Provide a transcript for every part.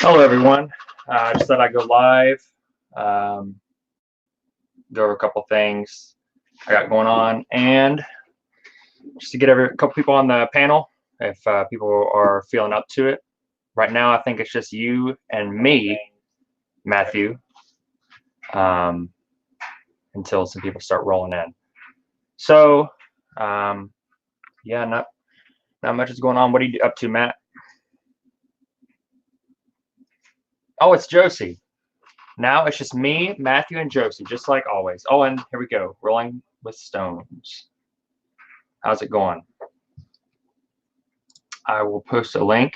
Hello, everyone. Just thought I'd go live, um, go over a couple things I got going on, and just to get a couple people on the panel, if people are feeling up to it. Right now, I think it's just you and me, Matthew, until some people start rolling in. So, yeah, not much is going on. What are you up to, Matt? Oh, it's Josie. Now it's just me, Matthew, and Josie, just like always. Oh, and here we go, Rolling with Stones. How's it going? I will post a link.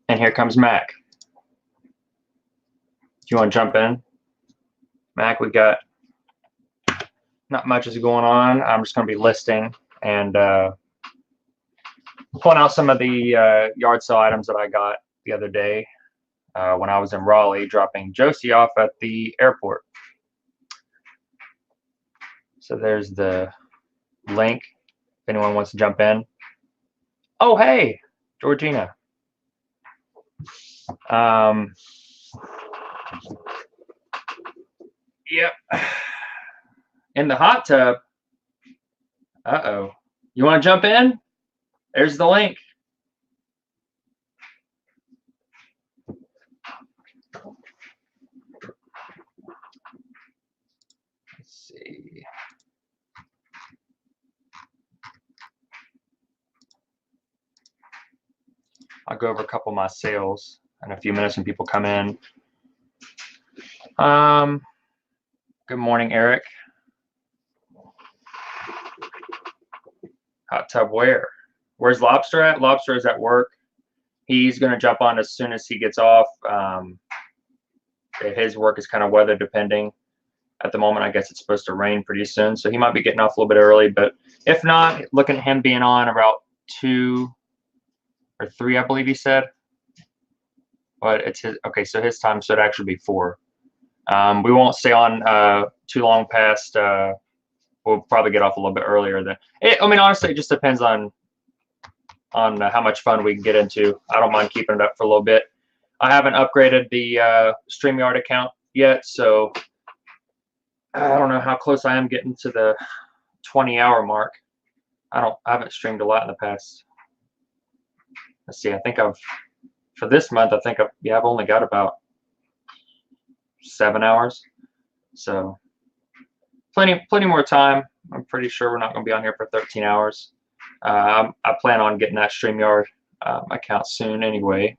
And here comes Mac. Do you want to jump in? Mac, we got not much is going on. I'm just going to be listing and pulling out some of the yard sale items that I got the other day when I was in Raleigh, dropping Josie off at the airport. So there's the link if anyone wants to jump in. Oh, hey, Georgina. Yep. In the hot tub. Uh-oh. You want to jump in? There's the link. Let's see. I'll go over a couple of my sales in a few minutes when people come in. Good morning, Eric. Hot tub where? Where's Lobster at? Lobster is at work. He's going to jump on as soon as he gets off. His work is kind of weather depending. At the moment, I guess it's supposed to rain pretty soon, so he might be getting off a little bit early. But if not, looking at him being on about 2 or 3, I believe he said. But it's his. Okay, so his time should actually be 4. We won't stay on too long past. We'll probably get off a little bit earlier than. I mean, honestly, it just depends on how much fun we can get into. I don't mind keeping it up for a little bit. I haven't upgraded the StreamYard account yet, so I don't know how close I am getting to the 20-hour mark. I haven't streamed a lot in the past. Let's see. I think for this month. I've only got about 7 hours, so plenty more time. I'm pretty sure we're not going to be on here for 13 hours. I plan on getting that StreamYard account soon anyway.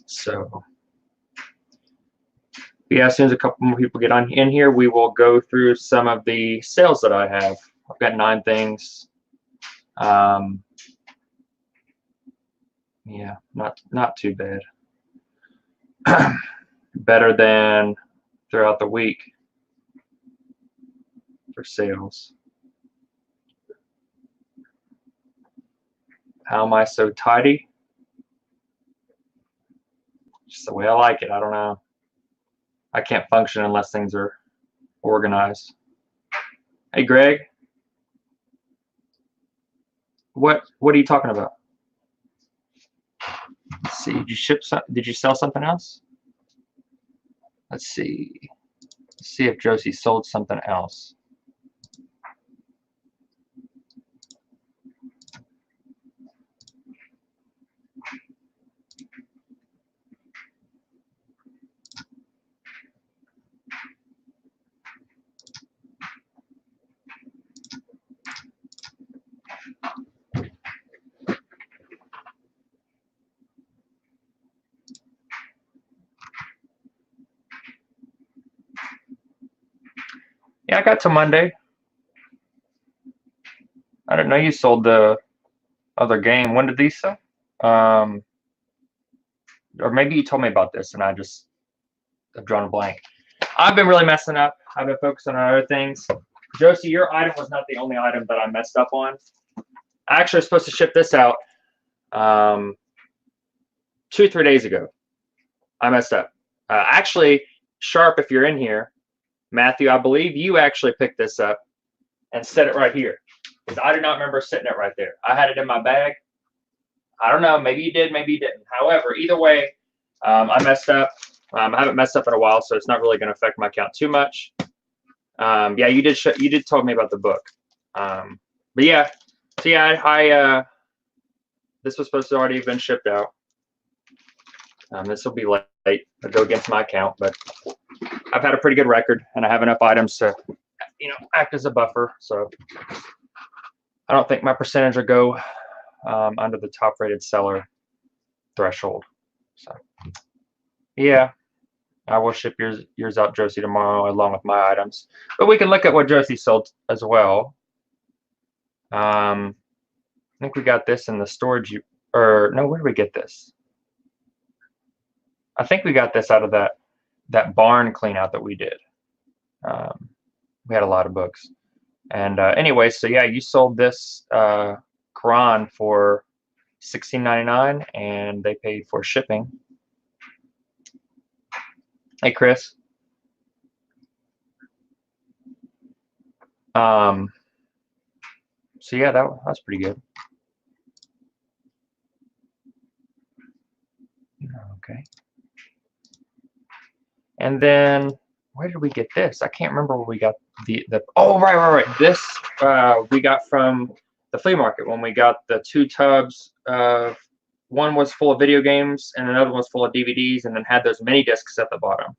So, yeah, as soon as a couple more people get on in here, we will go through some of the sales that I have. I've got 9 things. Yeah, not too bad. Better than throughout the week for sales. How am I so tidy? Just the way I like it. I don't know. I can't function unless things are organized. Hey, Greg. What are you talking about? Let's see. Did you sell something else? Let's see. Let's see if Josie sold something else. Yeah, I got to Monday. I didn't know you sold the other game. When did these sell? Or maybe you told me about this and I just have drawn a blank. I've been really messing up. I've been focusing on other things. Josie, your item was not the only item that I messed up on. I actually was supposed to ship this out 2 or 3 days ago. I messed up. Actually, Sharp, if you're in here, Matthew, I believe you actually picked this up and set it right here. Because I do not remember sitting it right there. I had it in my bag. I don't know. Maybe you did, maybe you didn't. However, either way, I messed up. I haven't messed up in a while, so it's not really going to affect my account too much. Yeah, you did. You did tell me about the book. But yeah, so yeah, this was supposed to already have been shipped out. This will be late. I'll go against my account, but I've had a pretty good record, and I have enough items to, act as a buffer. So I don't think my percentage will go under the top-rated seller threshold. So yeah, I will ship yours out, Josie, tomorrow, along with my items. But we can look at what Josie sold as well. I think we got this in the storage, or no, where did we get this? I think we got this out of that barn clean out that we did. We had a lot of books. And anyway, so yeah, you sold this Quran for $16.99, and they paid for shipping. Hey, Chris. So yeah, that's pretty good. Okay. And then where did we get this? I can't remember where we got the oh, right. This we got from the flea market when we got the 2 tubs. One was full of video games and another one was full of DVDs, and then had those mini discs at the bottom.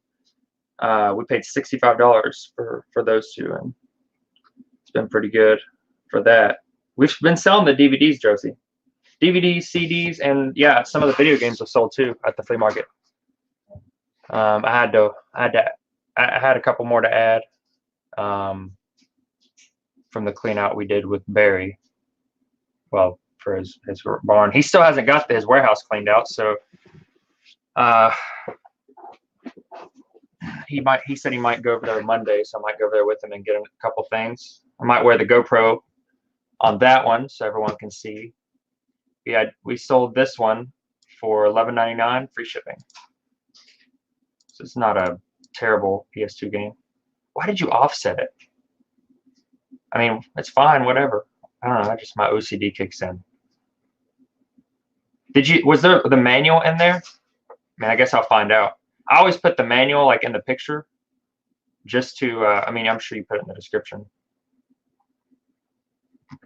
We paid $65 for those 2, and it's been pretty good for that. We've been selling the DVDs, Josie. DVDs, CDs, and yeah, some of the video games were sold too at the flea market. I had a couple more to add from the clean out we did with Barry. Well, for his barn, he still hasn't got his warehouse cleaned out, so he said he might go over there Monday, so I might go over there with him and get him a couple things. I might wear the GoPro on that one so everyone can see. Yeah, we sold this one for $11.99, free shipping. So it's not a terrible PS2 game. Why did you offset it? I mean, it's fine, whatever. I don't know, just my OCD kicks in. Was there the manual in there? I mean, I guess I'll find out. I always put the manual like in the picture just to, I mean, I'm sure you put it in the description.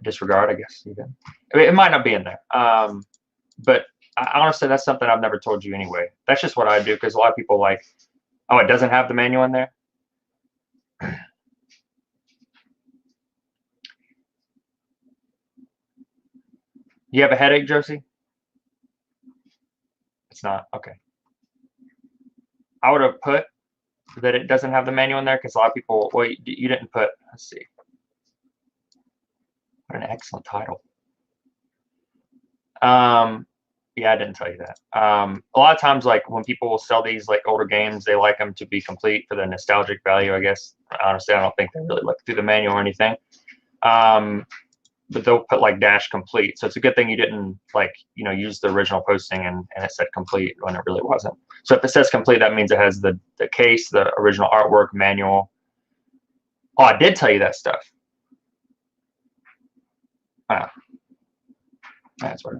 Disregard, I guess you did. I mean, it might not be in there. But honestly, that's something I've never told you anyway. That's just what I do, because a lot of people like, oh, it doesn't have the manual in there? You have a headache, Josie? It's not? Okay. I would have put that it doesn't have the manual in there, because a lot of people, well, you didn't put, let's see. What an excellent title. Yeah, I didn't tell you that. A lot of times, like when people will sell these like older games, they like them to be complete for the nostalgic value, I guess. Honestly, I don't think they really look through the manual or anything. But they'll put like dash complete. So it's a good thing you didn't like, use the original posting and it said complete when it really wasn't. So if it says complete, that means it has the case, the original artwork, manual. Oh, I did tell you that stuff. That's what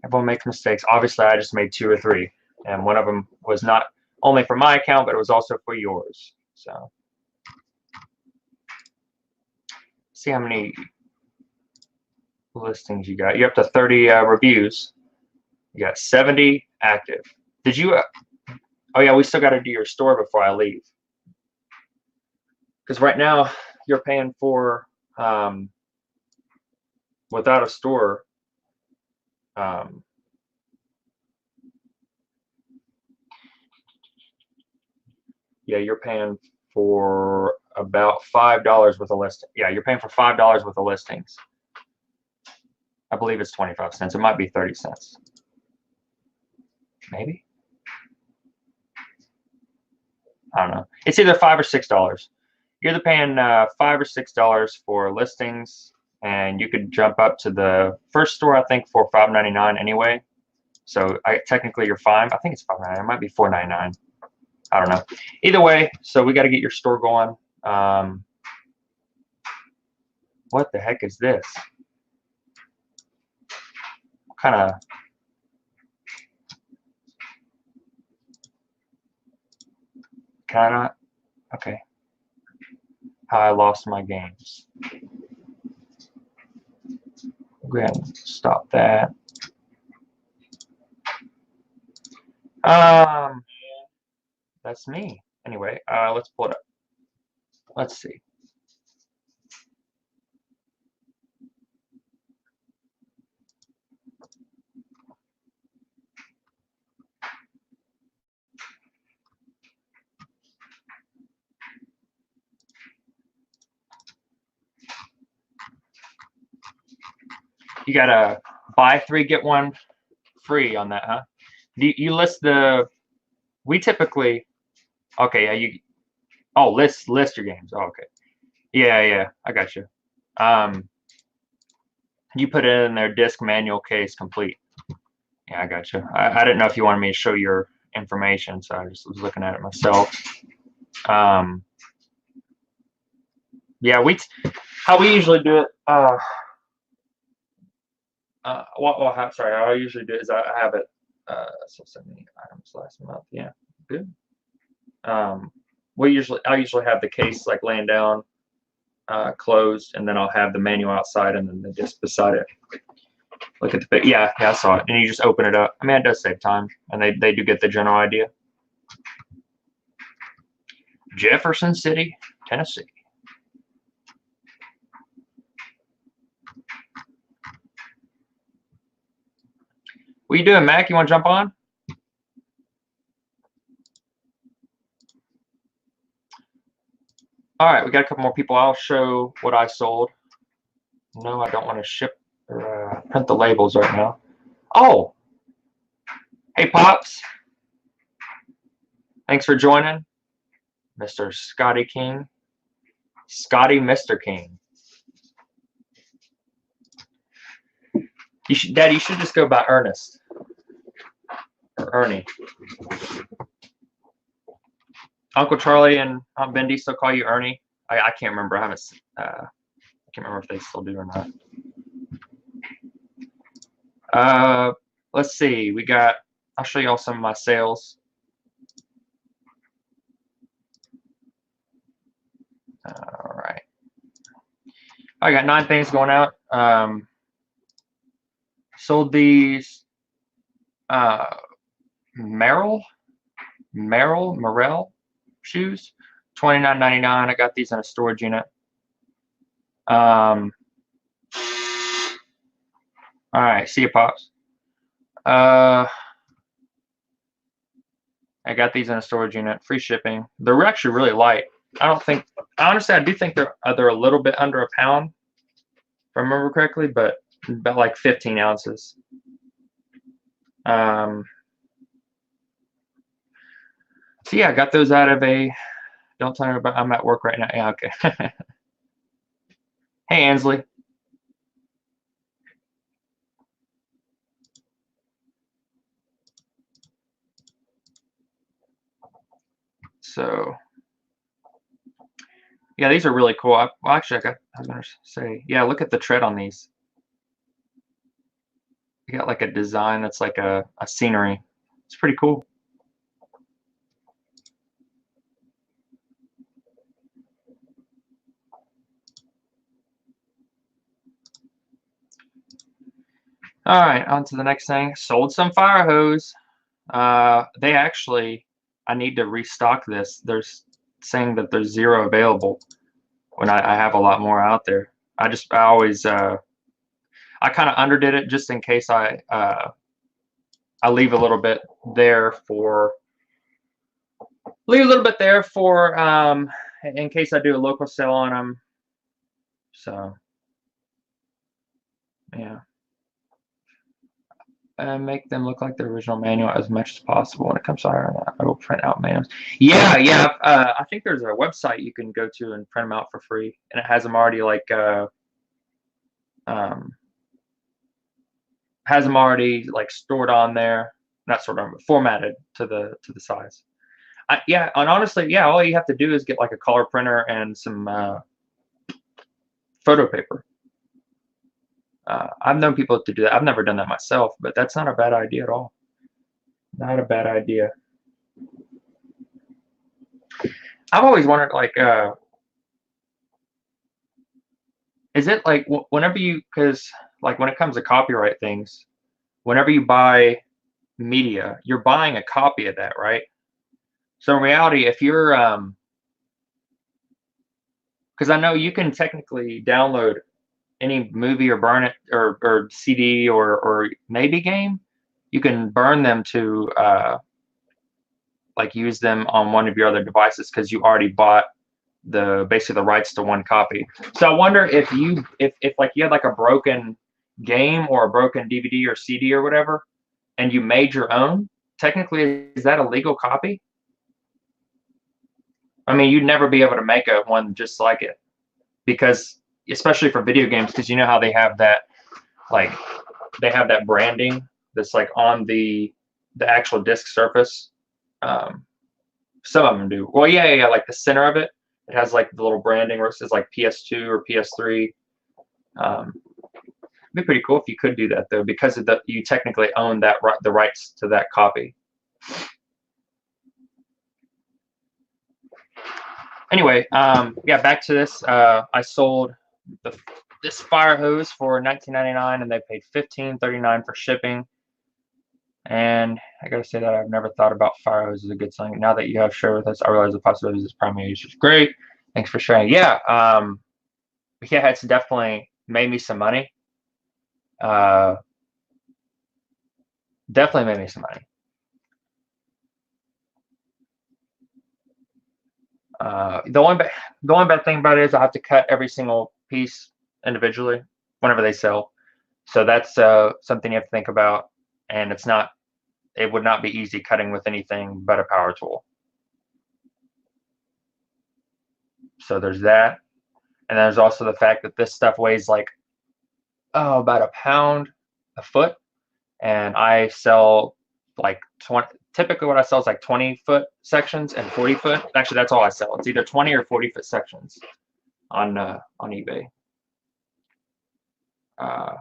everyone makes mistakes. Obviously, I just made 2 or 3, and one of them was not only for my account, but it was also for yours. So see how many listings you got. You're up to 30 reviews. You got 70 active. Did you? Oh yeah, we still got to do your store before I leave. Because right now you're paying for without a store. Yeah, you're paying for about $5 worth of listing. Yeah, you're paying for $5 worth of listings. I believe it's 25 cents. It might be 30 cents. Maybe. I don't know. It's either $5 or $6. You're either paying $5 or $6 for listings, and you could jump up to the first store, I think, for $5.99 anyway. So technically you're fine. I think it's $5.99. It might be $4.99. I don't know. Either way, so we got to get your store going. What the heck is this? What kind of Can I not? Okay. How I lost my games. Go ahead and stop that. That's me. Anyway, let's pull it up. Let's see. You gotta buy 3 get 1 free on that, huh? You list the. We typically. Okay, yeah, you. Oh, list your games. Oh, okay. Yeah, I got you. You put it in there, disc manual case complete. Yeah, I got you. I didn't know if you wanted me to show your information, so I just was looking at it myself. Yeah, how we usually do it. Sorry, how I usually do it is I have it. So 70 items last month. Yeah, good. I usually have the case like laying down, closed, and then I'll have the manual outside and then the disc beside it. Look at the yeah, I saw it, and you just open it up. I mean, it does save time, and they do get the general idea. Jefferson City, Tennessee. What you doing, Mac? You want to jump on? All right, we got a couple more people. I'll show what I sold. No, I don't want to ship or print the labels right now. Oh, hey, Pops. Thanks for joining, Mr. Scotty King. Scotty Mr. King. Daddy, you should just go by Ernest or Ernie. Uncle Charlie and Aunt Bendy still call you Ernie. I can't remember. I can't remember if they still do or not. Let's see. I'll show you all some of my sales. All right. I got 9 things going out. Sold these Merrell shoes, $29.99. I got these in a storage unit. All right, see you, Pops. I got these in a storage unit, free shipping. They're actually really light. Honestly, I do think they're a little bit under a pound, if I remember correctly, but about like 15 ounces. So yeah, I got those out of a. Don't tell me about. I'm at work right now. Yeah, okay. Hey, Ansley. So yeah, these are really cool. Actually, I was gonna say, yeah, look at the tread on these. You got like a design that's like a scenery. It's pretty cool. All right, on to the next thing. Sold some fire hose. They actually, I need to restock this. They're saying that there's 0 available when I have a lot more out there. I always, I kind of underdid it just in case I leave a little bit there for, in case I do a local sale on them. So, yeah. And make them look like the original manual as much as possible when it comes to iron. I will print out manuals. Yeah. I think there's a website you can go to and print them out for free, and it has them already like stored on there, not stored on, but formatted to the size. Yeah, and honestly, yeah, all you have to do is get like a color printer and some photo paper. I've known people to do that. I've never done that myself, but that's not a bad idea at all. Not a bad idea. I've always wondered, like, is it like whenever you, because like when it comes to copyright things, whenever you buy media, you're buying a copy of that, right? So in reality, if you're, because I know you can technically download any movie or burn it, or CD or maybe game, you can burn them to like use them on one of your other devices because you already bought basically the rights to one copy. So I wonder if if like you had like a broken game or a broken DVD or CD or whatever, and you made your own, technically is that a legal copy? I mean, you'd never be able to make a one just like it because especially for video games, because you know how they have that, like they have that branding that's like on the actual disc surface. Um, some of them do. Well, yeah, like the center of it, it has like the little branding where it says like PS2 or PS3. It'd be pretty cool if you could do that though, because you technically own the rights to that copy. Anyway, yeah, back to this. I sold this fire hose for $19.99, and they paid $15.39 for shipping. And I gotta say that I've never thought about fire hose as a good thing. Now that you have shared with us, I realize the possibilities of primary use is great. Thanks for sharing. Yeah, yeah, it's definitely made me some money. Uh, definitely made me some money. The only bad thing about it is I have to cut every single piece individually whenever they sell. So that's something you have to think about, and it would not be easy cutting with anything but a power tool. So there's that, and there's also the fact that this stuff weighs like about a pound a foot, and I sell like 20. Typically, what I sell is like 20-foot sections and 40-foot. Actually, that's all I sell. It's either 20 or 40-foot sections on eBay. Uh,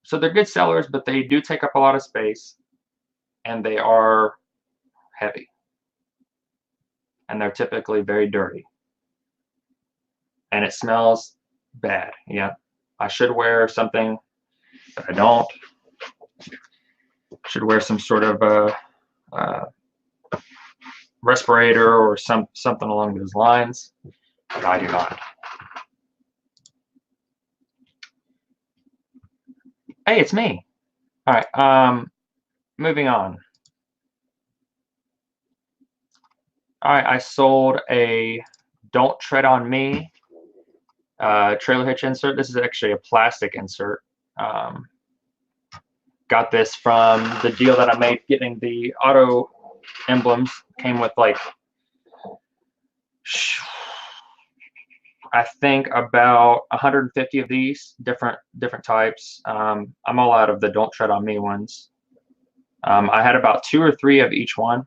so they're good sellers, but they do take up a lot of space, and they are heavy, and they're typically very dirty, and it smells bad. Yeah, I should wear something, but I don't. Should wear some sort of uh, respirator or something along those lines, but I do not. Hey, it's me. All right, moving on. All right, I sold a Don't Tread on Me trailer hitch insert. This is actually a plastic insert. Got this from the deal that I made getting the auto emblems. Came with like, I think about 150 of these different types. I'm all out of the Don't Tread on Me ones. I had about 2 or 3 of each one.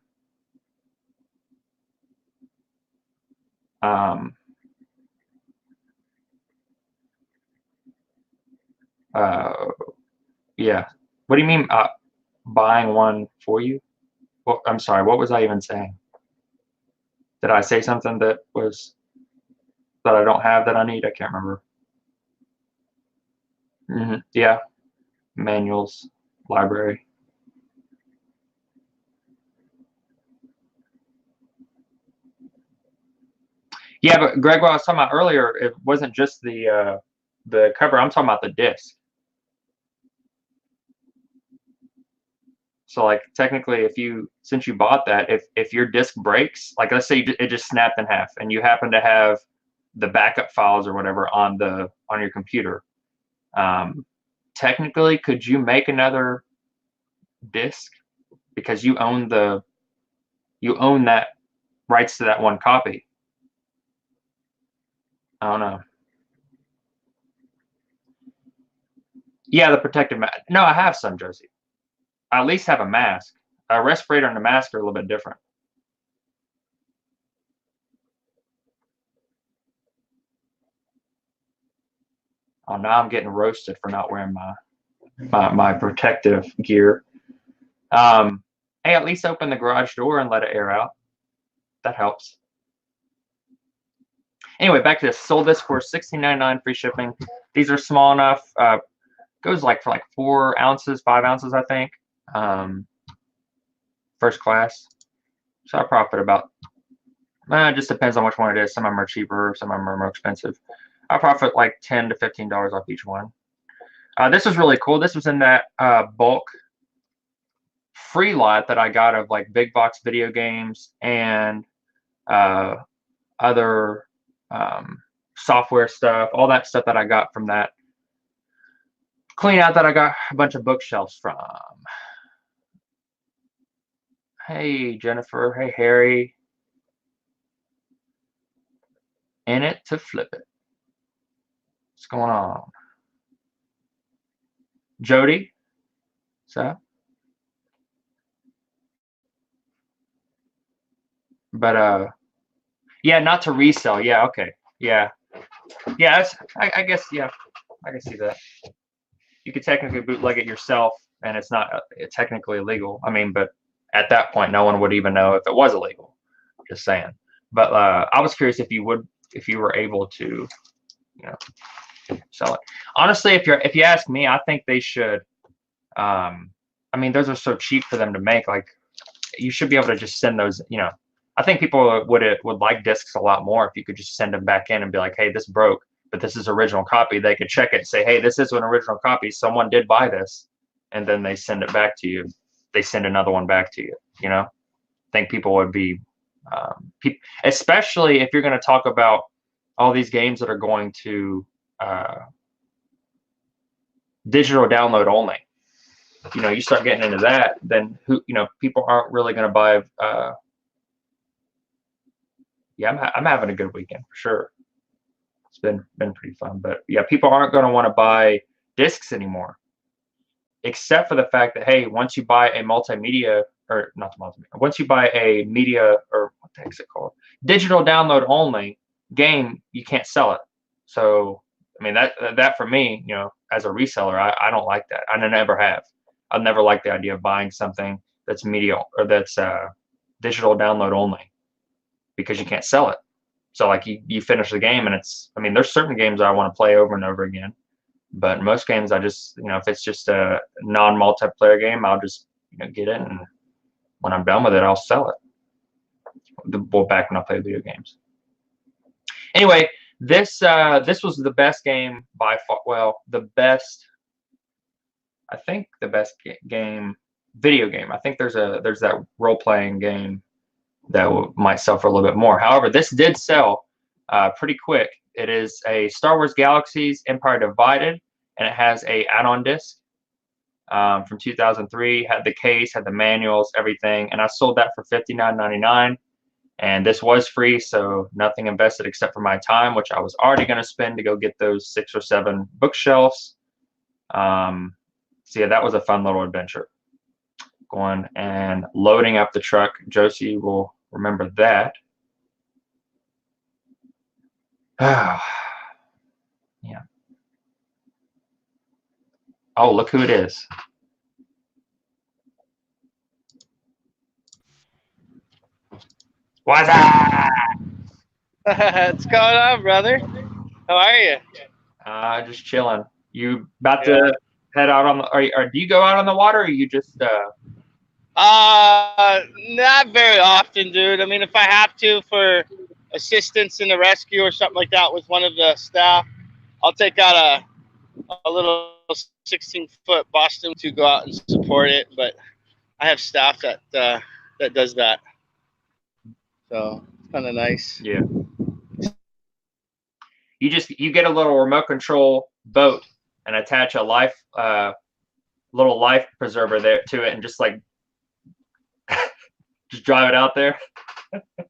Yeah. What do you mean buying one for you? Well, I'm sorry. What was I even saying? Did I say something that I don't have that I need? I can't remember. Yeah. Manuals, library. Yeah, but Greg, what I was talking about earlier, it wasn't just the cover. I'm talking about the disc. So like technically, since you bought that, if your disc breaks, like let's say it just snapped in half, and you happen to have the backup files or whatever on your computer, technically, could you make another disc because you own that rights to that one copy? I don't know. Yeah, the protective mask. No, I have some, Josie. I at least have a mask. A respirator and a mask are a little bit different. Oh, now I'm getting roasted for not wearing my protective gear. Hey, at least open the garage door and let it air out. that helps. Anyway, back to this. Sold this for $16.99 free shipping. These are small enough. Goes like for like 4 ounces, 5 ounces, I think. First class. So I profit about. It just depends on which one it is. Some of them are cheaper, some of them are more expensive. I profit like $10 to $15 off each one. This was really cool. This was in that bulk free lot that I got of like big box video games and other software stuff, all that stuff that I got from that clean out that I got a bunch of bookshelves from. Hey, Jennifer. Hey, Harry. In it to flip it. What's going on? Jody? So? But, yeah, not to resell. Yeah, okay. Yeah. Yeah, I guess, yeah, I can see that. You could technically bootleg it yourself, and it's not technically illegal. I mean, but at that point, no one would even know if it was illegal. Just saying. But I was curious if you were able to, sell it. Honestly, if you ask me, I think they should. I mean, those are so cheap for them to make. Like, you should be able to just send those. I think people would like discs a lot more if you could just send them back in and be like, hey, this broke, but this is original copy. They could check it and say, hey, this is an original copy. Someone did buy this, and then they send it back to you. They send another one back to you. I think people would be, especially if you're going to talk about all these games that are going to digital download only. You start getting into that, then people aren't really going to buy. Yeah, I'm having a good weekend for sure. It's been pretty fun, but yeah, people aren't going to want to buy discs anymore, except for the fact that, hey, once you buy a multimedia, or not the multimedia, once you buy a media, or what the heck's it called, digital download only game, you can't sell it. So I mean, that for me, as a reseller, I don't like that. I never have. I've never liked the idea of buying something that's media or that's digital download only, because you can't sell it. So like you finish the game and I mean, there's certain games I want to play over and over again, but most games I just, if it's just a non-multiplayer game, I'll just get it, and when I'm done with it, I'll sell it. Well, back when I play video games. Anyway, this was the best game by far. Well, I think the best video game. I think there's that role-playing game that might sell for a little bit more. However, this did sell pretty quick. It is a Star Wars Galaxies Empire Divided, and it has a add-on disc from 2003. Had the case, had the manuals, everything, and I sold that for $59.99. And this was free, so nothing invested except for my time, which I was already going to spend to go get those 6 or 7 bookshelves. So yeah, that was a fun little adventure. Going and loading up the truck. Josie will remember that. Yeah. Oh, look who it is. What's up? What's going on, brother? How are you? Just chilling. You about to head out on the? Or do you go out on the water, or you just? Not very often, dude. I mean, if I have to for assistance in the rescue or something like that with one of the staff, I'll take out a little 16-foot Boston to go out and support it. But I have staff that does that, so it's kind of nice. Yeah. You get a little remote control boat and attach a little life preserver there to it, and just like just drive it out there.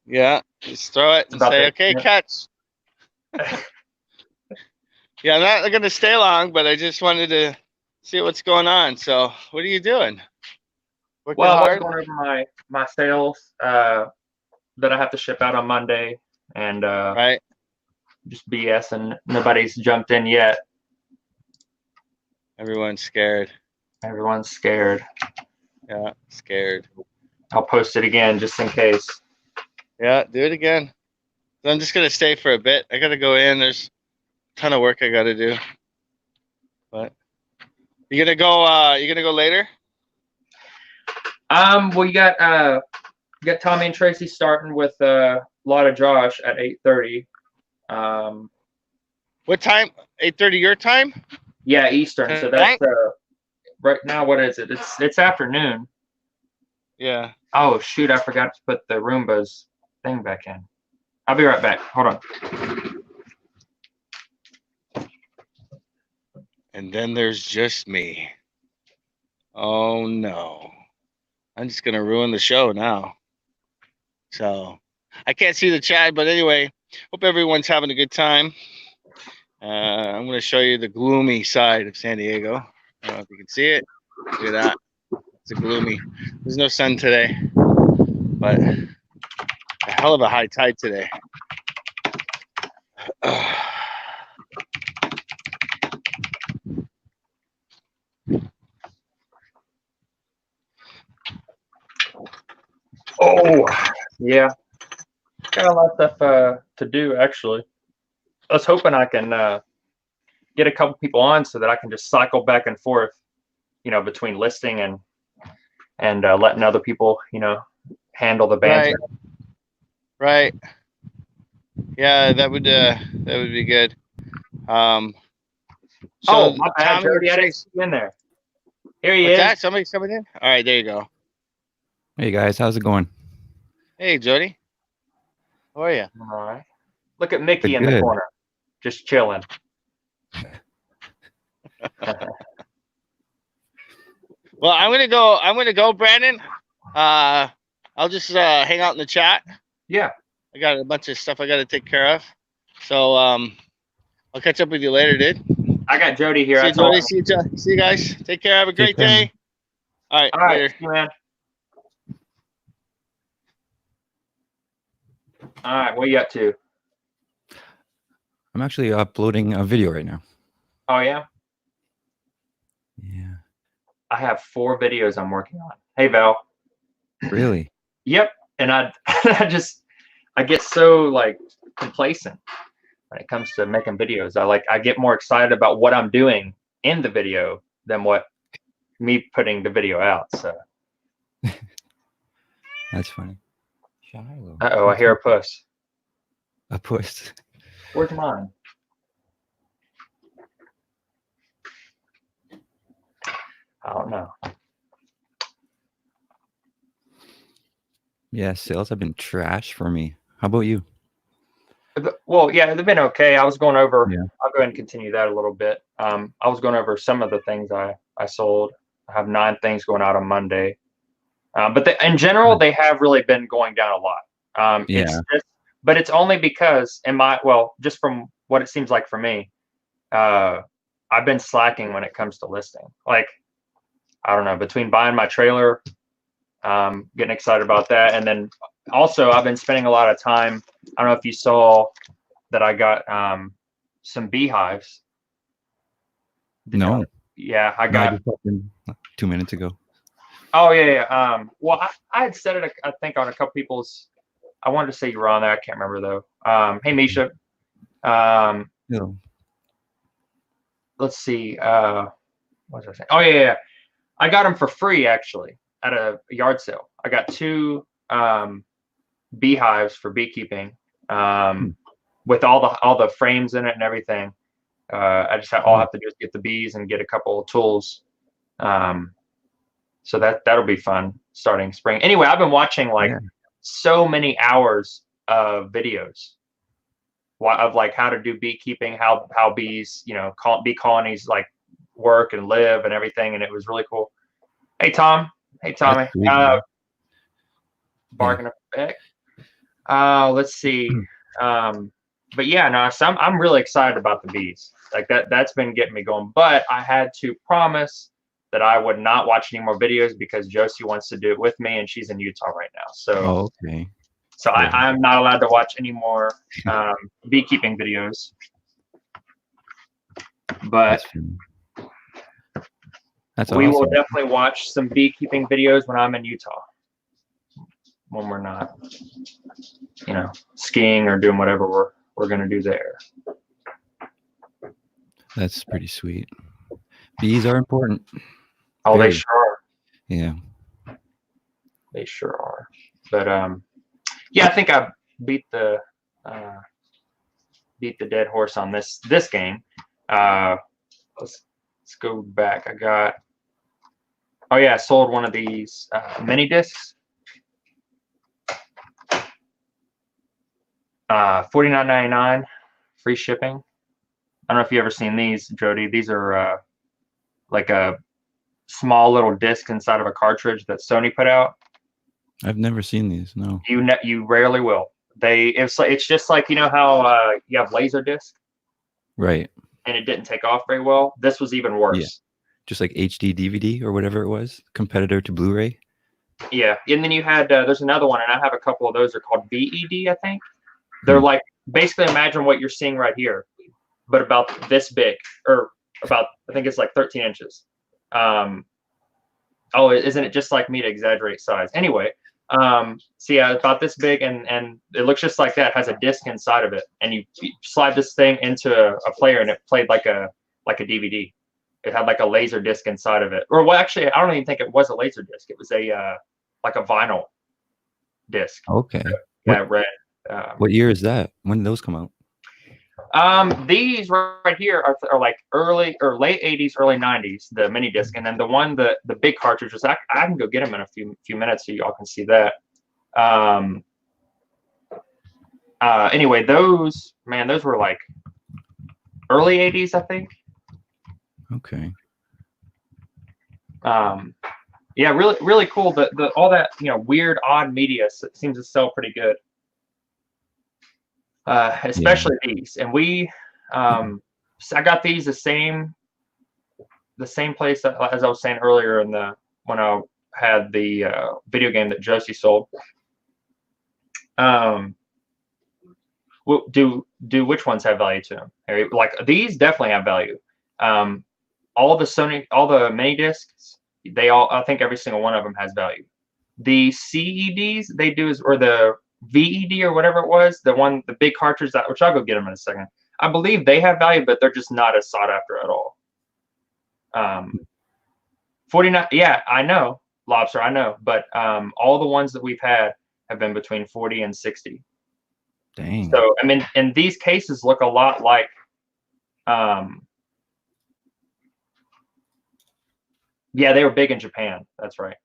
Yeah, just throw it and say, okay, catch. Yeah, I'm not going to stay long, but I just wanted to see what's going on. So, what are you doing? Working hard? I was going over my sales that I have to ship out on Monday, and right. Just BS, and nobody's jumped in yet. Everyone's scared. Everyone's scared. Yeah, scared. I'll post it again just in case. Yeah, do it again. I'm just gonna stay for a bit. I gotta go in. There's a ton of work I gotta do. But you gonna go? You gonna go later? Well, you got Tommy and Tracy starting with a lot of Josh at 8:30. What time? 8:30 your time? Yeah, Eastern. So that's Tonight? right now. What is it? It's afternoon. Yeah. Oh shoot! I forgot to put the Roomba's thing back in. I'll be right back. Hold on. And then there's just me. Oh no. I'm just gonna ruin the show now. So I can't see the chat, but anyway, hope everyone's having a good time. I'm gonna show you the gloomy side of San Diego. I don't know if you can see it. Look at that. It's a gloomy. There's no sun today, but a hell of a high tide today. Oh, yeah. Got a lot of stuff to do, actually. I was hoping I can get a couple people on so that I can just cycle back and forth, between listing and letting other people, handle the banter. Right. Yeah, that would be good. So Oh, my bad, Tommy, Jody. I didn't see you in there. Here he what's is. that? Somebody's coming in? All right, there you go. Hey guys, how's it going? Hey, Jody. How are you? All right. Look at Mickey in Good. the corner, just chilling. Well, I'm gonna go, Brandon. I'll just hang out in the chat. Yeah. I got a bunch of stuff I got to take care of. So I'll catch up with you later, dude. I got Jody here. See you, Jody. See you guys. Take care. Have a great day. All right. All right, Later. see you, man. All right, what are you up to? I'm actually uploading a video right now. Oh, yeah? Yeah. I have 4 videos I'm working on. Hey, Val. Really? Yep. And I get so complacent when it comes to making videos. I get more excited about what I'm doing in the video than what me putting the video out. So That's funny. Shiloh. uh-oh, I hear a puss. A puss. Where's mine? I don't know. Yeah, sales have been trash for me. How about you? Well, yeah, they've been okay. I was going over. Yeah. I'll go ahead and continue that a little bit. I was going over some of the things I sold. I have 9 things going out on Monday, but in general, they have really been going down a lot. Yeah. But it's only because just from what it seems like for me, I've been slacking when it comes to listing. I don't know, between buying my trailer, getting excited about that, and then also I've been spending a lot of time. I don't know if you saw that I got some beehives. No. Yeah, I No, got. I just popped in 2 minutes ago. Oh yeah. Well, I had said it. I think on a couple people's. I wanted to say you were on there. I can't remember though. Hey Misha. No. Let's see. What was I saying? Oh yeah. I got them for free actually at a yard sale. I got 2 beehives for beekeeping with all the frames in it and everything. I just all have to do is get the bees and get a couple of tools. So that'll be fun starting spring. Anyway, I've been watching so many hours of videos of how to do beekeeping, how bees, bee colonies work and live and everything, and it was really cool. Hey Tom. Hey Tommy. Barking up back. Let's see. But yeah, no, so I'm really excited about the bees. That's been getting me going. But I had to promise that I would not watch any more videos because Josie wants to do it with me, and she's in Utah right now. So okay. So I'm not allowed to watch any more beekeeping videos. But That's we awesome. will definitely watch some beekeeping videos when I'm in Utah. when we're not, skiing or doing whatever we're gonna do there. That's pretty sweet. Bees are important. Oh, Very. they sure are. Yeah. They sure are. But yeah, I think I beat the dead horse on this game. Let's go back. I sold one of these mini discs. $49.99, free shipping. I don't know if you ever seen these, Jody. These are like a small little disc inside of a cartridge that Sony put out. I've never seen these. No. You rarely will. It's just like, how you have Laserdisc, Right. and it didn't take off very well. This was even worse. Yeah. Just like HD DVD or whatever it was, competitor to Blu-ray. Yeah, and then you had there's another one, and I have a couple of those. They're called VED, I think. They're like, basically imagine what you're seeing right here, but about this big, or about, I think it's like 13 inches. Oh, isn't it just like me to exaggerate size? Anyway, so yeah, about this big, and it looks just like that. It has a disc inside of it, and you slide this thing into a player, and it played like a DVD. It had like a laser disc inside of it. Or, well, actually, I don't even think it was a laser disc. It was a like a vinyl disc. Okay. Yeah, red. What year is that? When did those come out? These right here are like early or late 80s, early 90s, the mini disc, and then the big cartridges. I can go get them in a few minutes so y'all can see that. Anyway, those were like early 80s, I think. Okay. Yeah, really, really cool. The all that weird, odd media seems to sell pretty good. Especially these, and so I got these the same place as I was saying earlier when I had the video game that Josie sold. Do which ones have value to them, Harry? Like, these definitely have value. All the mini discs, I think every single one of them has value. The CEDs they do or the VED or whatever it was, the big cartridge, which I'll go get them in a second. I believe they have value, but they're just not as sought after at all. 49, yeah, I know, Lobster, I know, but all the ones that we've had have been between 40 and 60. Dang. So, I mean, and these cases look a lot like yeah, they were big in Japan. That's right.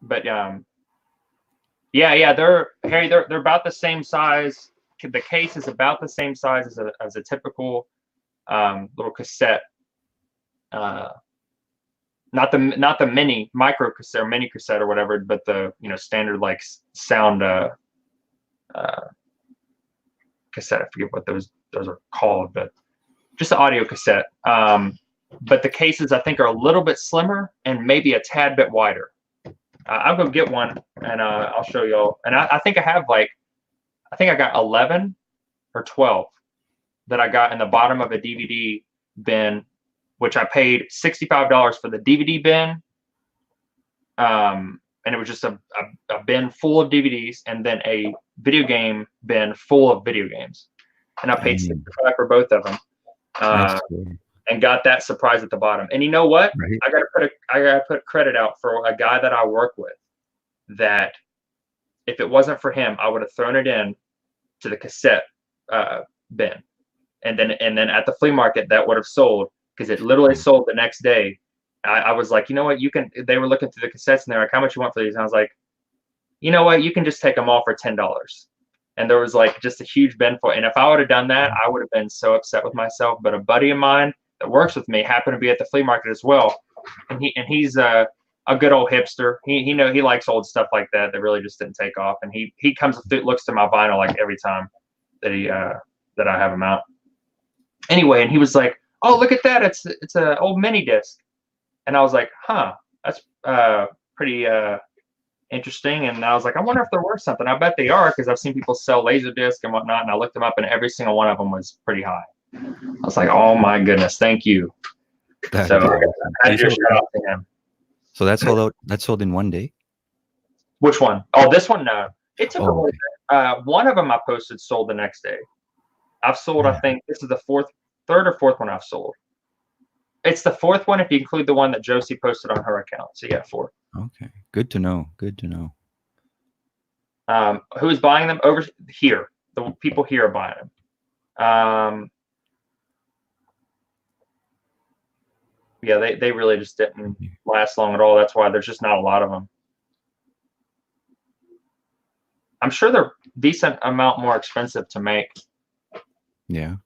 But yeah, they're about the same size. The case is about the same size as a typical little cassette. Not the mini micro cassette or mini cassette or whatever, but the standard like sound cassette. I forget what those are called, but just the audio cassette. But the cases, I think, are a little bit slimmer and maybe a tad bit wider. I'll go get one, and I'll show y'all. And I think I have I got 11 or 12 that I got in the bottom of a DVD bin, which I paid $65 for the DVD bin. And it was just a bin full of DVDs, and then a video game bin full of video games. And I paid $65 for both of them. And got that surprise at the bottom. And you know what? Right. I gotta put credit out for a guy that I work with, that if it wasn't for him, I would have thrown it in to the cassette bin. And then at the flea market that would have sold, because it literally sold the next day. I was like, you know what, they were looking through the cassettes and they're like, how much you want for these? And I was like, you know what, you can just take them all for $10. And there was like just a huge bin full. And if I would have done that, I would have been so upset with myself. But a buddy of mine that works with me happened to be at the flea market as well, and he's a good old hipster. He likes old stuff like that really just didn't take off. And he comes looks to my vinyl like every time that I have him out. Anyway, and he was like, "Oh, look at that! It's an old mini disc." And I was like, "Huh, that's pretty interesting." And I was like, "I wonder if they're worth something." I bet they are, because I've seen people sell Laserdisc and whatnot. And I looked them up, and every single one of them was pretty high. I was like, "Oh my goodness, thank you." So I had to shout out to him. So that's sold out. That's sold in one day. Which one? Oh, this one, no. It took a Oh, little okay. bit. One of them I posted sold the next day. I've sold, I Yeah. think this is the third or fourth one I've sold. It's the fourth one if you include the one that Josie posted on her account. So yeah, 4. Okay. Good to know. Good to know. Who's buying them over here? The people here are buying them. Yeah, they really just didn't last long at all. That's why there's just not a lot of them. I'm sure they're decent amount more expensive to make Yeah.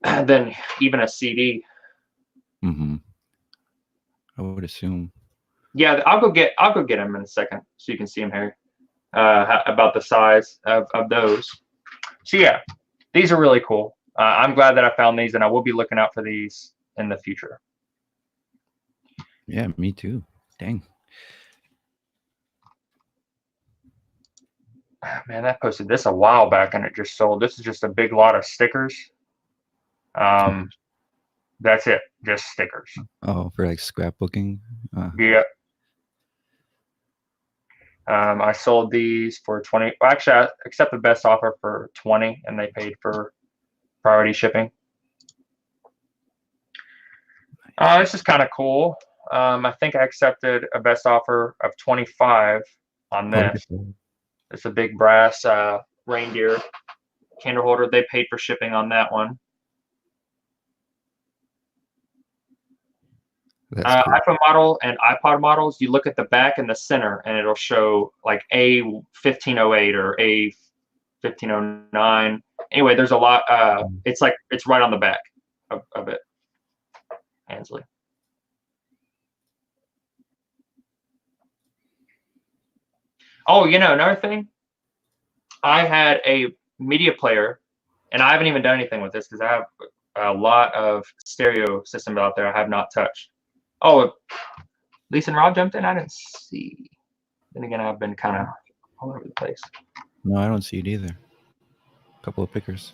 than even a CD. Mm-hmm. I would assume. Yeah, I'll go get them in a second so you can see them, Harry. About the size of those. So yeah, these are really cool. I'm glad that I found these, and I will be looking out for these in the future. Yeah, me too. Dang. Man, I posted this a while back and it just sold. This is just a big lot of stickers. That's it, just stickers. Oh, for like scrapbooking. Yeah. I sold these for 20. Well, actually, I accepted the best offer for 20, and they paid for priority shipping. This is kind of cool. I think I accepted a best offer of 25 on this. It's a big brass reindeer candle holder. They paid for shipping on that one. That's cool. iPhone model and iPod models, you look at the back and the center, and it'll show like A1508 or A1509. Anyway, there's a lot. It's right on the back of it. Ansley. Oh, another thing. I had a media player, and I haven't even done anything with this because I have a lot of stereo systems out there I have not touched. Oh, Lisa and Rob jumped in. I didn't see. Then again, I've been kind of all over the place. No, I don't see it either. A couple of pickers.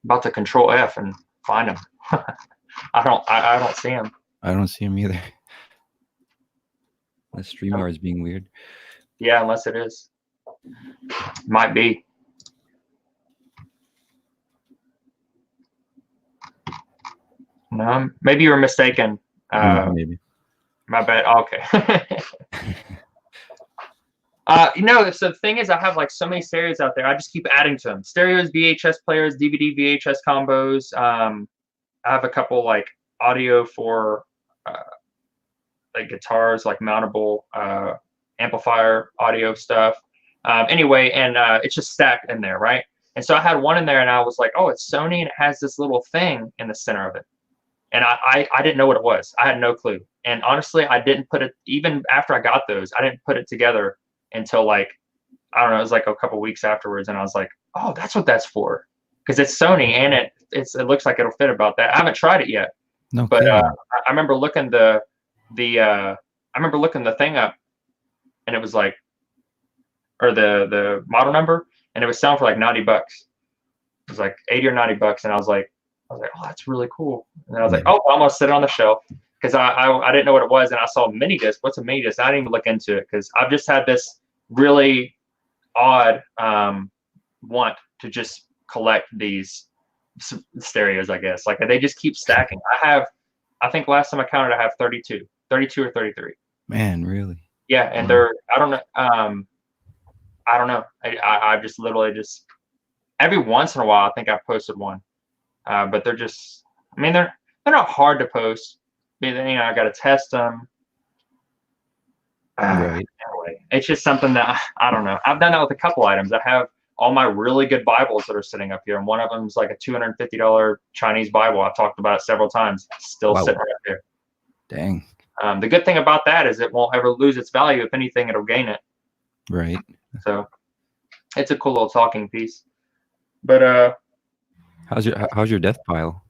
About to Control F and find them. I don't see them. I don't see them either. The StreamYard is being weird. Yeah, unless it is. Might be. No, maybe you were mistaken. Maybe. My bad. Okay. So the thing is, I have like so many stereos out there. I just keep adding to them. Stereos, VHS players, DVD, VHS combos. I have a couple like audio for like guitars, like mountable amplifier audio stuff. Anyway, and it's just stacked in there, right? And so I had one in there, and I was like, oh, it's Sony, and it has this little thing in the center of it. And I didn't know what it was. I had no clue. And honestly, I didn't put it, even after I got those, I didn't put it together until like, I don't know, it was like a couple weeks afterwards. And I was like, oh, that's what that's for. Because it's Sony, and it looks like it'll fit about that. I haven't tried it yet. No, but I remember looking the thing up, and it was like, or the model number, and it was selling for like $90. It was like 80 or $90, and I was like, oh, that's really cool. And I was like, oh, I'm gonna sit it on the shelf because I didn't know what it was, and I saw a mini disc. What's a mini disc? I didn't even look into it because I've just had this really odd want to just collect these stereos, I guess. Like they just keep stacking. I think last time I counted, I have 32 or 33. Man, really? Yeah, and they're I don't know. I just literally just every once in a while I think I've posted one. But they're just, I mean, they're not hard to post. But then, I got to test them. Right. Anyway, it's just something that I don't know. I've done that with a couple items. I have all my really good Bibles that are sitting up here, and one of them is like a $250 Chinese Bible. I've talked about it several times. Still sitting right there. Dang. The good thing about that is it won't ever lose its value. If anything, it'll gain it. Right. So it's a cool little talking piece. But how's your death pile?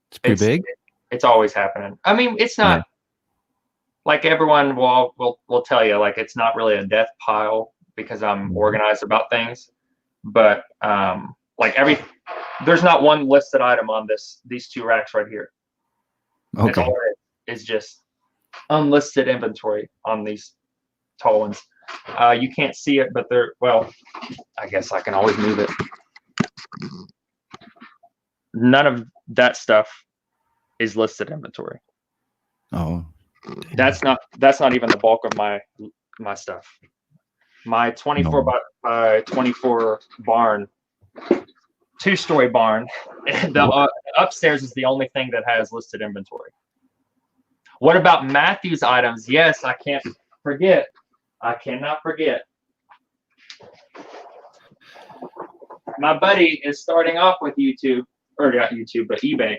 It's pretty big. It's always happening. I mean, it's not like everyone will tell you, like it's not really a death pile because I'm organized about things. But there's not one listed item on these two racks right here. Okay. is just unlisted inventory on these tall ones. You can't see it, but they're, well, I guess I can always move it. None of that stuff is listed inventory. Oh, That's not even the bulk of my stuff. My 24 by 24 barn, 2-story barn, the upstairs is the only thing that has listed inventory. What about Matthew's items? Yes, I can't forget. I cannot forget. My buddy is starting off with YouTube, or not YouTube, but eBay.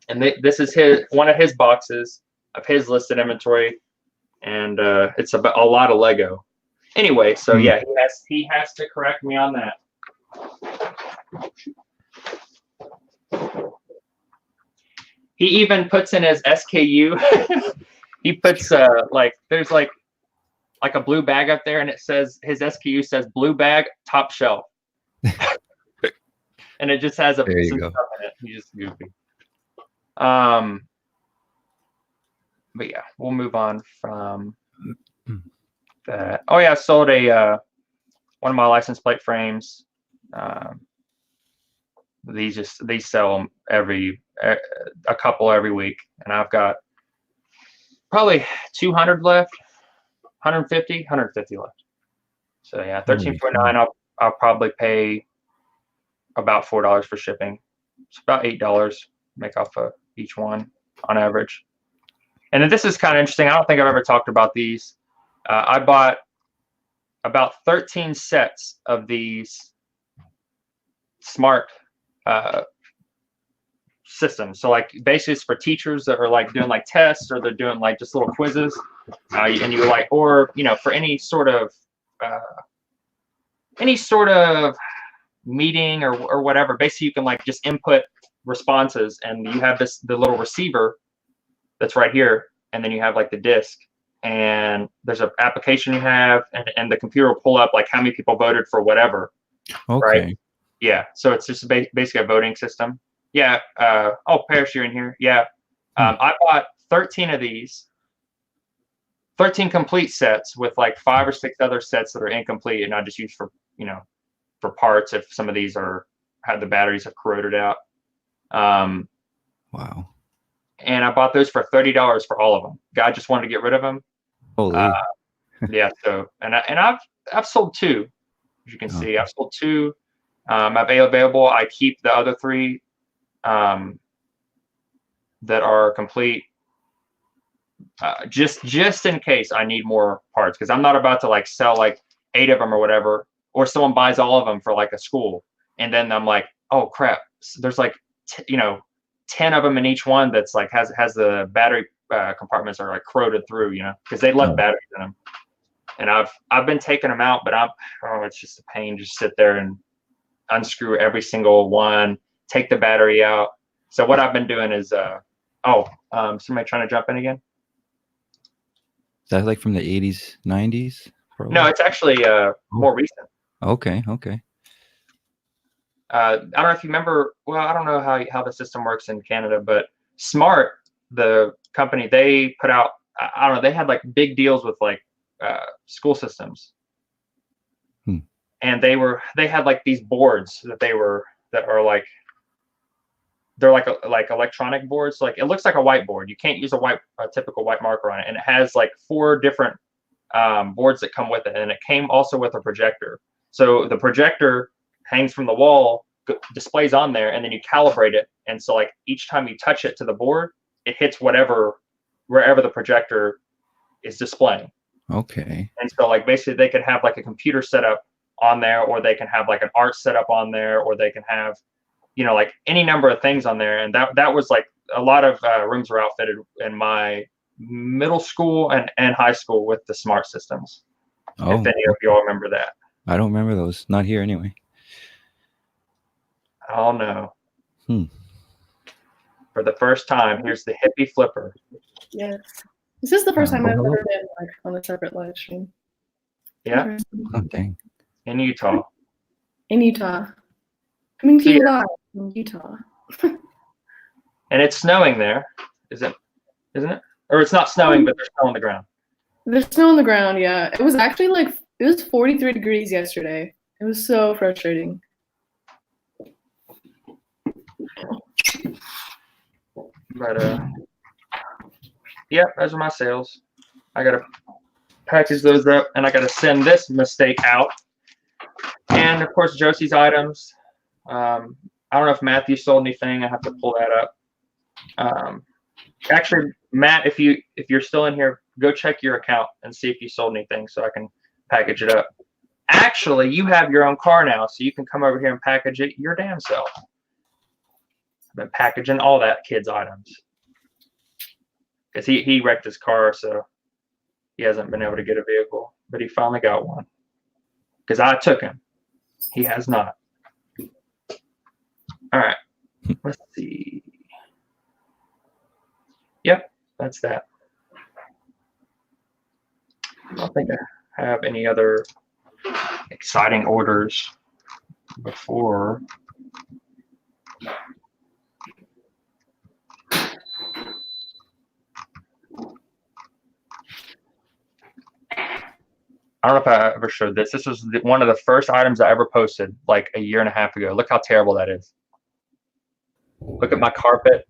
And this is one of his boxes of his listed inventory, and it's a lot of Lego. Anyway, so yeah, he has to correct me on that. He even puts in his SKU. He puts there's like a blue bag up there, and it says his SKU says blue bag top shelf. And it just has some stuff in it. He's just goofy. But yeah, we'll move on from that. Oh yeah, I sold one of my license plate frames. These sell a couple every week, and I've got probably 200 left, 150 left. So yeah, 13.9. I'll probably pay about $4 for shipping. It's about $8 make off of each one on average. And then this is kind of interesting. I don't think I've ever talked about these. I bought about 13 sets of these smart systems. So like basically it's for teachers that are like doing like tests, or they're doing like just little quizzes, and you like, or for any sort of meeting or whatever. Basically you can like just input responses, and you have the little receiver that's right here, and then you have like the disk, and there's an application you have, and the computer will pull up like how many people voted for whatever. okay. Right? Yeah, so it's just basically a voting system. Yeah. Oh, Parrish, you're in here. Yeah. I bought 13 of these, 13 complete sets with like 5 or 6 other sets that are incomplete, and I just use for parts if some of these the batteries have corroded out. Wow. And I bought those for $30 for all of them. Guy just wanted to get rid of them. Holy. Yeah. So I've sold 2, as you can see. I've sold 2. Available. I keep the other 3 that are complete, just in case I need more parts, because I'm not about to like sell like 8 of them or whatever, or someone buys all of them for like a school, and then I'm like, oh crap, there's like 10 of them in each one that's like has the battery compartments are like corroded through, because they left batteries in them. And I've been taking them out, but it's just a pain to just sit there and unscrew every single one, take the battery out. So what I've been doing is somebody trying to jump in again? Is that like from the 80s, 90s? Probably? No, it's actually more recent. Okay. I don't know if you remember. Well, I don't know how the system works in Canada, but Smart, the company, they put out, I don't know, they had like big deals with like school systems. And they had like these boards they're like electronic boards. Like it looks like a whiteboard. You can't use a typical white marker on it, and it has like 4 different boards that come with it, and it came also with a projector. So the projector hangs from the wall, displays on there, and then you calibrate it. And so like each time you touch it to the board, it hits wherever the projector is displaying. Okay. And so like basically they could have like a computer setup on there, or they can have like an art setup on there, or they can have like any number of things on there. And that was like a lot of rooms were outfitted in my middle school and high school with the Smart systems. If any of you all remember that. I don't remember those. Not here anyway. Oh no. For the first time, here's the hippie flipper. Yes. This is the first time I've ever been like on a separate live stream. Yeah. Oh dang. In Utah. Coming to you live in Utah. And it's snowing there. Is it? isn't it? Or it's not snowing, but there's snow on the ground. There's snow on the ground, yeah. It was actually it was 43 degrees yesterday. It was so frustrating. But yeah, those are my sales. I gotta package those up, and I gotta send this mistake out. And of course, Josie's items. I don't know if Matthew sold anything. I have to pull that up. Actually, Matt, if you're still in here, go check your account and see if you sold anything, so I can package it up. Actually, you have your own car now, so you can come over here and package it your damn self. I've been packaging all that kid's items because he wrecked his car, so he hasn't been able to get a vehicle, but he finally got one because I took him. He has not. All right, let's see. Yep, that's that. I don't think I have any other exciting orders before. I don't know if I ever showed this. This was one of the first items I ever posted like a year and a half ago. Look how terrible that is. Look at my carpet.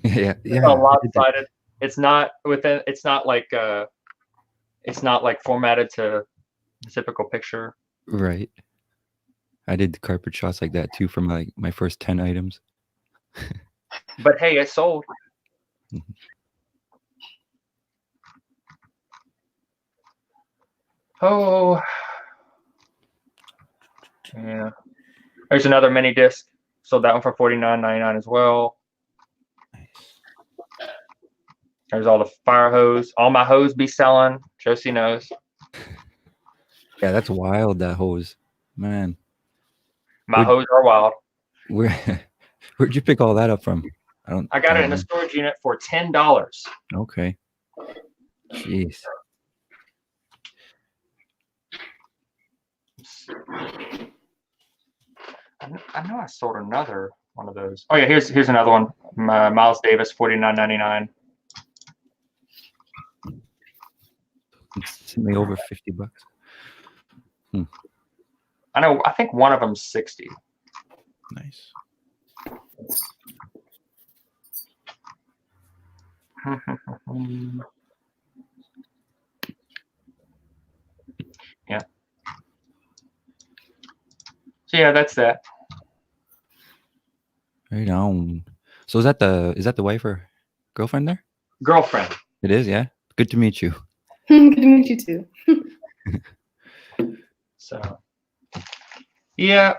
Yeah, It's all lopsided. It's not within. It's not like formatted to the typical picture. Right. I did the carpet shots like that too for my first 10 items. But hey, it sold. Oh, yeah. There's another mini disc. Sold that one for $49.99 as well. Nice. There's all the fire hose. All my hose be selling. Josie knows. Yeah, that's wild, that hose. Man. My hose are wild. Where'd you pick all that up from? I got it in a storage unit for $10. Okay. Jeez. I know I sold another one of those. Oh yeah, here's another one. Miles Davis, $49.99. It's me over $50. I know. I think one of them's 60. Nice. Yeah. So yeah, that's that. Right on. So is that the wife or girlfriend there? Girlfriend. It is, yeah. Good to meet you. Good to meet you too. So yeah,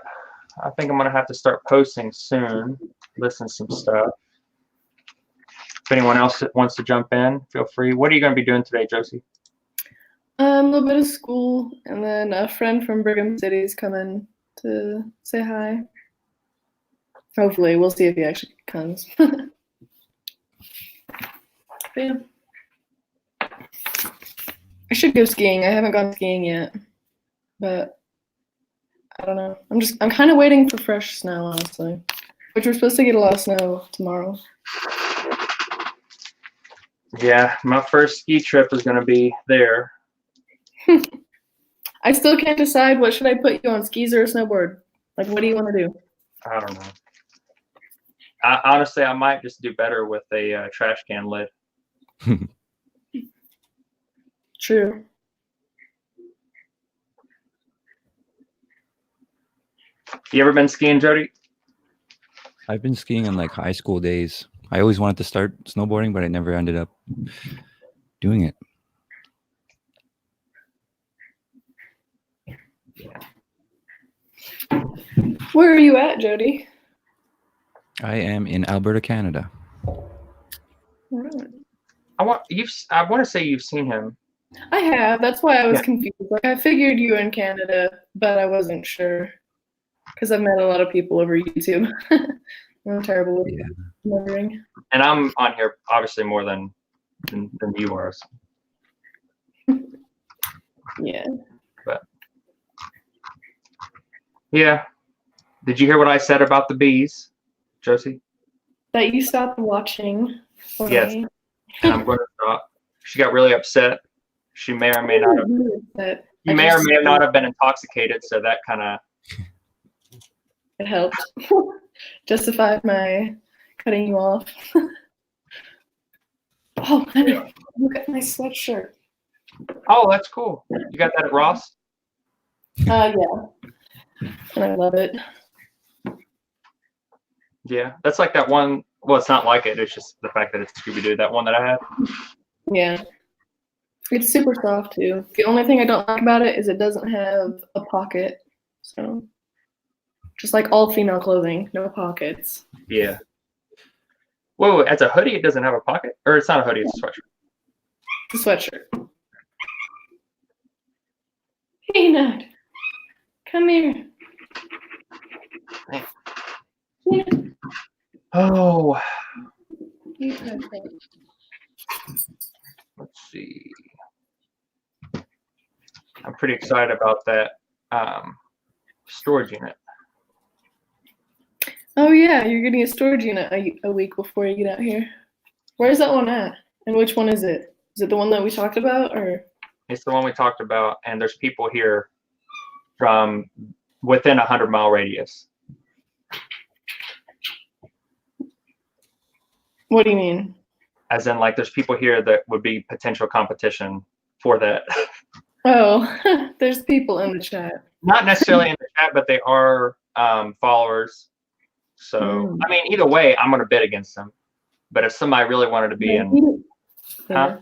I think I'm gonna have to start posting soon, listing some stuff. If anyone else wants to jump in, feel free. What are you gonna be doing today, Josie? A little bit of school, and then a friend from Brigham City is coming to say hi. Hopefully, we'll see if he actually comes. But yeah. I should go skiing. I haven't gone skiing yet, but I don't know. I'm kind of waiting for fresh snow, honestly. Which we're supposed to get a lot of snow tomorrow. Yeah, my first ski trip is gonna be there. I still can't decide what should I put you on, skis or a snowboard. Like, what do you want to do? I don't know. Honestly, I might just do better with a trash can lid. True. You ever been skiing, Jody? I've been skiing in like high school days. I always wanted to start snowboarding, but I never ended up doing it. Where are you at, Jody? I am in Alberta, Canada. Alright. I want to say you've seen him. I have. That's why I was Yeah. confused. Like, I figured you were in Canada, but I wasn't sure. Because I've met a lot of people over YouTube. I'm terrible with remembering. And I'm on here obviously more than you are. So. Yeah. But yeah. Did you hear what I said about the bees, Josie? That you stopped watching. For Yes. me. and I'm going to stop. She got really upset. She may or may not have. You may or may not have been intoxicated, so that kind of. It helped justify my cutting you off. Oh, honey, look at my sweatshirt. Oh, that's cool. You got that at Ross? Yeah, and I love it. Yeah, that's like that one. Well, it's not like it. It's just the fact that it's Scooby-Doo. That one that I had. Yeah, it's super soft too. The only thing I don't like about it is it doesn't have a pocket. So, just like all female clothing, no pockets. Yeah. Whoa, as a hoodie, it doesn't have a pocket? Or it's not a hoodie, it's a sweatshirt. It's a sweatshirt. Hey, Nut. Come here. Yeah. Oh, You perfect. let's see. I'm pretty excited about that storage unit. Oh yeah, you're getting a storage unit a week before you get out here. Where's that one at? And which one is it? Is it the one that we talked about, or? It's the one we talked about, and there's people here from within 100-mile radius. What do you mean? As in, like, there's people here that would be potential competition for that. Oh, there's people in the chat. Not necessarily in the chat, but they are followers. So, I mean, either way, I'm going to bid against them. But if somebody really wanted to be in, Yeah.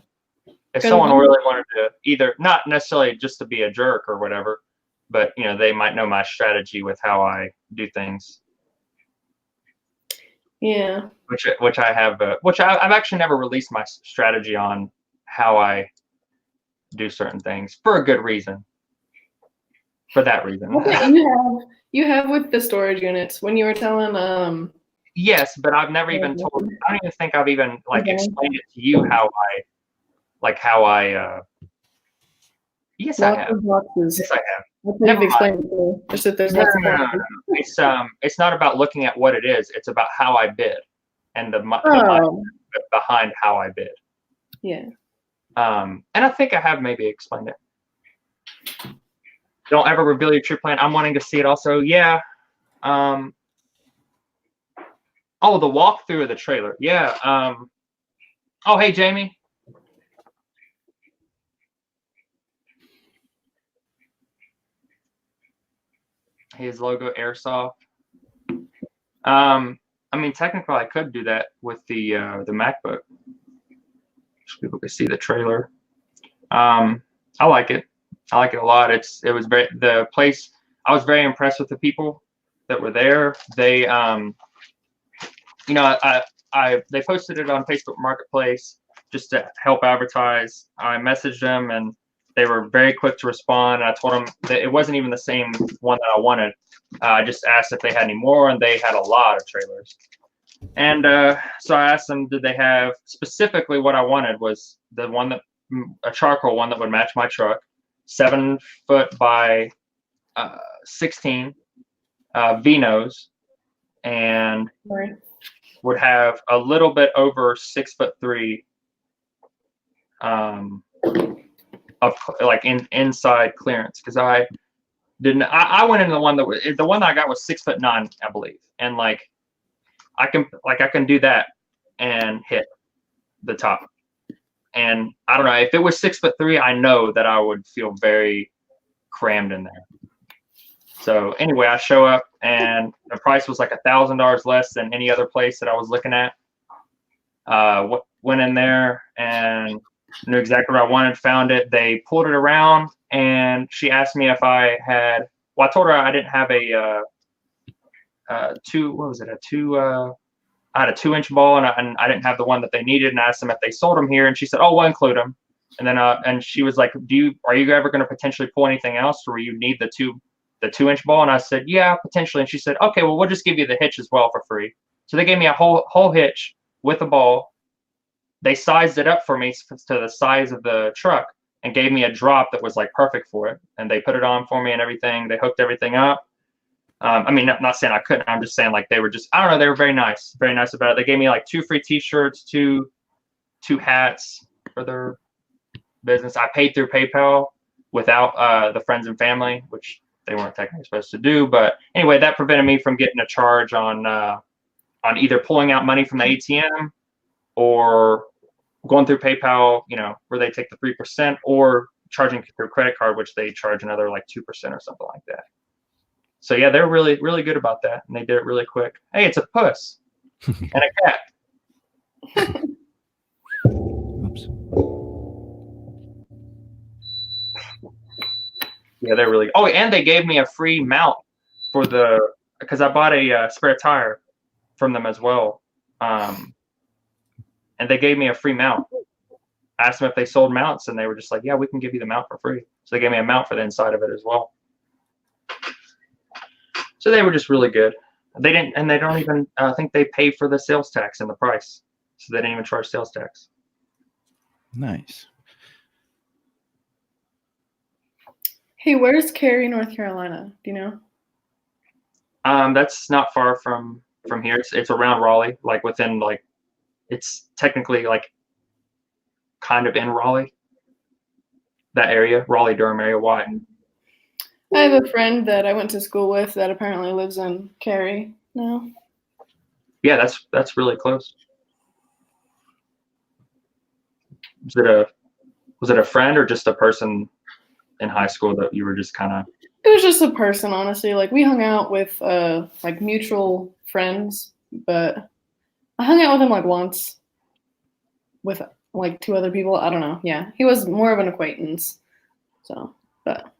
if someone really wanted to either, not necessarily just to be a jerk or whatever, but, you know, they might know my strategy with how I do things. Yeah. Which I have, I've actually never released my strategy on how I do certain things for a good reason. For that reason. You have with the storage units when you were telling Yes, but I've never even told. I don't even think I've even like explained it to you how I. Yes, I have. boxes. Yes, I have. Never explained it to me. Just that there's No. It's not about looking at what it is. It's about how I bid, and the mindset behind how I bid. Yeah. And I think I have maybe explained it. Don't ever reveal your true plan. I'm wanting to see it also. Yeah. Oh, the walkthrough of the trailer. Yeah. Oh, hey, Jamie. His logo airsoft. I mean, technically, I could do that with the MacBook. So people could see the trailer. I like it. I like it a lot. It was the place. I was very impressed with the people that were there. They, you know, they posted it on Facebook Marketplace just to help advertise. I messaged them and they were very quick to respond. And I told them that it wasn't even the same one that I wanted. I just asked if they had any more, and they had a lot of trailers. And so I asked them, did they have specifically what I wanted was the one that a charcoal one that would match my truck, 7 foot by 16 V-nose, and would have a little bit over 6'3" of like inside clearance, because I went into the one that I got was 6'9", I believe, and like I can do that and hit the top. And I don't know, if it was 6'3", I know that I would feel very crammed in there. So anyway, I show up and the price was like $1,000 less than any other place that I was looking at. Went in there and knew exactly what I wanted, found it. They pulled it around and she asked me if I had, well, I told her I didn't have I had a 2-inch ball and I didn't have the one that they needed, and I asked them if they sold them here, and she said, oh, we'll include them. And then and she was like, are you ever going to potentially pull anything else, or you need the 2-inch ball? And I said, yeah, potentially. And she said, okay, well, we'll just give you the hitch as well for free. So they gave me a whole hitch with a ball. They sized it up for me to the size of the truck and gave me a drop that was like perfect for it. And they put it on for me and everything. They hooked everything up. I mean, not saying I couldn't. I'm just saying, like, they were just, I don't know, they were very nice about it. They gave me like 2 free T-shirts, two 2 hats for their business. I paid through PayPal without the friends and family, which they weren't technically supposed to do. But anyway, that prevented me from getting a charge on either pulling out money from the ATM or going through PayPal, where they take the 3%, or charging through credit card, which they charge another like 2% or something like that. So yeah, they're really, really good about that, and they did it really quick. Hey, it's a puss and a cat. Oops. Yeah, they're really. Oh, and they gave me a free mount because I bought a spare tire from them as well, and they gave me a free mount. I asked them if they sold mounts, and they were just like, "Yeah, we can give you the mount for free." So they gave me a mount for the inside of it as well. So they were just really good. They didn't, and they don't even think they pay for the sales tax in the price, so they didn't even charge sales tax. Nice. Hey, where's Cary, North Carolina? Do you know? That's not far from here. It's around Raleigh, like within it's technically like kind of in Raleigh, that area, Raleigh-Durham area. Why? I have a friend that I went to school with that apparently lives in Cary now. Yeah, that's really close. Was it a friend or just a person in high school that you were just kind of? It was just a person, honestly. Like, we hung out with like mutual friends, but I hung out with him like once with like 2 other people. I don't know. Yeah, he was more of an acquaintance. So, but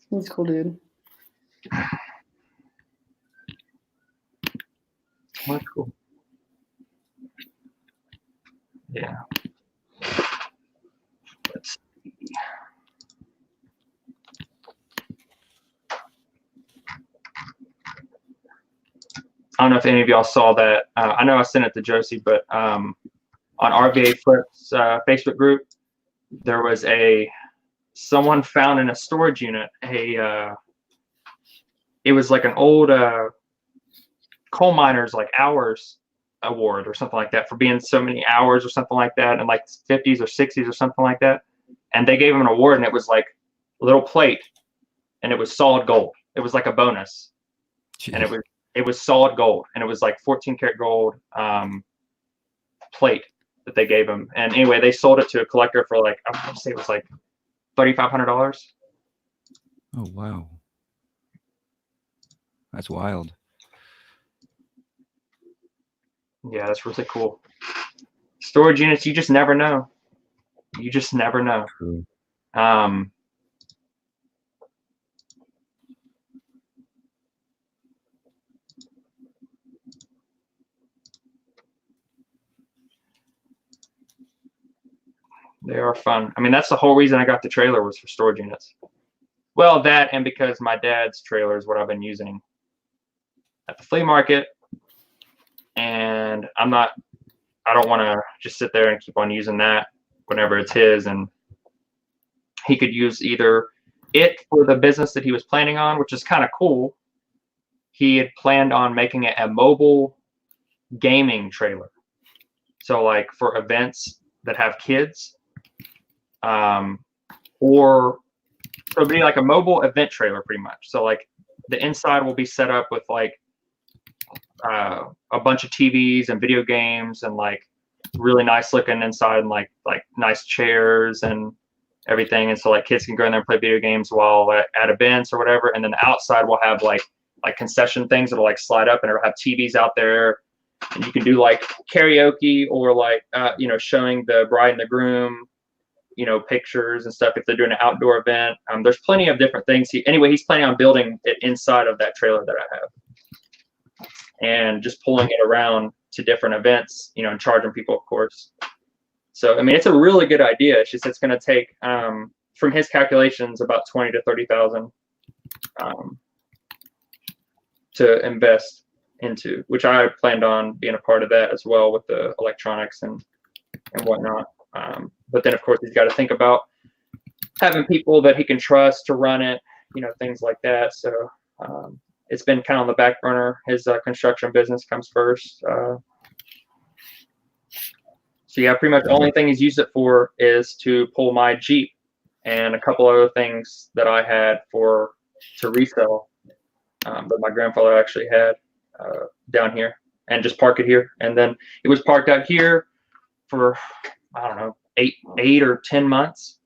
he's a cool dude. That's cool. Yeah. Let's see. I don't know if any of y'all saw that. I know I sent it to Josie, but on RVA Flip's Facebook group, there was someone found in a storage unit it was like an old coal miners like hours award or something like that for being so many hours or something like that in like 50s or 60s or something like that. And they gave him an award, and it was like a little plate, and it was solid gold. It was like a bonus. Jeez. And it was solid gold, and it was like 14 karat gold plate that they gave him. And anyway, they sold it to a collector for like, I want to say it was like $3,500. Oh wow, that's wild. Yeah, that's really cool. Storage units, you just never know. You just never know. True. They are fun. I mean, that's the whole reason I got the trailer, was for storage units. Well, that, and because my dad's trailer is what I've been using at the flea market, and I don't want to just sit there and keep on using that whenever it's his, and he could use either it for the business that he was planning on, which is kind of cool. He had planned on making it a mobile gaming trailer. So like for events that have kids, or so it'd be like a mobile event trailer pretty much. So like the inside will be set up with like a bunch of TVs and video games and like really nice looking inside, and like nice chairs and everything. And so like kids can go in there and play video games while at events or whatever. And then the outside will have like concession things that'll like slide up, and it'll have TVs out there, and you can do like karaoke or like showing the bride and the groom pictures and stuff if they're doing an outdoor event. There's plenty of different things. He's planning on building it inside of that trailer that I have, and just pulling it around to different events, and charging people, of course. So I mean, it's a really good idea. It's just, it's going to take from his calculations about 20 to 30,000 to invest into, which I planned on being a part of that as well, with the electronics and whatnot. But then, of course, he's got to think about having people that he can trust to run it, things like that. So it's been kind of on the back burner. His construction business comes first. So yeah, pretty much the only thing he's used it for is to pull my Jeep and a couple other things that I had to resell, that my grandfather actually had down here, and just park it here. And then it was parked out here for, I don't know, eight or 10 months.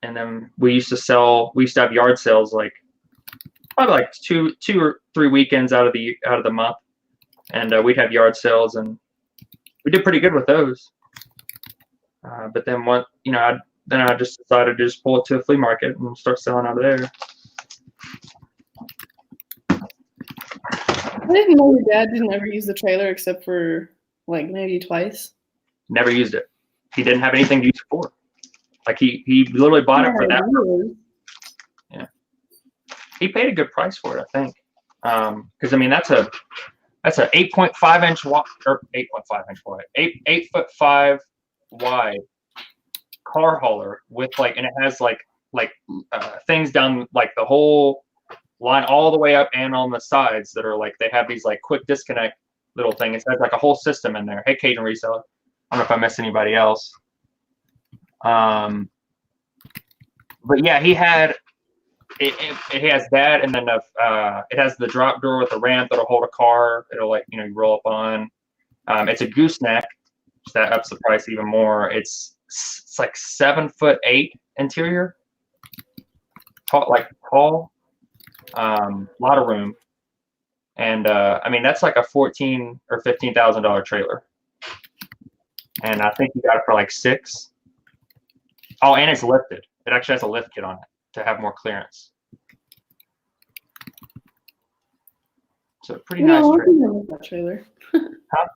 And then we used to have yard sales like probably like two or three weekends out of the month, and we'd have yard sales, and we did pretty good with those. But then I just decided to just pull it to a flea market and start selling out of there. I didn't know your dad didn't ever use the trailer except for like maybe twice. Never used it. He didn't have anything to use it for. Like he literally bought it for that. Really? Yeah. He paid a good price for it, I think. Because I mean that's a 8.5 inch wide, or 8.5 inch wide, 8'5" wide car hauler with and it has things down like the whole line all the way up and on the sides that are they have these quick disconnect little thing. It has like a whole system in there. Hey, Cajun Reseller. I don't know if I missed anybody else. But yeah, he had it has that, and then it has the drop door with a ramp that'll hold a car. It'll you roll up on. It's a gooseneck, so that ups the price even more. It's like 7'8" interior, tall, lot of room, and I mean that's like a $14,000 or $15,000 trailer, and I think you got it for like $6,000. Oh, and it's lifted. It actually has a lift kit on it to have more clearance. So pretty nice trailer. I'm gonna miss that trailer. Huh?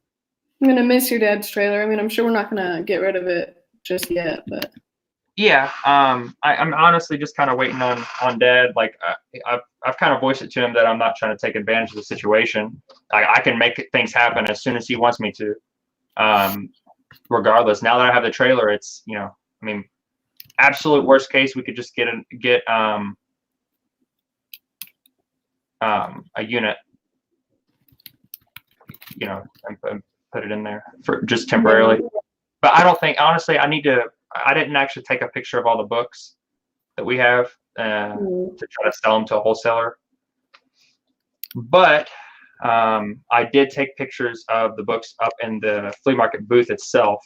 I'm gonna miss your dad's trailer. I mean, I'm sure we're not gonna get rid of it just yet, but yeah, I'm honestly just kind of waiting on Dad. I've kind of voiced it to him that I'm not trying to take advantage of the situation. I can make things happen as soon as he wants me to. Regardless, now that I have the trailer, it's I mean, absolute worst case, we could just get a unit, and put it in there for just temporarily. But I don't think, honestly, I didn't actually take a picture of all the books that we have to try to sell them to a wholesaler. But I did take pictures of the books up in the flea market booth itself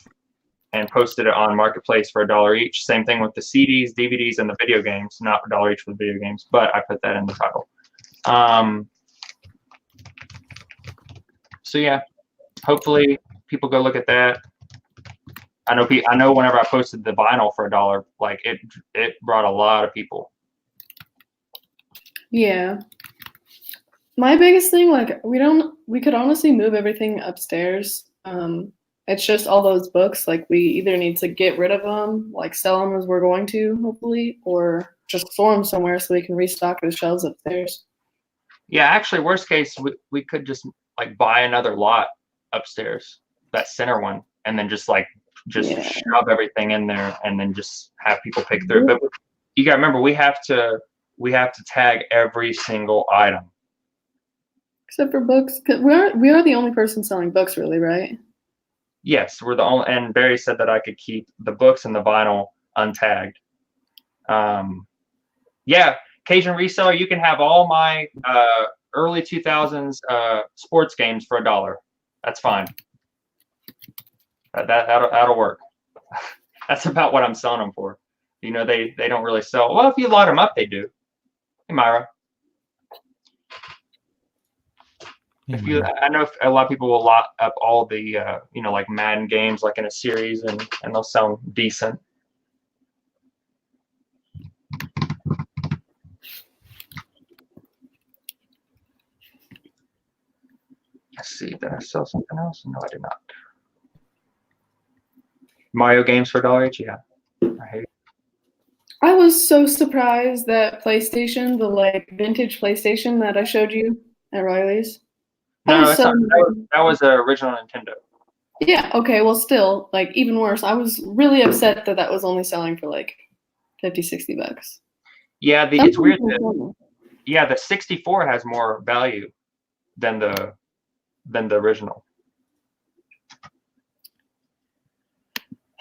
and posted it on Marketplace for $1 each. Same thing with the CDs, DVDs, and the video games. Not $1 each for the video games, but I put that in the title. So yeah, hopefully people go look at that. I know whenever I posted the vinyl for $1, it brought a lot of people. yeah. My biggest thing, we could honestly move everything upstairs. It's just all those books. We either need to get rid of them, sell them as we're going to, hopefully, or just store them somewhere so we can restock the shelves upstairs. Yeah, actually, worst case, we could just buy another lot upstairs, that center one, and then just shove everything in there, and then just have people pick through. But you gotta remember, we have to tag every single item. Except for books, 'cause we are the only person selling books, really, right? Yes, we're the only, and Barry said that I could keep the books and the vinyl untagged. Yeah, Cajun Reseller, you can have all my early 2000s sports games for $1. That's fine. That'll work. That's about what I'm selling them for. They don't really sell. Well, if you lot them up, they do. Hey, Myra. I know a lot of people will lot up all the Madden games in a series, and they'll sell them decent. Let's see, did I sell something else? No, I did not. Mario games for $1 each? Yeah. I hate it. I was so surprised that PlayStation, the vintage PlayStation that I showed you at Riley's. No, that was an original Nintendo. Yeah, okay, well still, even worse. I was really upset that was only selling for $50-$60. Yeah, it's weird that, the 64 has more value than the original.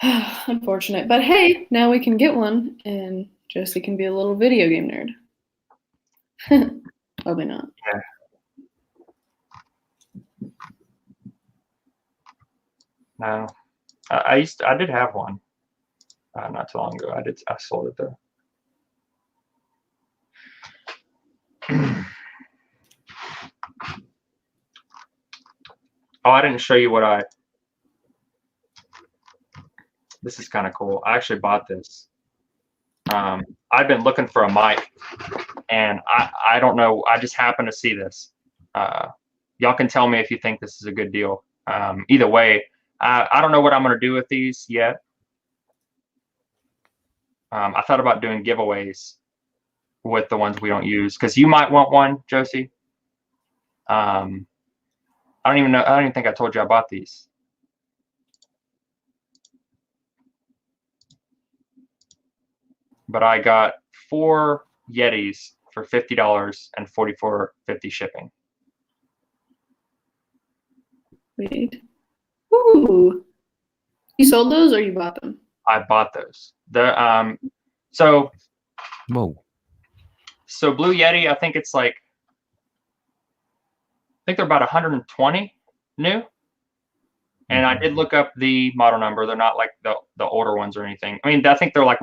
Unfortunate. But hey, now we can get one, and Josie can be a little video game nerd. Probably not. Yeah. No, I did have one not too long ago. I sold it though. Oh, I didn't show you what this is kind of cool. I actually bought this. I've been looking for a mic, and I don't know. I just happened to see this. Y'all can tell me if you think this is a good deal. Either way, I don't know what I'm going to do with these yet. I thought about doing giveaways with the ones we don't use, because you might want one, Josie. I don't even think I told you I bought these. But I got 4 Yetis for $50 and $44.50 shipping. Wait. Ooh. You sold those or you bought them? I bought those. So Whoa. So Blue Yeti, I think it's like, I think they're about 120 new. And I did look up the model number. They're not like the older ones or anything. I mean, I think they're like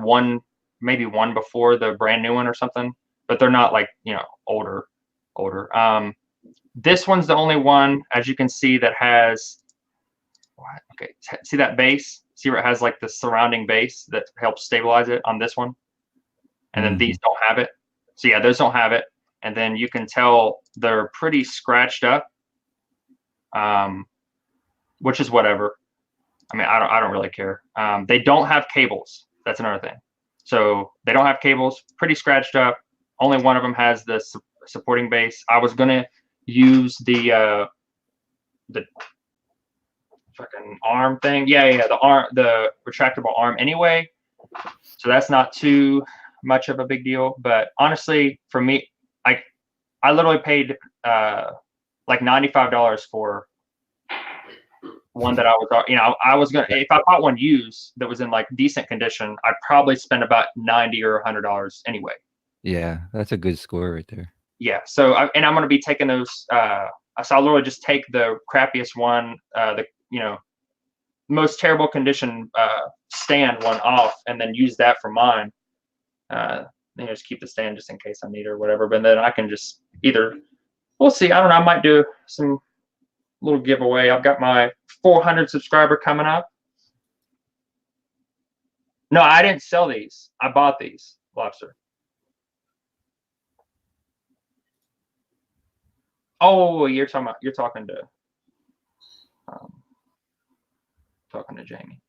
maybe one before the brand new one or something, but they're not like, older. This one's the only one, as you can see, that has, okay, see that base? See where it has like the surrounding base that helps stabilize it on this one? And then these don't have it. So yeah, those don't have it. And then you can tell they're pretty scratched up, which is whatever. I mean, I don't really care. They don't have cables. That's another thing. So they don't have cables, pretty scratched up. Only one of them has the supporting base. I was going to use the fucking arm thing. Yeah, the retractable arm anyway. So that's not too much of a big deal. But honestly, for me, I literally paid like $95 for one that I was gonna, if I bought one used that was in like decent condition, I'd probably spend about $90 or $100 anyway. Yeah, that's a good score right there. Yeah. So I'm gonna be taking those. So I'll literally just take the crappiest one, the most terrible condition stand one off, and then use that for mine. Just keep the stand just in case I need it or whatever. But then I can just we'll see. I don't know. I might do some little giveaway. I've got my 400 subscriber coming up. No, I didn't sell these. I bought these, Lobster. Oh, you're talking to Jamie.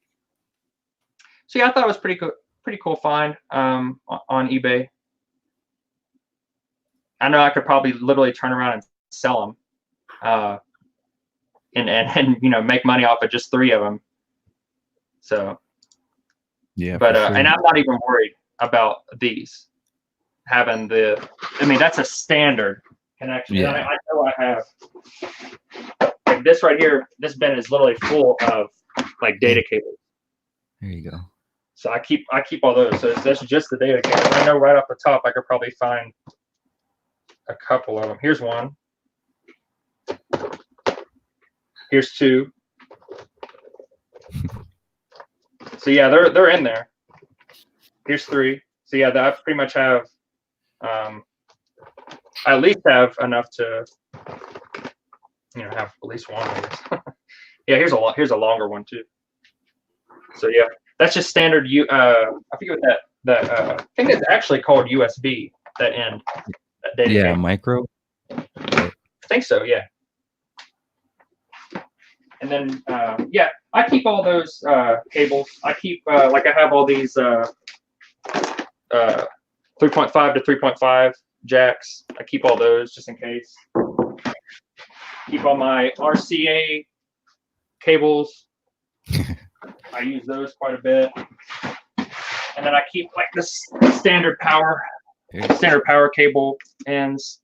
So yeah, I thought it was pretty cool find on eBay. I know I could probably literally turn around and sell them, and make money off of just 3 of them. So yeah, but sure. And I'm not even worried about these having that's a standard connection. Yeah. I know I have like this right here. This bin is literally full of like data cables. There you go. So I keep all those. So that's just the data cable. I know right off the top I could probably find a couple of them. Here's one. Here's 2. So yeah, they're in there. Here's 3. So yeah, I pretty much have. I at least have enough to, have at least one. Yeah, here's a longer one too. So yeah, that's just standard. I forget what that I think it's actually called USB. That end. That data Yeah, cable. micro. I think so. Yeah. And then yeah, I keep all those cables. I keep I have all these 3.5 to 3.5 jacks. I keep all those just in case. Keep all my RCA cables. I use those quite a bit. And then I keep like this standard power cable ends.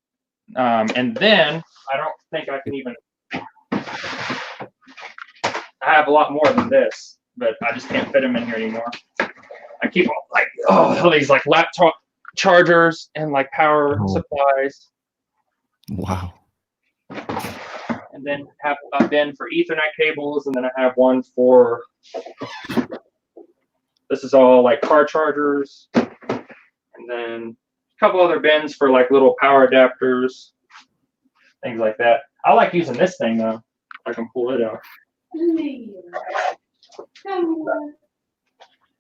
And then I don't think I can even. I have a lot more than this. but I just can't fit them in here anymore. I keep like all these like laptop chargers and like power supplies. Wow. And then have a bin for Ethernet cables, and then I have one for, this is all like car chargers, and then a couple other bins for like little power adapters, things like that. I like using this thing though. I can pull it out.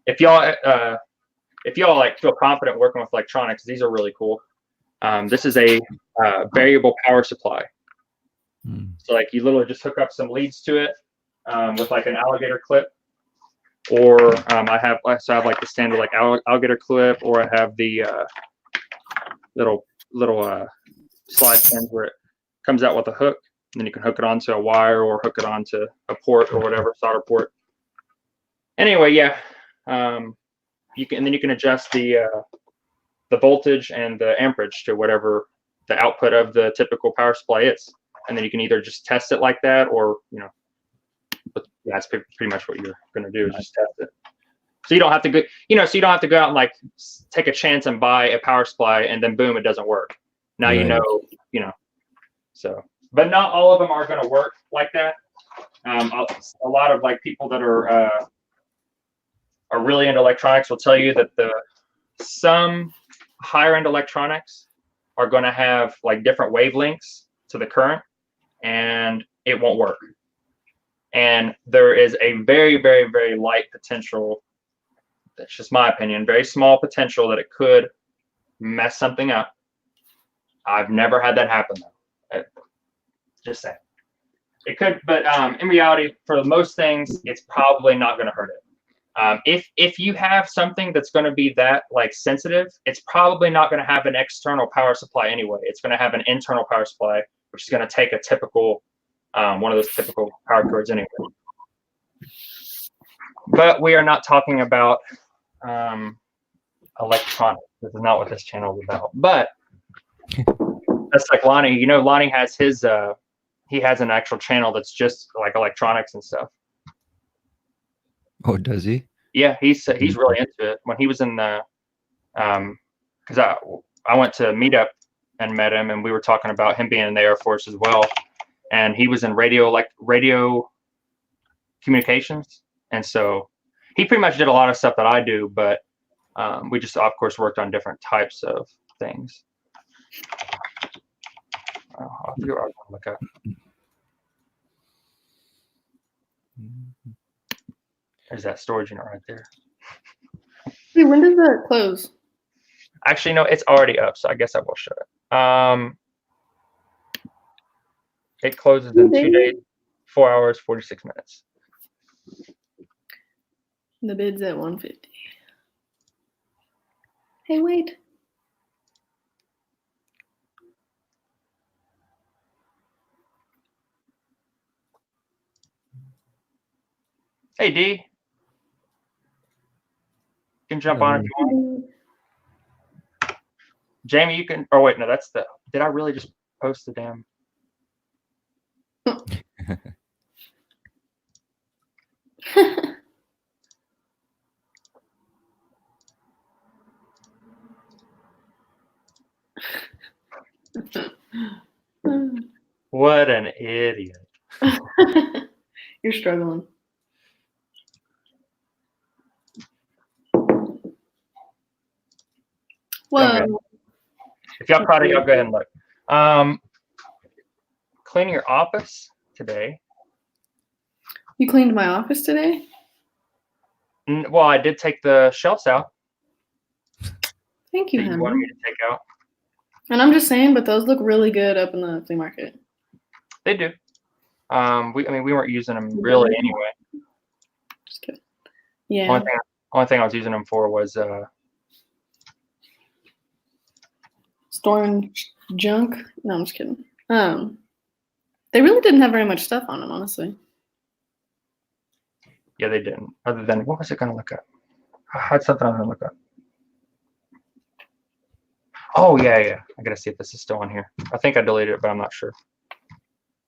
If y'all like feel confident working with electronics, these are really cool. This is a variable power supply. So like you literally just hook up some leads to it with like an alligator clip, or I have like the standard like alligator clip, or I have the little slide pins where it comes out with a hook, and then you can hook it onto a wire or hook it onto a port or whatever, solder port. Anyway, yeah, you can, and then you can adjust the voltage and the amperage to whatever the output of the typical power supply is. And then you can either just test it like that, or, you know, but that's pretty much what you're going to do, is just test it. So you don't have to go, you know, so you don't have to go out and like take a chance and buy a power supply and then boom, it doesn't work. Now you know, so, but not all of them are going to work like that. A lot of like people that are really into electronics will tell you that some higher end electronics are going to have like different wavelengths to the current, and it won't work. And there is a very, very, very light potential, that's just my opinion, very small potential that it could mess something up. I've never had that happen though. Just saying. It could, but in reality, for most things, it's probably not going to hurt it. If you have something that's going to be that like sensitive, it's probably not going to have an external power supply anyway. It's going to have an internal power supply, which is going to take a typical one of those typical power cords anyway. But we are not talking about electronics. This is not what this channel is about. But that's like Lonnie. You know, Lonnie has his he has an actual channel that's just like electronics and stuff. Oh, does he? Yeah, he's really into it. When he was in the, because I went to Meetup and met him, and we were talking about him being in the Air Force as well, and he was in radio communications, and so he pretty much did a lot of stuff that I do, but we just of course worked on different types of things. I'll figure out what to look up. There's that storage unit right there. Hey, when does that close? Actually, no, it's already up, so I guess I will show it. It closes in 2 days, 4 hours, 46 minutes. The bid's at 150. Hey, wait. Hey, D. You can jump on if you want. Jamie, you can. Oh wait, no, that's the. Did I really just post the damn? What an idiot. You're struggling. Well, Okay. If y'all proud of y'all, go ahead and look. Cleaning your office today. you cleaned my office today? Well, I did take the shelves out Thank you, that you Henry. wanted me to take out. And I'm just saying, but those look really good up in the flea market. They do. I mean, we weren't using them really anyway. Just kidding. Yeah. Only thing I was using them for was Storing junk. No, I'm just kidding. They really didn't have very much stuff on them, honestly. yeah, they didn't. Other than, what was it going to look up? I had something I was going to look up. Oh yeah. I gotta see if this is still on here. I think I deleted it, but I'm not sure.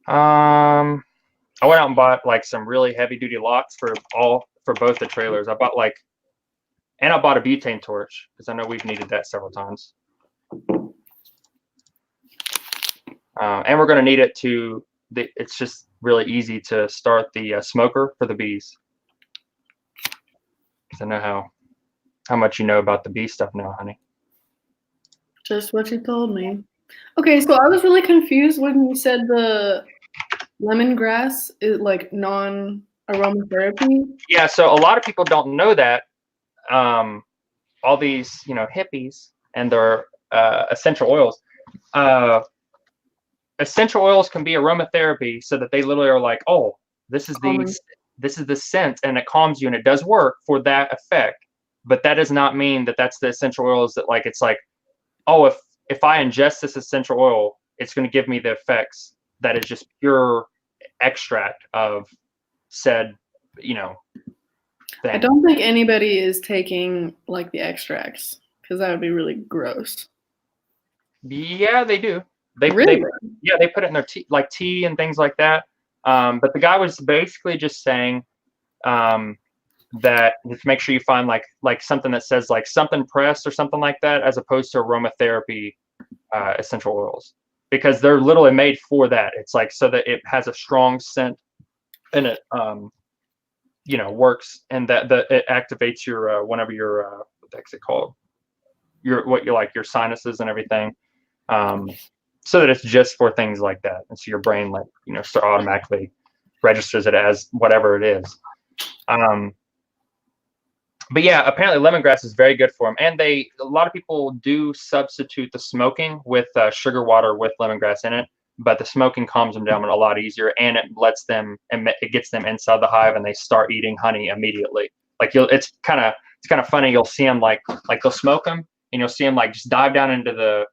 I went out and bought like some really heavy duty locks for for both the trailers. I bought a butane torch because I know we've needed that several times. And we're going to need it it's just really easy to start the smoker for the bees. Because I know how much you know about the bee stuff now, honey. Just what you told me. Okay, so I was really confused when you said the lemongrass is like non-aromatherapy. Yeah, so a lot of people don't know that. All these, hippies and their essential oils. Essential oils can be aromatherapy, so that they literally are like, oh, this is the scent, and it calms you, and it does work for that effect. But that does not mean that that's the essential oils that it's like, oh, if I ingest this essential oil, it's going to give me the effects that is just pure extract of said, thing. I don't think anybody is taking like the extracts because that would be really gross. Yeah, they do. They put it in their tea, like tea and things like that. But the guy was basically just saying that just make sure you find like something that says like something press or something like that, as opposed to aromatherapy essential oils, because they're literally made for that. It's like so that it has a strong scent and it works, and that it activates your whenever your what the heck's it called, your sinuses and everything. So that it's just for things like that, and so your brain automatically registers it as whatever it is. But yeah, apparently lemongrass is very good for them, and a lot of people do substitute the smoking with sugar water with lemongrass in it. But the smoking calms them down a lot easier, and it it gets them inside the hive, and they start eating honey immediately. Like it's kind of funny. You'll see them like they'll smoke them, and you'll see them like just dive down into the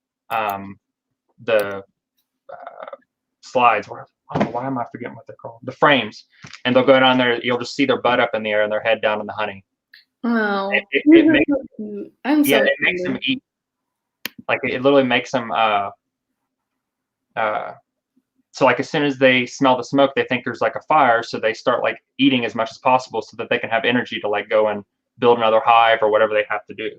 slides. I don't know, why am I forgetting what they're called? The frames, and they'll go down there. You'll just see their butt up in the air and their head down in the honey. Oh, It makes them eat. Like it literally makes them. So like as soon as they smell the smoke, they think there's like a fire, so they start like eating as much as possible so that they can have energy to like go and build another hive or whatever they have to do.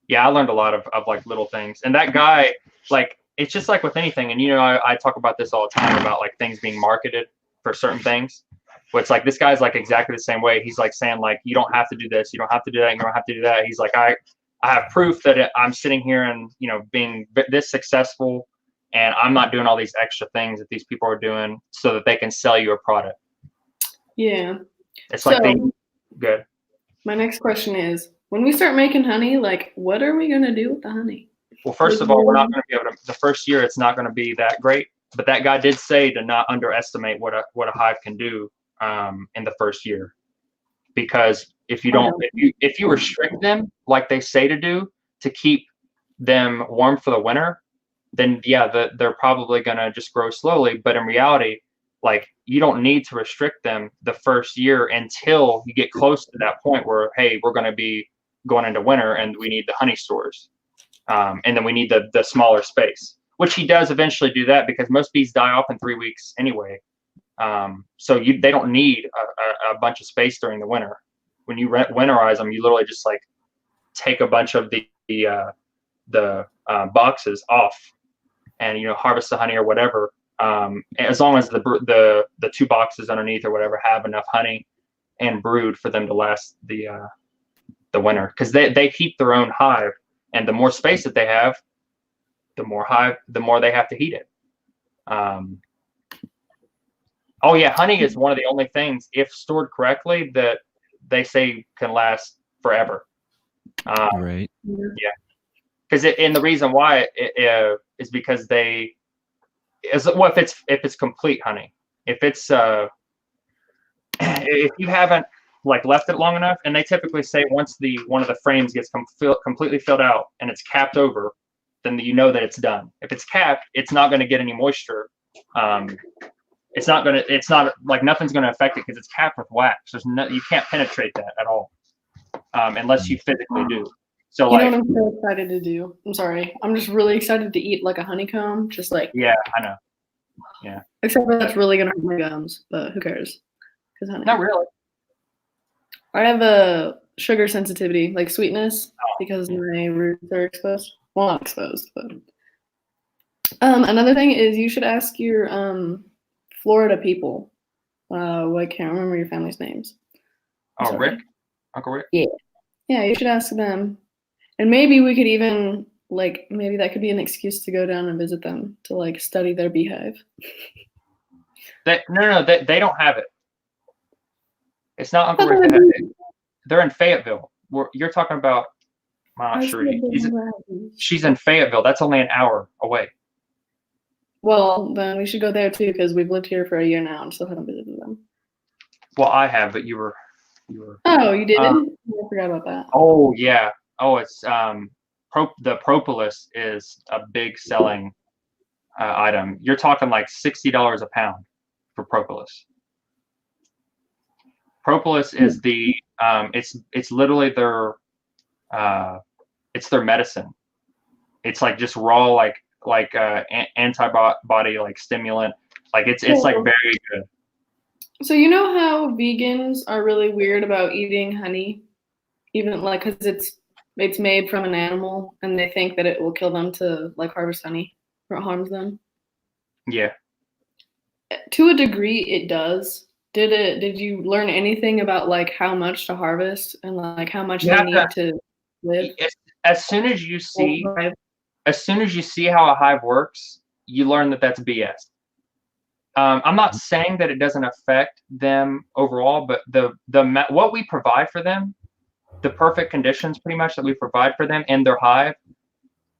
Yeah, I learned a lot of like little things. And that guy, like, it's just like with anything. And, I talk about this all the time about like things being marketed for certain things. But it's like this guy's like exactly the same way. He's like saying like, you don't have to do this. You don't have to do that. You don't have to do that. He's like, I have proof that I'm sitting here and, being this successful, and I'm not doing all these extra things that these people are doing so that they can sell you a product. Yeah. It's like good. My next question is, when we start making honey, like, what are we going to do with the honey? Well, first of all, we're not going to be able to, the first year, it's not going to be that great. But that guy did say to not underestimate what a hive can do in the first year. Because if you restrict them like they say to do to keep them warm for the winter, then yeah, they're probably going to just grow slowly. But in reality, like you don't need to restrict them the first year until you get close to that point where, hey, we're going to be going into winter and we need the honey stores. And then we need the smaller space, which he does eventually do that because most bees die off in 3 weeks anyway. So they don't need a bunch of space during the winter. When you winterize them, you literally just like take a bunch of the boxes off and harvest the honey or whatever. As long as the 2 boxes underneath or whatever have enough honey and brood for them to last the winter, because they heat their own hive, and the more space that they have, the more they have to heat it. Oh yeah, honey is one of the only things, if stored correctly, that they say can last forever. Right. Yeah, because and the reason why is because if it's complete honey, if it's if you haven't like left it long enough, and they typically say once one of the frames gets completely filled out and it's capped over, then you know that it's done. If it's capped, it's not going to get any moisture. It's not like nothing's going to affect it because it's capped with wax. You can't penetrate that at all unless you physically do. So you know what I'm so excited to do? I'm sorry. I'm just really excited to eat like a honeycomb. Just like, yeah, I know. Except for that's really gonna hurt my gums, but who cares? Because honey, Not really. I have a sugar sensitivity, like sweetness, Oh, because my roots are exposed. Well, not exposed, but another thing is you should ask your Florida people. I can't remember your family's names. I'm Oh, sorry. Rick, Uncle Rick. Yeah, you should ask them, and maybe we could even maybe that could be an excuse to go down and visit them to like study their beehive. No, they don't have it. It's not Uncle That's Rick what that I has mean. it. They're in Fayetteville. You're talking about. I'm I not sure. said they never have these. She's in Fayetteville. That's only an hour away. Well, then we should go there too because we've lived here for a year now and still haven't visited them. Well, I have, but you were. Oh, you did? I forgot about that. Oh yeah. Oh, it's the propolis is a big selling item. You're talking like $60 a pound for propolis. Propolis is the it's literally their it's their medicine. It's like just raw like antibody like stimulant. Like it's like very good. So you know how vegans are really weird about eating honey, even like because it's made from an animal and they think that it will kill them to like harvest honey or it harms them. Yeah. To a degree, it does. Did you learn anything about like how much to harvest and like how much they need to live? As soon as you see how a hive works, you learn that that's BS. I'm not saying that it doesn't affect them overall, but what we provide for them, the perfect conditions pretty much that we provide for them in their hive,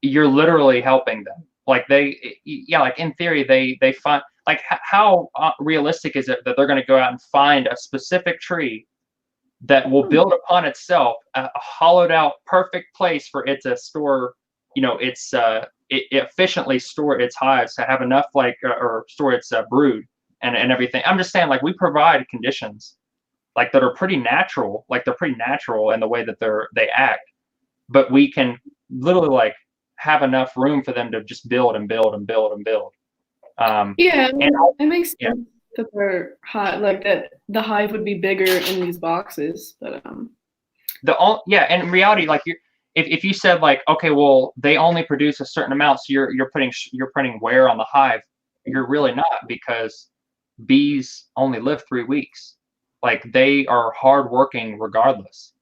you're literally helping them. Like like in theory, they find like how realistic is it that they're going to go out and find a specific tree that will build upon itself a hollowed out perfect place for it to store, it efficiently store its hives to have enough or store its brood and everything. I'm just saying, like, we provide conditions like that are pretty natural, like they're pretty natural in the way that they act, but we can literally like have enough room for them to just build and build and build and build. It makes sense that they're hot, like that the hive would be bigger in these boxes, but and in reality, like if you said like, okay, well, they only produce a certain amount, so you're putting wear on the hive. You're really not, because bees only live 3 weeks. Like, they are hardworking regardless.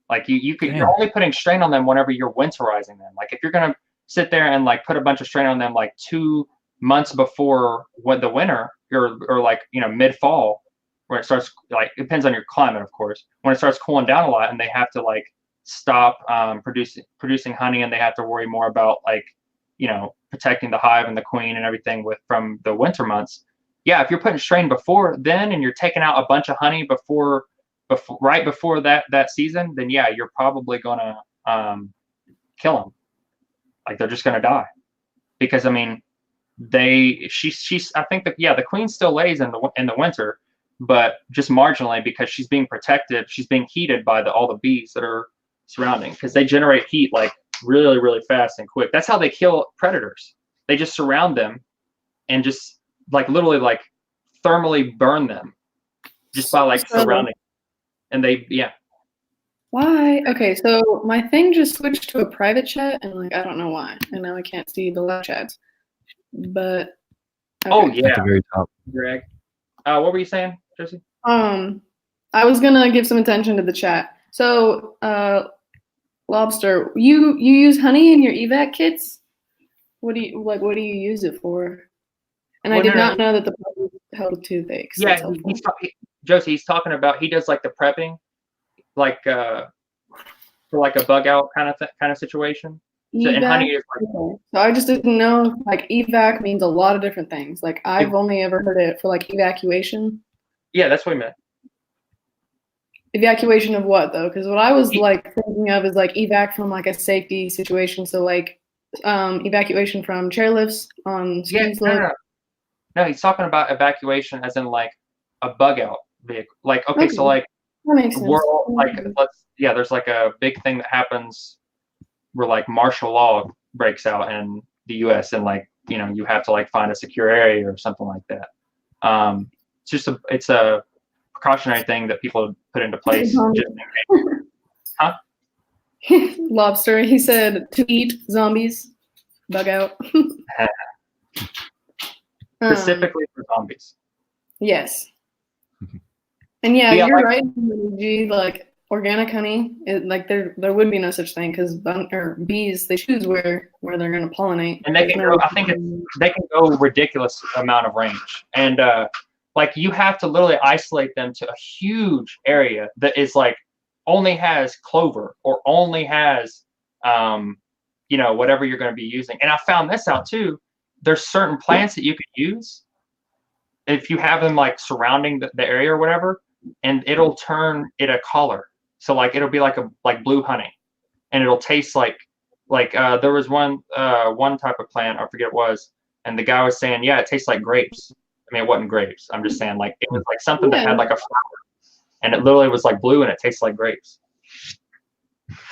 Like you're only putting strain on them whenever you're winterizing them. Like if you're gonna sit there and like put a bunch of strain on them like 2 months before the winter or like mid fall, where it starts, like, it depends on your climate, of course, when it starts cooling down a lot and they have to like stop producing honey, and they have to worry more about like protecting the hive and the queen and everything from the winter months. Yeah, if you're putting strain before then and you're taking out a bunch of honey right before that season, then yeah, you're probably gonna kill them. Like, they're just gonna die, because I mean, she's I think that the queen still lays in the winter, but just marginally, because she's being protected, she's being heated by all the bees that are surrounding, because they generate heat like really, really fast and quick. That's how they kill predators. They just surround them and just like literally like thermally burn them just by like surrounding. And Why? Okay, so my thing just switched to a private chat, and like I don't know why, and now I can't see the live chats. But okay. Oh yeah, at the very top. Greg. What were you saying, Josie? I was gonna give some attention to the chat. So, Lobster, you use honey in your evac kits? What do you use it for? And I did not know that the product held toothaches. Yeah, Josie, he's talking about, he does like the prepping, like for like a bug out kind of situation. So, and honey is like, so I just didn't know, like, evac means a lot of different things. Like, I've only ever heard it for like evacuation. Yeah, that's what we meant. Evacuation of what though? Because what I was like thinking of is like evac from like a safety situation. So like evacuation from chairlifts on skis. No, he's talking about evacuation as in like a bug out vehicle. Like, okay, so like that makes sense. There's like a big thing that happens where like martial law breaks out in the U.S. and like you have to like find a secure area or something like that. It's a precautionary thing that people put into place. Just huh? Lobster. He said to eat zombies. Bug out. Specifically for zombies. Yes. And yeah, Yeah, you're right, G. Like organic honey, like there would be no such thing because bees they choose where they're gonna pollinate. And they can go. I think they can go ridiculous amount of range, and like you have to literally isolate them to a huge area that is like only has clover or only has whatever you're going to be using. And I found this out too. There's certain plants that you can use if you have them like surrounding the area or whatever, and it'll turn it a color. So like it'll be like blue honey, and it'll taste like there was one type of plant, I forget what it was, and the guy was saying, yeah, it tastes like grapes. I mean, it wasn't grapes. I'm just saying like it was like something that had like a flower, and it literally was like blue and it tastes like grapes.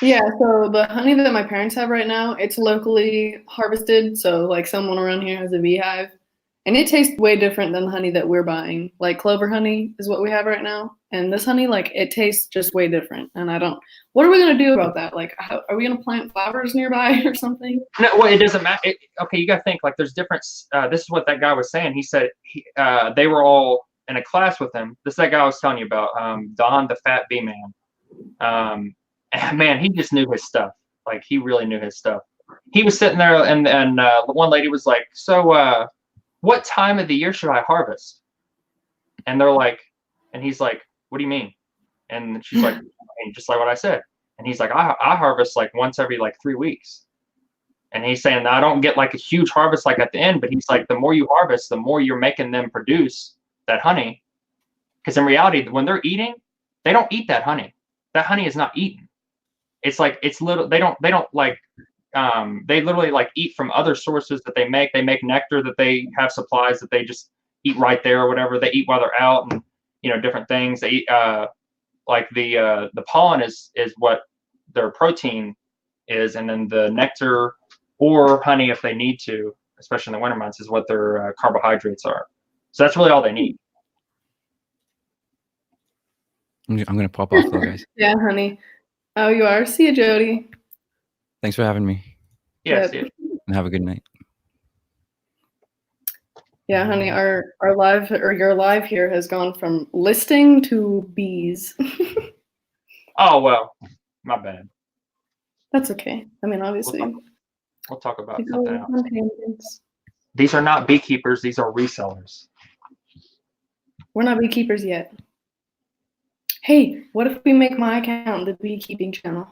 Yeah, so the honey that my parents have right now, it's locally harvested. So like someone around here has a beehive, and it tastes way different than the honey that we're buying. Like clover honey is what we have right now, and this honey, like it tastes just way different. And what are we gonna do about that? Like, are we gonna plant flowers nearby or something? No, well, it doesn't matter. Okay, you gotta think like there's different. This is what that guy was saying. He said they were all in a class with him. This is that guy I was telling you about, Don the Fat Bee Man. Man, he just knew his stuff. Like he really knew his stuff. He was sitting there, and one lady was like, "So, what time of the year should I harvest?" And they're like, and he's like, "What do you mean?" And she's like, "Just like what I said." And he's like, "I harvest like once every like 3 weeks." And he's saying, "I don't get like a huge harvest like at the end," but he's like, "The more you harvest, the more you're making them produce that honey." Because in reality, when they're eating, they don't eat that honey. That honey is not eaten. It's like it's little. They don't like. They literally like eat from other sources that they make. They make nectar that they have supplies that they just eat right there or whatever. They eat while they're out, and different things. They eat like the pollen is what their protein is, and then the nectar or honey, if they need to, especially in the winter months, is what their carbohydrates are. So that's really all they need. I'm gonna pop off though, guys. Yeah, honey. Oh, you are. See you, Jody. Thanks for having me. Yes. Yep. And have a good night. Yeah, honey. Our live or your live here has gone from listing to bees. Oh well, my bad. That's okay. I mean, obviously. We'll talk about something else. Tangents. These are not beekeepers. These are resellers. We're not beekeepers yet. Hey, what if we make my account the beekeeping channel?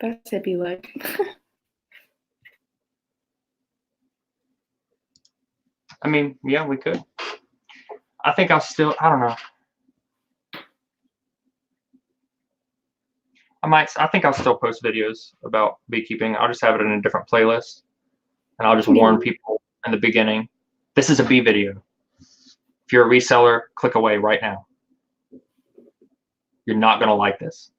That's hippie like. I mean, yeah, we could. I think I don't know. I think I'll still post videos about beekeeping. I'll just have it in a different playlist. And I'll just warn people in the beginning, this is a bee video. If you're a reseller, click away right now. You're not going to like this.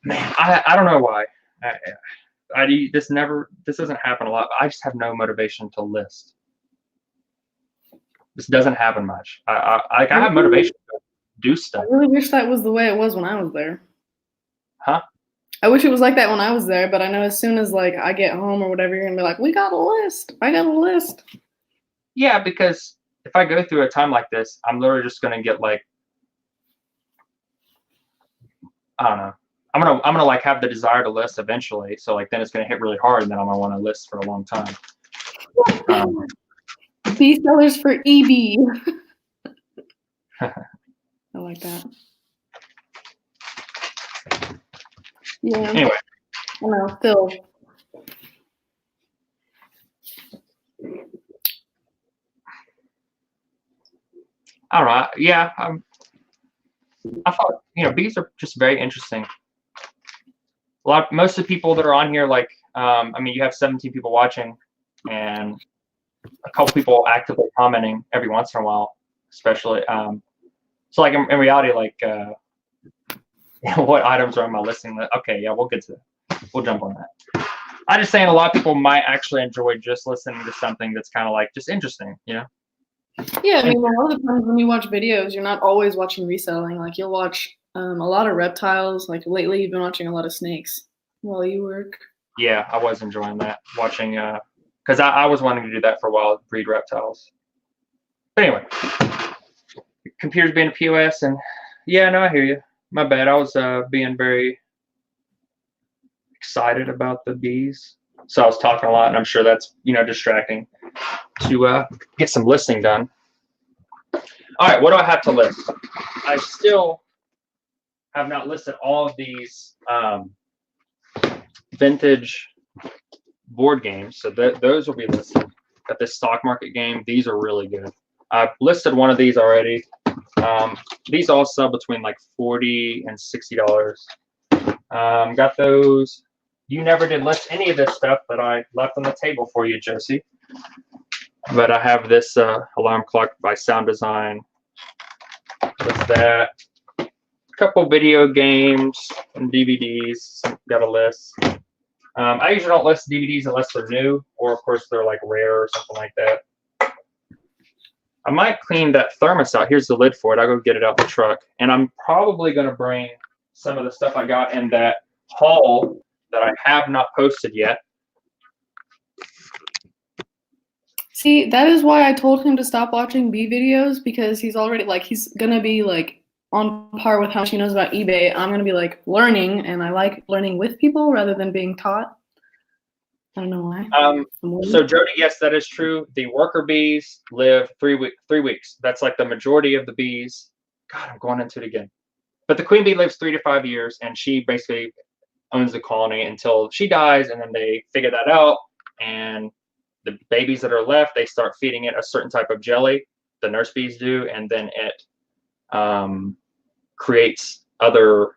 Man, I don't know why. This doesn't happen a lot. I just have no motivation to list. This doesn't happen much. I have motivation to do stuff. I really wish that was the way it was when I was there. Huh? I wish it was like that when I was there, but I know as soon as like I get home or whatever, you're gonna be like, we got a list. I got a list. Yeah, because if I go through a time like this, I'm literally just gonna get like, I don't know. I'm gonna like have the desire to list eventually. So like then it's gonna hit really hard, and then I'm gonna want to list for a long time. Bee sellers for EB. I like that. Yeah. Anyway. I know, still. I don't know. Yeah. I thought, bees are just very interesting. Most of the people that are on here, like, I mean, you have 17 people watching and a couple people actively commenting every once in a while, especially. So like in reality, like, what items are on my listing list? Okay, yeah, we'll get to that. we'll jump on that. I'm just saying a lot of people might actually enjoy just listening to something that's kind of like just interesting, you know? Yeah, I mean, a lot of the times when you watch videos, you're not always watching reselling. Like you'll watch a lot of reptiles. Like lately, you've been watching a lot of snakes while you work. Yeah, I was enjoying that, watching, because I was wanting to do that for a while, breed reptiles. But anyway, computers being a POS, and yeah, no, I hear you. My bad. I was being very excited about the bees, so I was talking a lot, and I'm sure that's distracting to get some listing done. All right, what do I have to list? I still have not listed all of these vintage board games, so those will be listed. Got this stock market game. These are really good. I've listed one of these already. These all sell between like $40 and $60. Got those. You never did list any of this stuff that I left on the table for you, Josie. But I have this alarm clock by Sound Design. What's that? A couple video games and DVDs. Got a list. I usually don't list DVDs unless they're new, or of course they're like rare or something like that. I might clean that thermos out. Here's the lid for it. I'll go get it out the truck. And I'm probably going to bring some of the stuff I got in that haul that I have not posted yet. See, that is why I told him to stop watching bee videos, because he's already like, he's going to be like on par with how much he knows about eBay. I'm going to be like learning, and I like learning with people rather than being taught. I don't know why. So Jody, yes, that is true. The worker bees live 3 weeks. That's like the majority of the bees. God, I'm going into it again. But the queen bee lives 3 to 5 years, and she basically owns the colony until she dies, and then they figure that out. And the babies that are left, they start feeding it a certain type of jelly. The nurse bees do, and then it creates other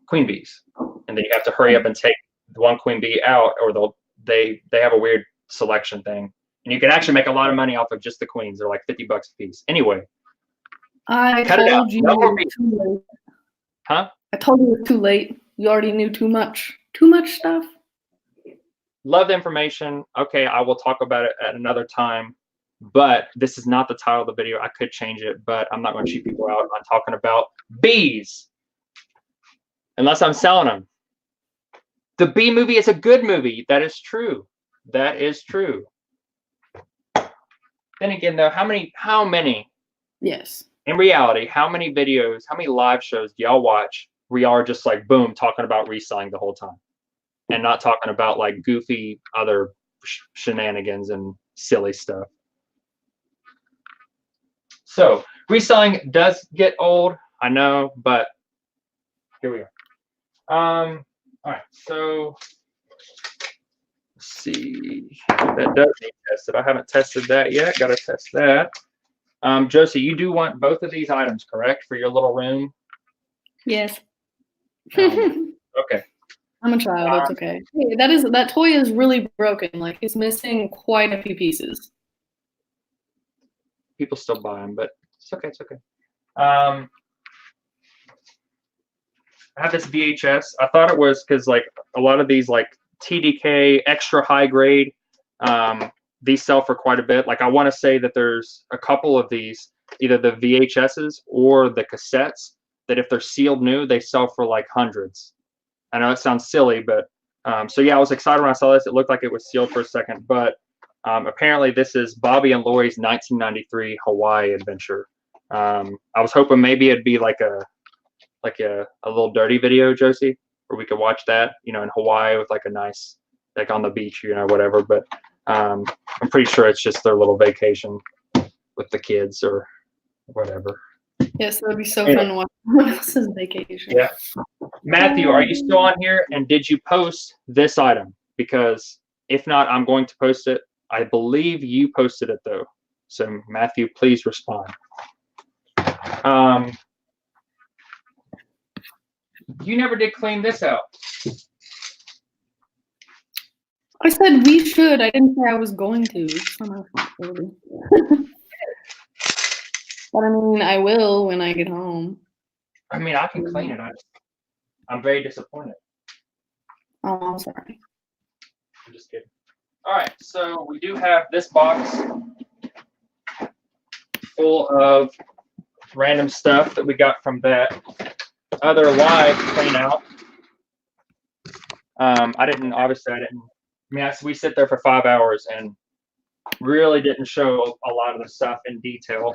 queen bees. And then you have to hurry up and take one queen bee out, or they have a weird selection thing, and you can actually make a lot of money off of just the queens. They're like $50 a piece. Anyway, I cut it out. told you No more it was too late. Huh? I told you it was too late. You already knew too much. Too much stuff. Love the information. Okay, I will talk about it at another time, but this is not the title of the video. I could change it, but I'm not going to cheat people out. I'm talking about bees, unless I'm selling them. The Bee Movie is a good movie. That is true. That is true. Then again, though, how many? Yes. In reality, how many videos, how many live shows do y'all watch where y'all are just like, boom, talking about reselling the whole time, and not talking about like goofy other shenanigans and silly stuff? So reselling does get old, I know, but here we are. All right, so let's see. That does need tested. I haven't tested that yet. Got to test that. Josie, you do want both of these items, correct, for your little room? Yes. Okay. I'm a child. It's okay. Hey, that toy is really broken. Like it's missing quite a few pieces. People still buy them, but it's okay. It's okay. I have this VHS. I thought it was because like a lot of these like TDK extra high grade, these sell for quite a bit. Like I want to say that there's a couple of these, either the VHSs or the cassettes, that if they're sealed new, they sell for like hundreds. I know it sounds silly, but so yeah, I was excited when I saw this. It looked like it was sealed for a second, but apparently this is Bobby and Lori's 1993 Hawaii adventure. I was hoping maybe it'd be like a little dirty video, Josie, where we could watch that, in Hawaii with like a nice, like on the beach, whatever. But I'm pretty sure it's just their little vacation with the kids or whatever. Yes, that would be so fun to watch someone else's vacation. Yeah. Matthew, are you still on here? And did you post this item? Because if not, I'm going to post it. I believe you posted it though. So Matthew, please respond. You never did clean this out. I said we should. I didn't say I was going to. It's not my responsibility. But I mean, I will when I get home. I mean, I can clean it. I'm very disappointed. Oh, I'm sorry. I'm just kidding. All right, so we do have this box full of random stuff that we got from that other live clean out. We sit there for 5 hours and really didn't show a lot of the stuff in detail.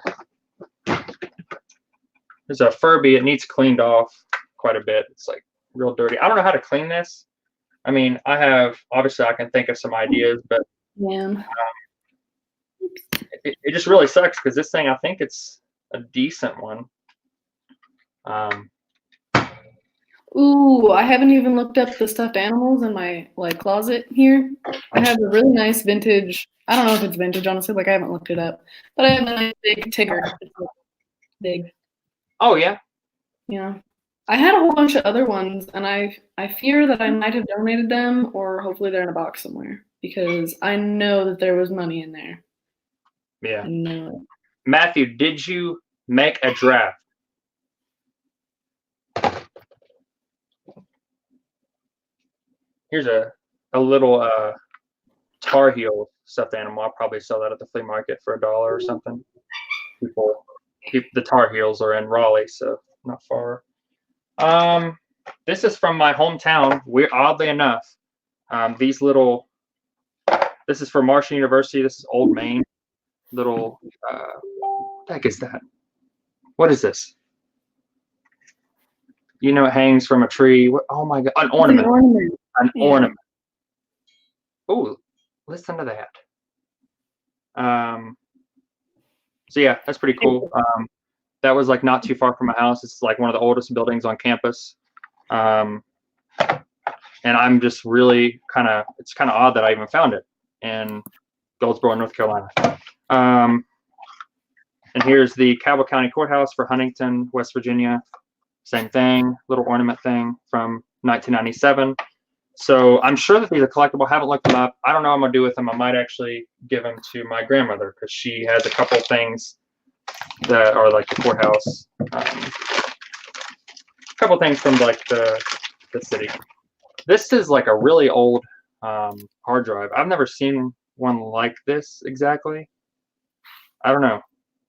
There's a Furby. It needs cleaned off quite a bit. It's like real dirty. I don't know how to clean this. I mean, obviously I can think of some ideas, but Yeah. it just really sucks because this thing, I think it's a decent one. Ooh, I haven't even looked up the stuffed animals in my closet here. I have a really nice vintage. I don't know if it's vintage, honestly. I haven't looked it up, but I have a nice big Tigger. It's big. Oh yeah. Yeah. I had a whole bunch of other ones, and I fear that I might have donated them, or hopefully they're in a box somewhere because I know that there was money in there. Yeah. I know. Matthew, did you make a draft? Here's a little Tar Heel stuffed animal. I'll probably sell that at the flea market for $1 or something. The Tar Heels are in Raleigh, so not far. This is from my hometown. Oddly enough, this is for Marshall University. This is Old Main. Little, what the heck is that? What is this? You know, it hangs from a tree. Oh my God, an ornament. An ornament. Oh, listen to that. So yeah, that's pretty cool. That was like not too far from my house. It's like one of the oldest buildings on campus. And I'm just really it's kind of odd that I even found it in Goldsboro, North Carolina. And here's the Cabell County Courthouse for Huntington, West Virginia. Same thing, little ornament thing from 1997. So I'm sure that these are collectible. Haven't looked them up. I don't know what I'm gonna do with them. I might actually give them to my grandmother because she has a couple things that are like the courthouse. A couple things from like the city. This is like a really old hard drive. I've never seen one like this exactly. I don't know.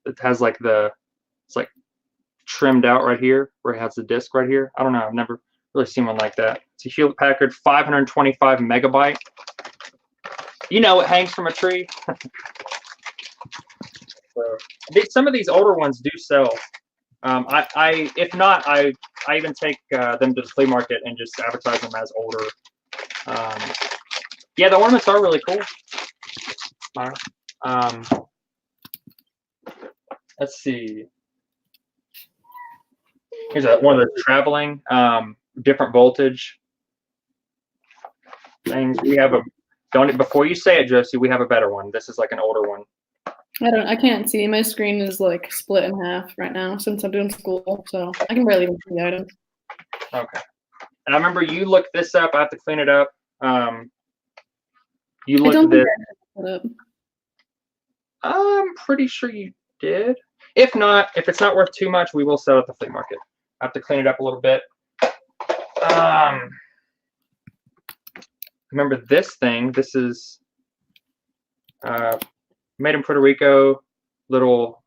It has like it's like trimmed out right here where it has the disc right here. I don't know. I've never really seen one like that. It's a Hewlett Packard 525 megabyte. You know, it hangs from a tree. So, some of these older ones do sell. If not, I even take them to the flea market and just advertise them as older. Yeah, the ornaments are really cool. Let's see. Here's one of the traveling different voltage things. We have before you say it, Josie, we have a better one. This is like an older one. I can't see. My screen is like split in half right now since I'm doing school, so I can barely even see the items. Okay. And I remember you looked this up. I have to clean it up. You looked at this. I'm pretty sure you did. If not, if it's not worth too much, we will sell it at the flea market. I have to clean it up a little bit. Remember this thing? This is made in Puerto Rico. Little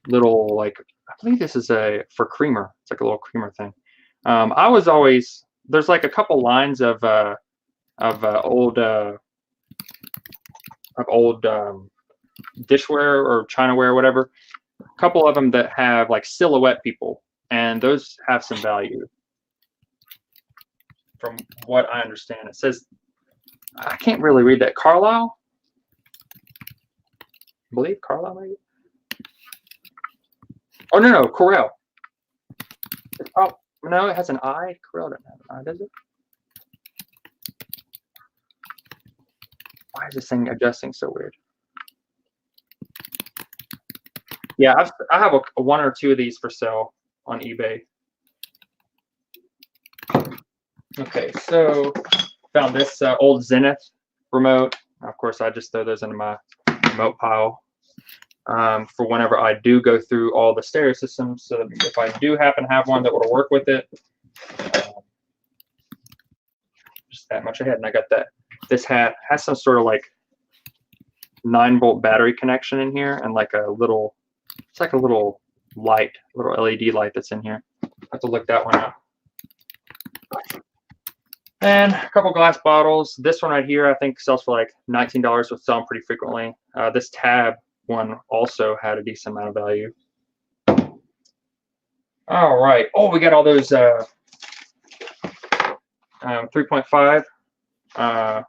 like, I believe this is for creamer. It's like a little creamer thing. I was always, there's like a couple lines of old dishware or chinaware or whatever. A couple of them that have like silhouette people, and those have some value. From what I understand, it says, I can't really read that. Carlisle? I believe Carlisle, maybe? Oh, no, Corel. Oh, no, it has an I. Corel doesn't have an I, does it? Why is this thing adjusting so weird? Yeah, I have one or two of these for sale on eBay. Okay, so found this old Zenith remote. Of course, I just throw those into my remote pile for whenever I do go through all the stereo systems. So that if I do happen to have one that will work with it, Just that much ahead, and I got that. This hat has some sort of like 9-volt battery connection in here, and like a little, it's like a little light, little LED light that's in here. I have to look that one up. And a couple glass bottles. This one right here, I think sells for like $19, which selling pretty frequently. This tab one also had a decent amount of value. All right. Oh, we got all those 3.5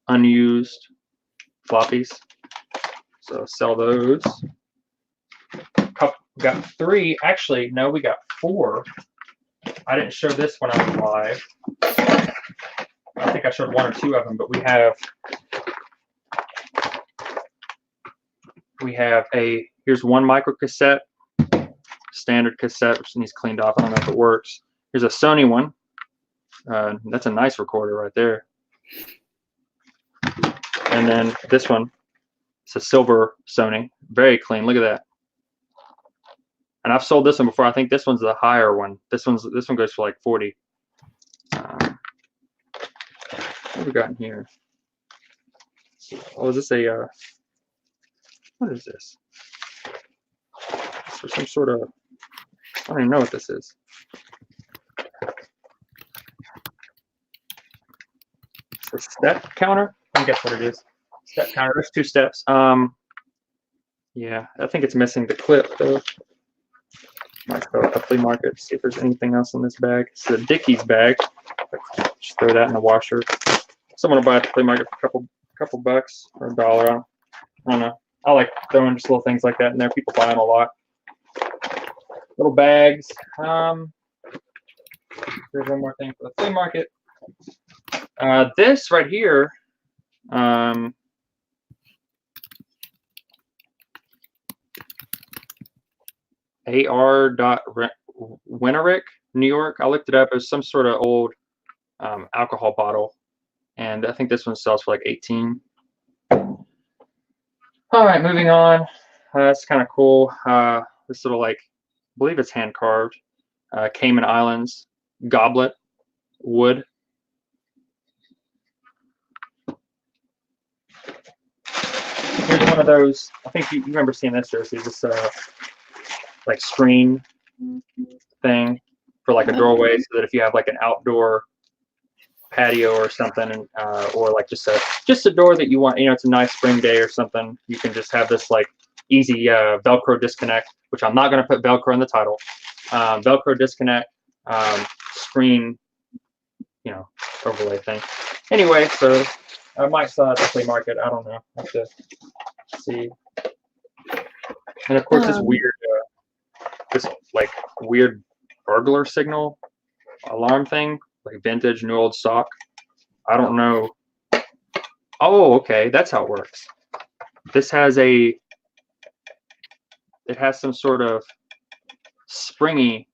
unused floppies. So sell those. We got 3. Actually, no, we got 4. I didn't show this one on live. I think I showed 1 or 2 of them, but we have a, here's one micro cassette, standard cassette, which needs cleaned off. I don't know if it works. Here's a Sony one. That's a nice recorder right there. And then this one, it's a silver Sony, very clean. Look at that. And I've sold this one before. I think this one's the higher one. This one goes for like 40. What have we got in here? Oh, is this a what is this? For some sort of, I don't even know what this is. It's a step counter. I guess what it is. Step counter. There's 2 steps. Yeah, I think it's missing the clip though. Might go to the flea market, see if there's anything else in this bag. It's a Dickies bag. Just throw that in the washer. Someone will buy it at the flea market for a couple bucks or $1. I don't know. I like throwing just little things like that in there. People buy them a lot. Little bags. There's one more thing for the flea market. This right here. AR.Winterick, New York. I looked it up. It was some sort of old alcohol bottle, and I think this one sells for like 18. All right, moving on. That's kind of cool. This little, like, I believe it's hand carved. Cayman Islands goblet, wood. Here's one of those. I think you remember seeing this, Josie. This like screen thing for like a doorway, so that if you have like an outdoor patio or something, and or like just a door that you want, you know, it's a nice spring day or something, you can just have this like easy Velcro disconnect, which I'm not going to put Velcro in the title. Velcro disconnect screen, you know, overlay thing. Anyway, so I might sell it at the flea market. I don't know. I have to see. And of course, this like weird burglar signal alarm thing, like vintage new old stock. I don't know. Oh, okay, that's how it works. This has it has some sort of springy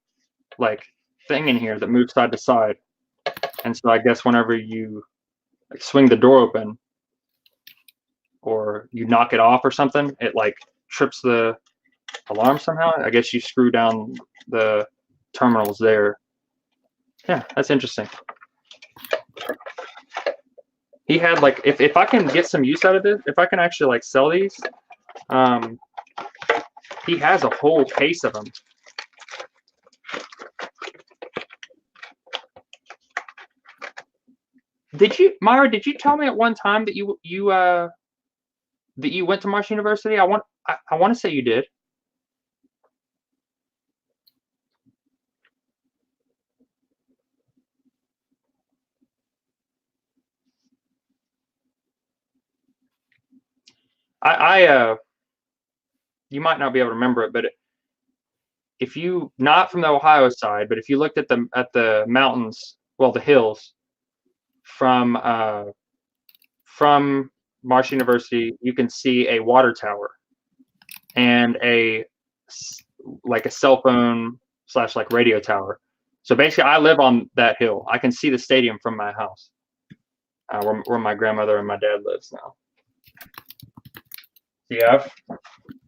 like thing in here that moves side to side, and so I guess whenever you like swing the door open or you knock it off or something, it like trips the alarm somehow. I guess you screw down the terminals there. Yeah, that's interesting. He had like, if I can get some use out of this, if I can actually like sell these, he has a whole case of them. Myra, did you tell me at one time that you went to Marsh University? I want to say you did. You might not be able to remember it, but if you, not from the Ohio side, but if you looked at the mountains, well, the hills from Marsh University, you can see a water tower and like a cell phone / like radio tower. So basically, I live on that hill. I can see the stadium from my house, where my grandmother and my dad lives now. Yeah, I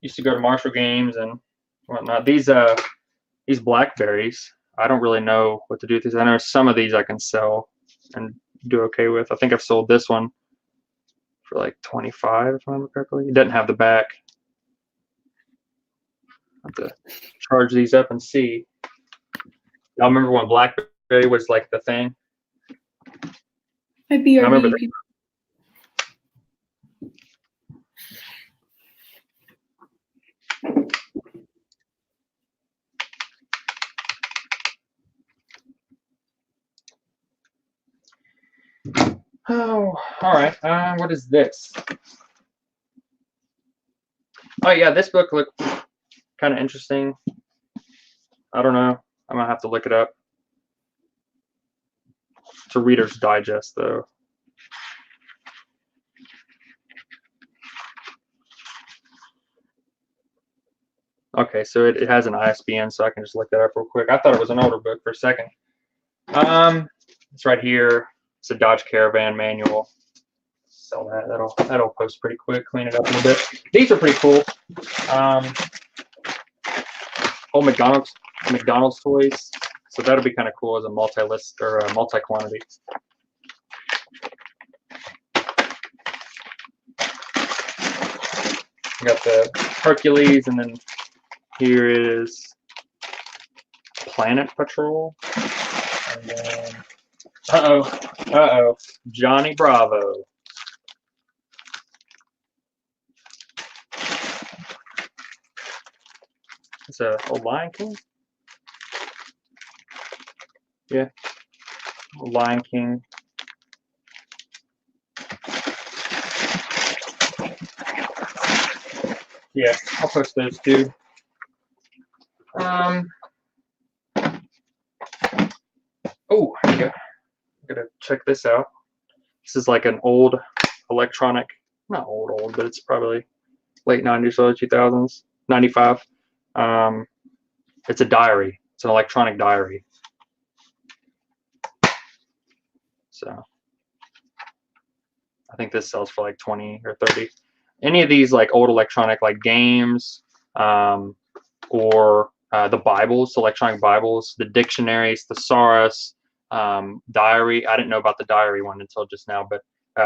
used to go to Marshall games and whatnot. These blackberries, I don't really know what to do with these. I know some of these I can sell and do okay with. I think I've sold this one for like 25, if I remember correctly. It doesn't have the back. I'll have to charge these up and see. Y'all remember when BlackBerry was like the thing? My BRB. I remember that. Oh, all right. What is this? Oh yeah, this book looked kind of interesting. I don't know. I'm gonna have to look it up. It's a Reader's Digest, though. Okay, so it has an ISBN, so I can just look that up real quick. I thought it was an older book for a second. It's right here. It's a Dodge Caravan manual. Sell that. That'll post pretty quick. Clean it up a little bit. These are pretty cool. Old McDonald's toys. So that'll be kind of cool as a multi-list or a multi-quantity. Got the Hercules, and then here is Planet Patrol. And then, Johnny Bravo. It's a Lion King. Yeah, Lion King. Yeah, I'll post those too. Oh, yeah. I'm gonna check this out. This is like an old electronic, not old, but it's probably late 90s, early 2000s, 95. It's a diary. It's an electronic diary. So I think this sells for like 20 or 30. Any of these like old electronic like games, or the Bibles, electronic Bibles, the dictionaries, thesaurus, diary. I didn't know about the diary one until just now, but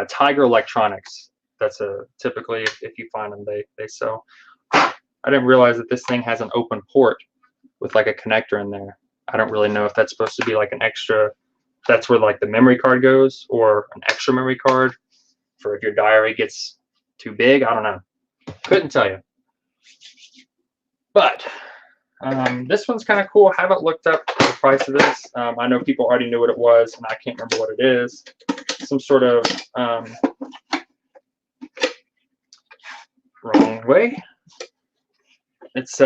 Tiger Electronics. That's typically if you find them, they sell. I didn't realize that this thing has an open port with like a connector in there. I don't really know if that's supposed to be like an extra. That's where like the memory card goes, or an extra memory card for if your diary gets too big. I don't know. Couldn't tell you. But this one's kind of cool. I haven't looked up the price of this. I know people already knew what it was, and I can't remember what it is. Some sort of wrong way. It's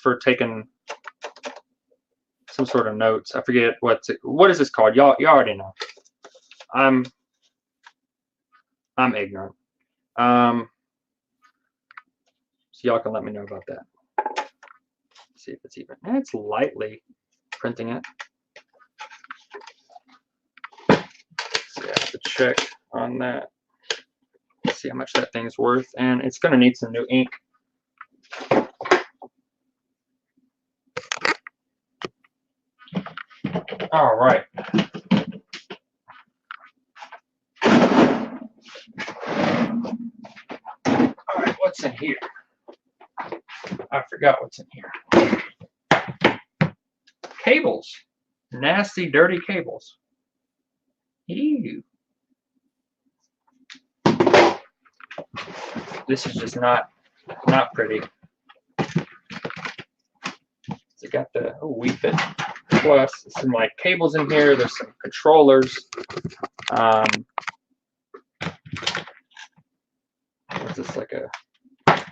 for taking some sort of notes. I forget what is this called. Y'all already know. I'm ignorant. So y'all can let me know about that. See if it's even. It's lightly printing it. So I have to check on that. See how much that thing's worth, and it's going to need some new ink. All right. All right, what's in here? I forgot what's in here. Cables. Nasty, dirty cables. Ew. This is just not pretty. It got the Wii Fit Plus. Some like cables in here. There's some controllers. What's this, like a?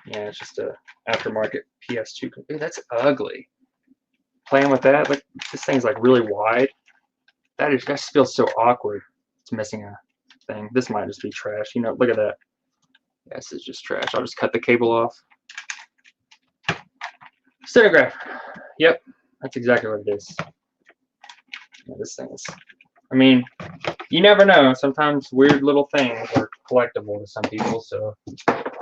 Yeah, it's just a aftermarket PS2. Dude, that's ugly. Playing with that, like this thing's like really wide. That just feels so awkward. It's missing a thing. This might just be trash. You know, look at that. Yeah, this is just trash. I'll just cut the cable off. Cinemagraph. Yep, that's exactly what it is. Yeah, this thing is. I mean, you never know. Sometimes weird little things are collectible to some people, so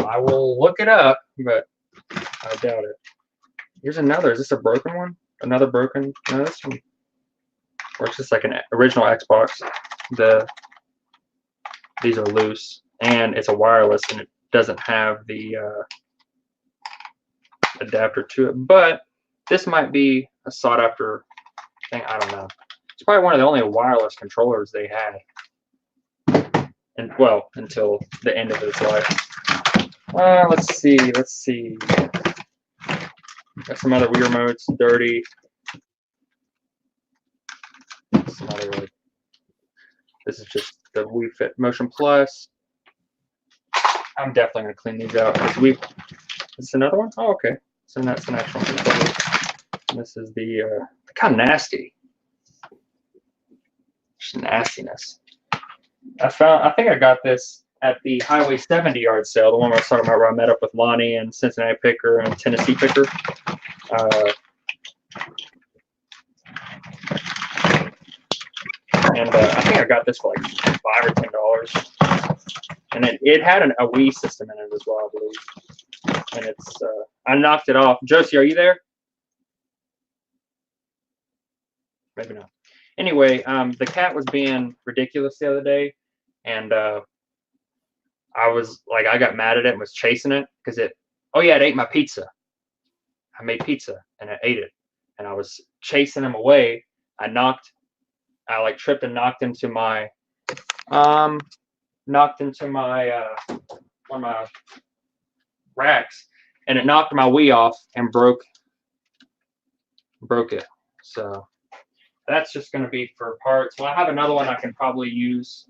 I will look it up, but I doubt it. Here's another. Is this a broken one? another broken. No, this one works just like an original Xbox. These are loose, and it's a wireless, and it doesn't have the adapter to it. But this might be a sought after thing. I don't know. It's probably one of the only wireless controllers they had, and well, until the end of its life. Let's see. Got some other Wii remotes, dirty. Some other, like, this is just the Wii Fit Motion Plus. I'm definitely gonna clean these out. This is another one. Oh, okay. So that's an actual controller. And this is the kind of nasty. Just nastiness. I think I got this at the Highway 70 yard sale, the one I was talking about, where I met up with Lonnie and Cincinnati Picker and Tennessee Picker. I think I got this for like $5 or $10, and it had a Wii system in it as well, I believe. And it's I knocked it off. Josie, are you there? Maybe not. Anyway, the cat was being ridiculous the other day, and I got mad at it and was chasing it because it ate my pizza. I made pizza and it ate it, and I was chasing him away. I tripped and knocked into my one of my racks, and it knocked my Wii off and broke it. So that's just going to be for parts. Well, I have another one I can probably use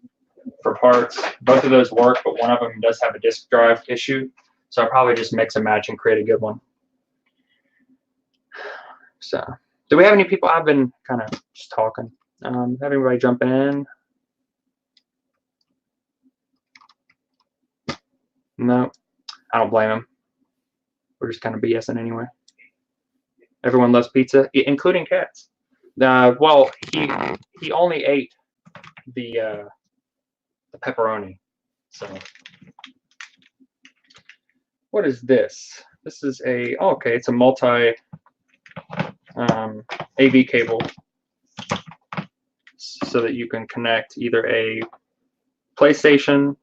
for parts. Both of those work, but one of them does have a disk drive issue, so I'll probably just mix and match and create a good one. So, do we have any people? I've been kind of just talking. Have anybody jump in? No, I don't blame them. We're just kind of BSing anyway. Everyone loves pizza, including cats. Well, he only ate the pepperoni. So, what is this? This is okay. It's a multi AV cable, so that you can connect either a PlayStation,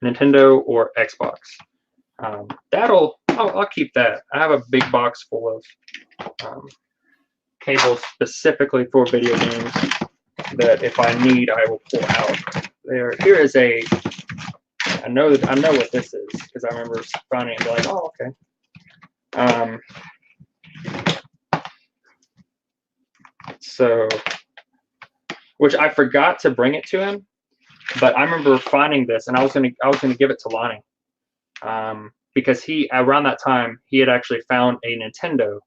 Nintendo, or Xbox. I'll keep that. I have a big box full of cables specifically for video games that if I need, I will pull out. Here is I know what this is because I remember finding it and be like, oh, okay. So, which I forgot to bring it to him, but I remember finding this, and I was gonna give it to Lonnie, because around that time he had actually found a Nintendo,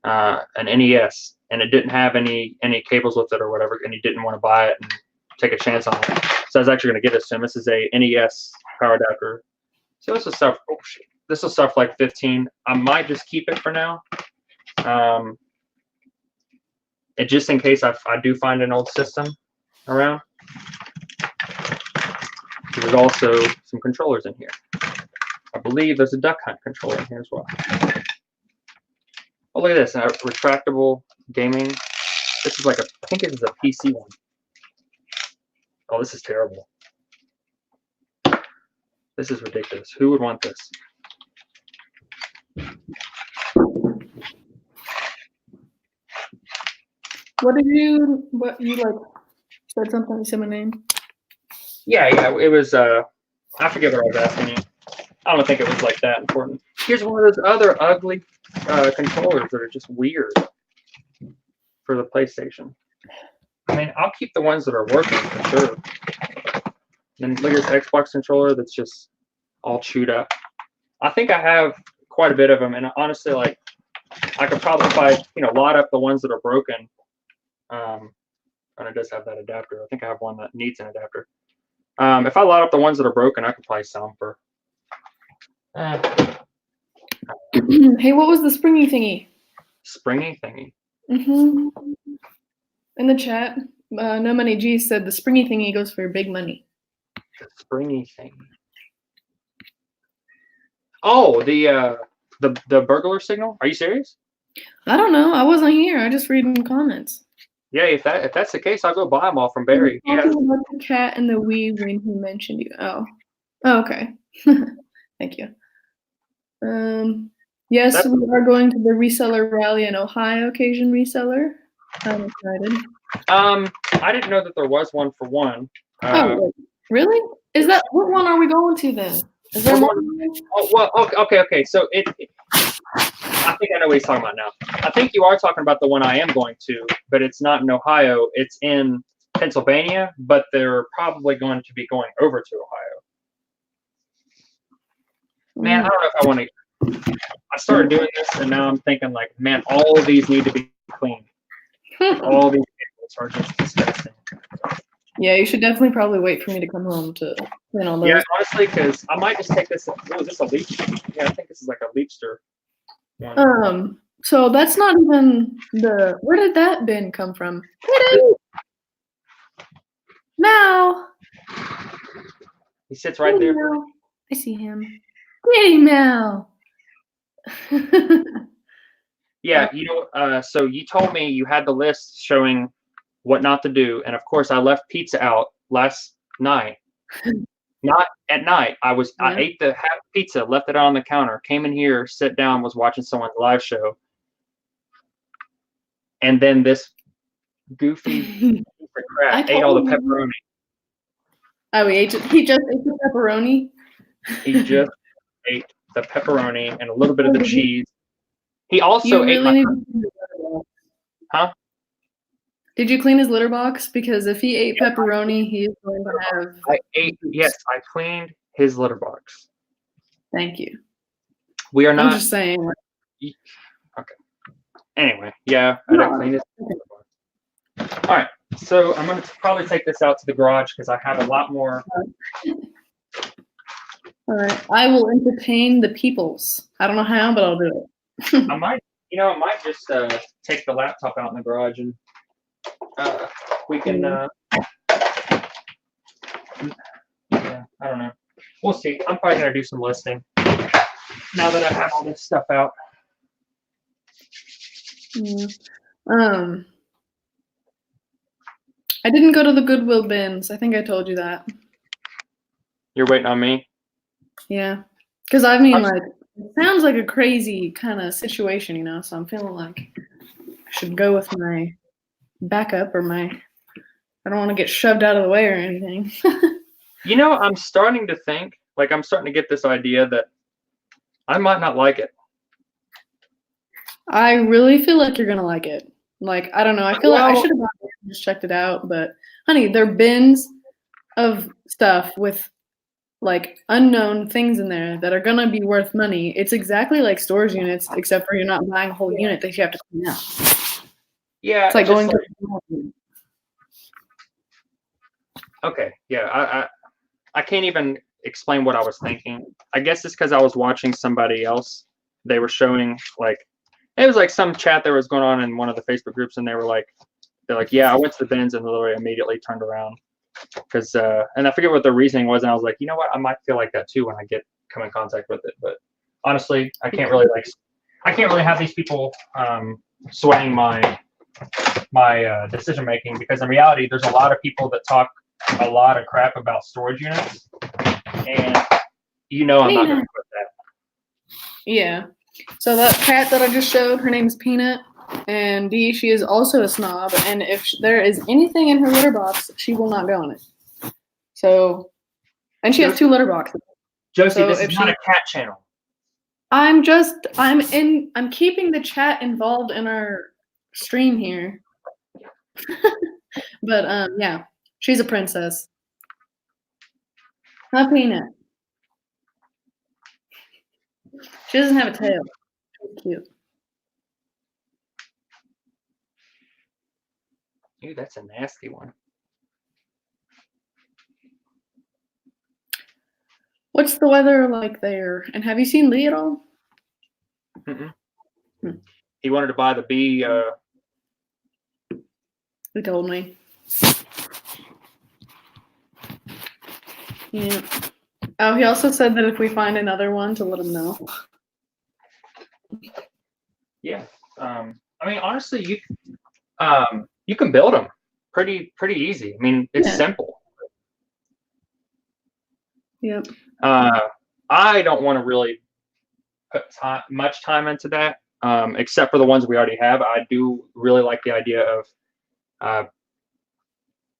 an NES, and it didn't have any cables with it or whatever, and he didn't want to buy it and take a chance on it. So I was actually gonna give this to him. This is a NES power adapter. So this is stuff. Oh shit! This is stuff like 15. I might just keep it for now. And just in case I do find an old system around. There's also some controllers in here. I believe there's a Duck Hunt controller in here as well. Oh, look at this, a retractable gaming. This is like I think it is a PC one. Oh, this is terrible. This is ridiculous. Who would want this? What you like said something, you said my name? Yeah, it was I forget what I was asking you. I don't think it was like that important. Here's one of those other ugly controllers that are just weird for the PlayStation. I mean, I'll keep the ones that are working for sure. And look at this Xbox controller that's just all chewed up. I think I have quite a bit of them, and honestly, like, I could probably lot up the ones that are broken. And it does have that adapter. I think I have one that needs an adapter. If I lot up the ones that are broken, I could probably sell them for. Hey, what was the springy thingy? Springy thingy. In the chat, No Money G said the springy thingy goes for big money. The springy thingy. Oh, the burglar signal. Are you serious? I don't know. I wasn't here. I just read in the comments. Yeah, if that's the case, I'll go buy them all from Barry. He was Yeah. talking about the cat and the Wii when he mentioned you. Oh, okay. Thank you. Yes, That's- we are going to the reseller rally in Ohio, Cajun reseller. I'm excited. I didn't know that there was one for one. Oh, really? Is that what one are we going to then? Is there more? than one? Oh, well, okay. So I think I know what he's talking about now. I think you are talking about the one I am going to, but it's not in Ohio. It's in Pennsylvania, but they're probably going to be going over to Ohio. Man, I don't know if I want to. I started doing this, and now I'm thinking like, man, all of these need to be cleaned. All these tables are just disgusting. Yeah, you should definitely probably wait for me to come home to clean all those. Yeah, honestly, because I might just take this. Oh, is this a leech? Yeah, I think this is like a leechster one. So that's not even the. Where did that bin come from? Now. He sits right there. Now. I see him. Hey, Mel. Yeah, so you told me you had the list showing what not to do, and of course I left pizza out last night. Not at night. I ate the half pizza, left it on the counter, came in here, sat down, was watching someone's live show, and then this goofy piece of crap ate all the pepperoni. Oh, he just ate the pepperoni. He just ate the pepperoni and a little bit of the cheese. He also ate my. Huh? Did you clean his litter box? Because if he ate pepperoni, he's going to have. Yes, I cleaned his litter box. Thank you. We are not. I'm just saying. Okay. Anyway, yeah, I didn't clean his litter box. All right, so I'm going to probably take this out to the garage because I have a lot more. All right, I will entertain the peoples. I don't know how, but I'll do it. I might just take the laptop out in the garage and we can. Yeah, I don't know. We'll see. I'm probably gonna do some listing now that I have all this stuff out. I didn't go to the Goodwill bins. I think I told you that. You're waiting on me? Yeah, because I mean, like, it sounds like a crazy kind of situation, you know. So I'm feeling like I should go with my backup or my. I don't want to get shoved out of the way or anything. I'm starting to think, like, I'm starting to get this idea that I might not like it. I really feel like you're gonna like it. Like, I don't know. I feel like I should have just checked it out, but honey, there are bins of stuff with like unknown things in there that are gonna be worth money. It's exactly like storage units, except for you're not buying a whole unit that you have to clean out. Yeah, it's like going to. Okay, yeah, I can't even explain what I was thinking. I guess it's because I was watching somebody else. They were showing like it was like some chat that was going on in one of the Facebook groups, and they're like, yeah, I went to the bins and literally immediately turned around because and I forget what the reasoning was, and I was like, you know what, I might feel like that too when I come in contact with it. But honestly, I can't really have these people swaying my decision making because in reality, there's a lot of people that talk a lot of crap about storage units, and I'm not going to put that. Yeah. So that cat that I just showed, her name is Peanut, and she is also a snob, and if there is anything in her litter box, she will not go in it. So, and she has 2 litter boxes. Josie, so this is not a cat channel. I'm keeping the chat involved in our stream here. But yeah, she's a princess. Huh, Peanut? She doesn't have a tail. She's cute. Ooh, that's a nasty one. What's the weather like there? And have you seen Lee at all? He wanted to buy the bee. He told me. Yeah. Oh, he also said that if we find another one, to let him know. Yeah. I mean, honestly, you can build them pretty easy. I mean, it's simple. Yep. I don't want to really put much time into that, except for the ones we already have. I do really like the idea of,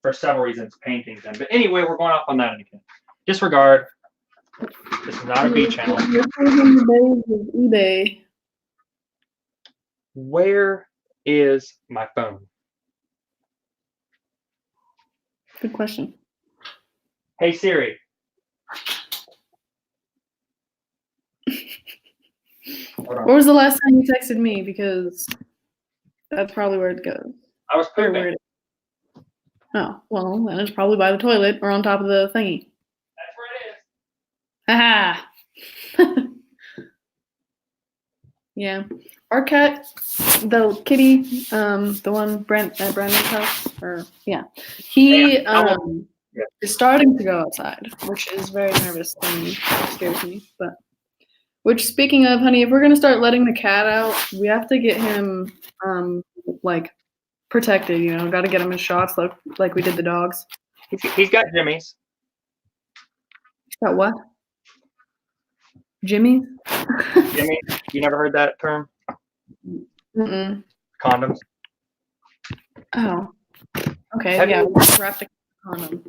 for several reasons, painting them. But anyway, we're going off on that again. Disregard. This is not a B channel. eBay. Where is my phone? Good question. Hey Siri. What was the last time you texted me? Because that's probably where it goes. I was Or pooping. where oh, well, then it's probably by the toilet or on top of the thingy. That's where it is. Haha. Yeah. Our cat, the kitty, the one Brent at Brandon's house, or he is starting to go outside, which is very nervous and scares me. But which, speaking of, honey, if we're gonna start letting the cat out, we have to get him like protected. You know, got to get him his shots like we did the dogs. He's got Jimmy's. Got what? Jimmy? Jimmy, you never heard that term? Mm-mm. Condoms. Oh. Okay. Have yeah. you- Wrap the condom.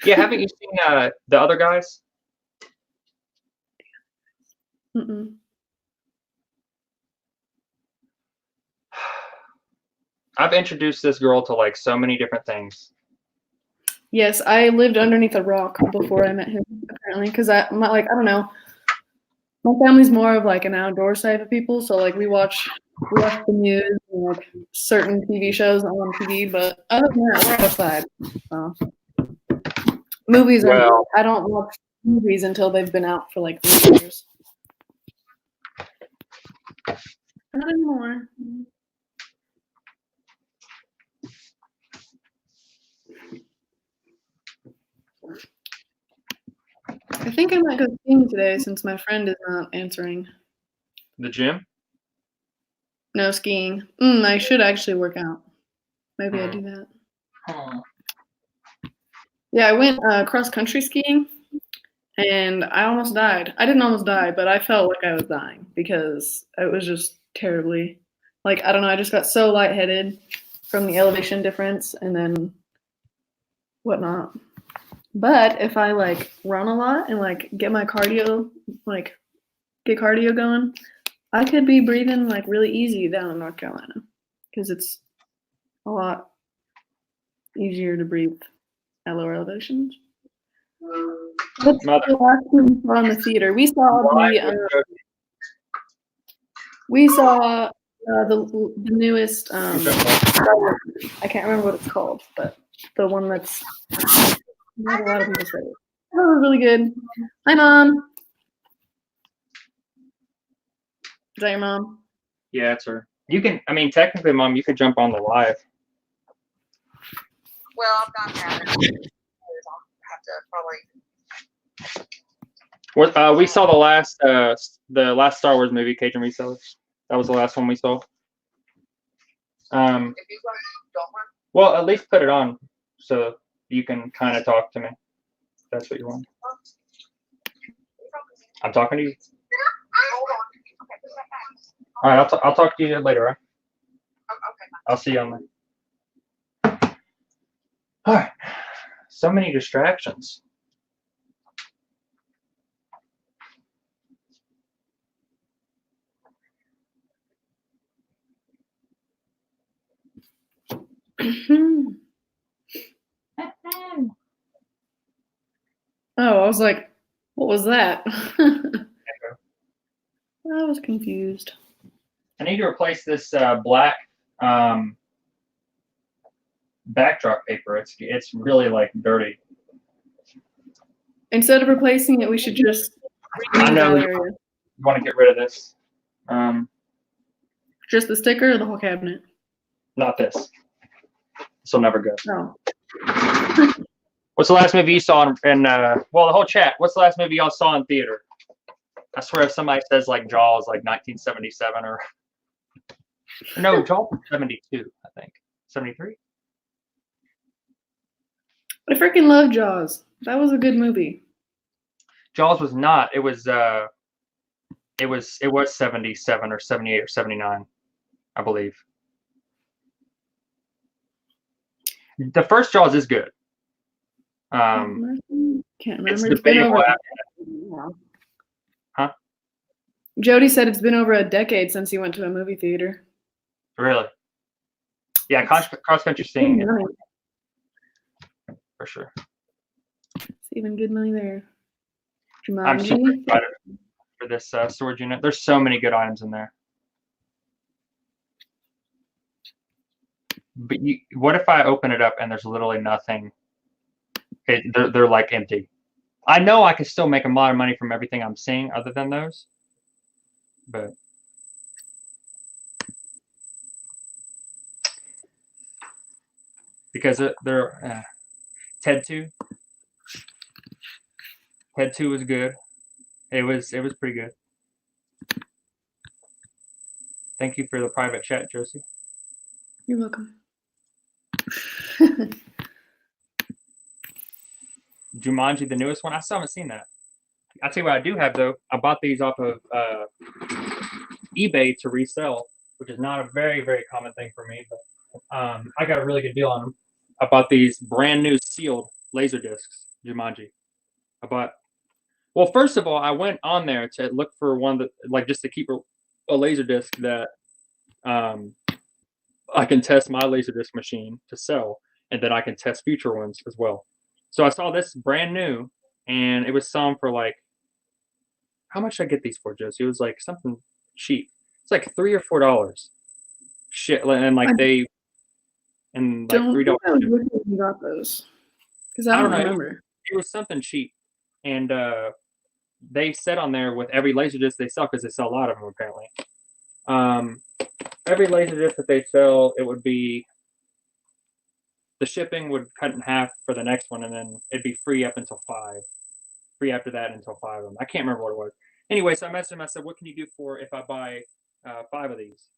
Yeah, haven't you seen the other guys? Mm-mm. I've introduced this girl to like so many different things. Yes, I lived underneath a rock before I met him. Apparently, because I don't know. My family's more of like an outdoors type of people, so like we watch the news and like certain TV shows on TV, but other than that, we're outside. So. Movies are. Well- I don't watch movies until they've been out for like 3 years. Not anymore. I think I might go skiing today since my friend is not answering. The gym? No skiing. I should actually work out. Maybe I do that. Yeah, I went cross country skiing and I almost died. I didn't almost die, but I felt like I was dying because it was just terribly, like, I don't know, I just got so lightheaded from the elevation difference and then whatnot. But if I like run a lot and like get my cardio, like get cardio going, I could be breathing like really easy down in North Carolina because it's a lot easier to breathe at lower elevations. What's the last thing we saw in the theater? We saw the newest Star Wars. I can't remember what it's called, but the one that's not a lot of people say it. That was really good. Hi, Mom. Is that your mom? Yeah, it's her. You can, I mean, technically, Mom, you could jump on the live. Well, I'm not having it. I'll have to probably. We saw the last Star Wars movie, Cajun Resellers. That was the last one we saw. If you don't run. Well, at least put it on so you can kind of talk to me. That's what you want. I'm talking to you. Hold on. Okay, put that back. All right, I'll talk to you later, right? Okay. I'll see you on there. All right. So many distractions. Oh, I was like, what was that? I was confused. I need to replace this black backdrop paper. It's really like dirty. Instead of replacing it, we should just I know that area. you want to get rid of this. Just the sticker or the whole cabinet? Not this. This will never go. No. What's the last movie you saw in the whole chat? What's the last movie y'all saw in theater? I swear if somebody says like Jaws, like 1977 or No, Jaws was 72, I think. 73? I freaking love Jaws. That was a good movie. Jaws was not. It was 77 or 78 or 79, I believe. The first Jaws is good. Can't It's remember. It's been debatable. over. Huh? Jody said it's been over a decade since he went to a movie theater. Really? Yeah, cross country skiing for sure. Saving good money there. I'm super Jumanji. excited for this storage unit. There's so many good items in there. But what if I open it up and there's literally nothing? They're like empty. I know I can still make a lot of money from everything I'm seeing other than those. But because they're TED 2. TED 2 was good. It was pretty good. Thank you for the private chat, Josie. You're welcome. Jumanji, the newest one. I still haven't seen that. I'll tell you what I do have though. I bought these off of eBay to resell, which is not a very, very common thing for me, but I got a really good deal on them. I bought these brand new sealed laser discs, Jumanji. Well, first of all, I went on there to look for one that, like, just to keep a laser disc that I can test my laser disc machine to sell, and then I can test future ones as well. So I saw this brand new, and it was selling for like, how much did I get these for, Josie? It was like something cheap. It's like $3 or $4. Shit, and like $3. You got those? Because I don't remember. It was something cheap, and they said on there with every laser disc they sell, because they sell a lot of them apparently. Every laser disc that they sell, it would be, the shipping would cut in half for the next one, and then it'd be free up until 5. Free after that until 5 of them. I can't remember what it was. Anyway, so I messaged him. I said, "What can you do for if I buy 5 of these?"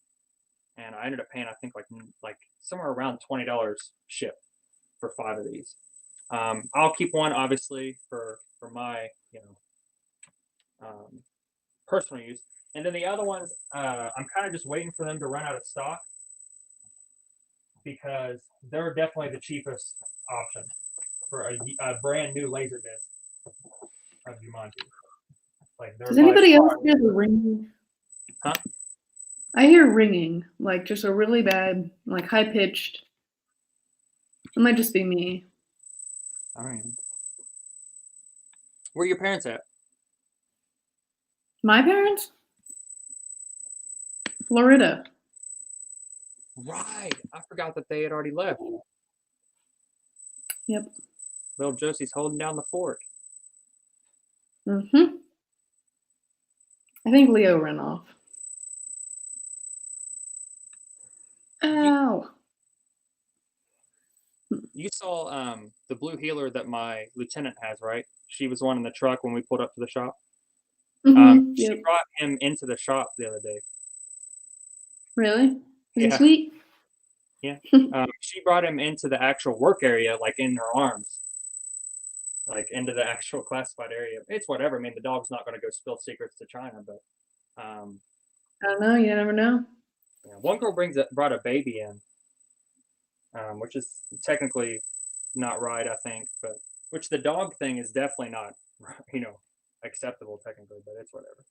And I ended up paying, I think, like somewhere around $20 ship for 5 of these. I'll keep one obviously for my personal use, and then the other ones I'm kind of just waiting for them to run out of stock, because they're definitely the cheapest option for a brand new laser disc of Jumanji. Like, does anybody else hear the ringing? Huh? I hear ringing, like just a really bad, like high pitched. It might just be me. All right. Where are your parents at? My parents? Florida. Right. I forgot that they had already left. Yep. Little Josie's holding down the fort. Mm-hmm. I think Leo ran off. Ow. You saw the blue healer that my lieutenant has, right? She was one in the truck when we pulled up to the shop. Mm-hmm. She brought him into the shop the other day. Really? Is he Yeah. sweet? Yeah. She brought him into the actual work area, like in her arms, like into the actual classified area. It's whatever. I mean, the dog's not going to go spill secrets to China, but I don't know. You never know. yeah. One girl brought a baby in, which is technically not right, I think, but which the dog thing is definitely not, acceptable technically, but it's whatever.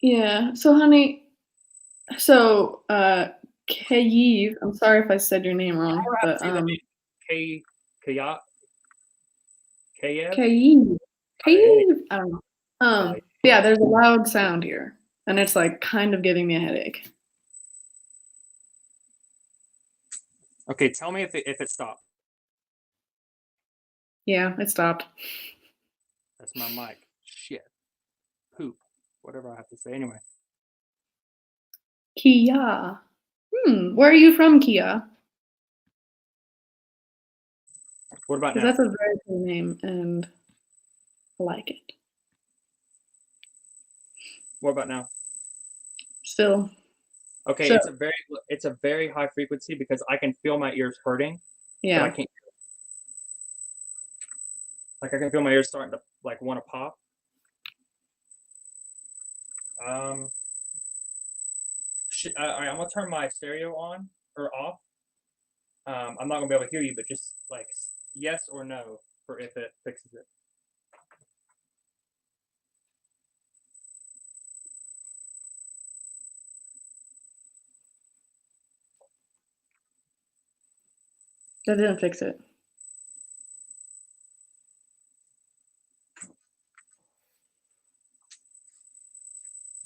Yeah. So, honey, Kayev, I'm sorry if I said your name wrong, but Kayev. Kayev. I don't know. Yeah, there's a loud sound here, and it's like kind of giving me a headache. Okay, tell me if it stopped. Yeah, it stopped. That's my mic. Shit. Poop. Whatever I have to say. Anyway. Kia. Where are you from, Kia? What about now? That's a very cool name, and I like it. What about now? Still Okay, So- it's a very high frequency because I can feel my ears hurting, but I Yeah. can't. Like I can feel my ears starting to like want to pop. All right, I'm gonna turn my stereo on or off. I'm not gonna be able to hear you, but just like yes or no for if it fixes it. That didn't fix it.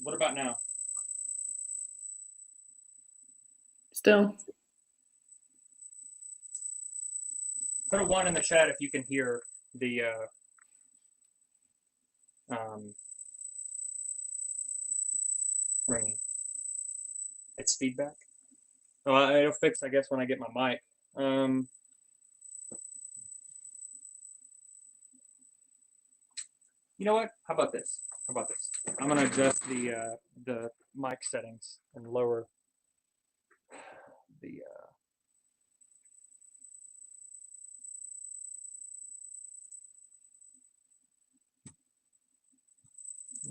What about now? Still. Put a 1 in the chat if you can hear the ringing. It's feedback. Oh, it'll fix, I guess, when I get my mic. You know what? How about this? How about this? I'm gonna adjust the mic settings and lower the.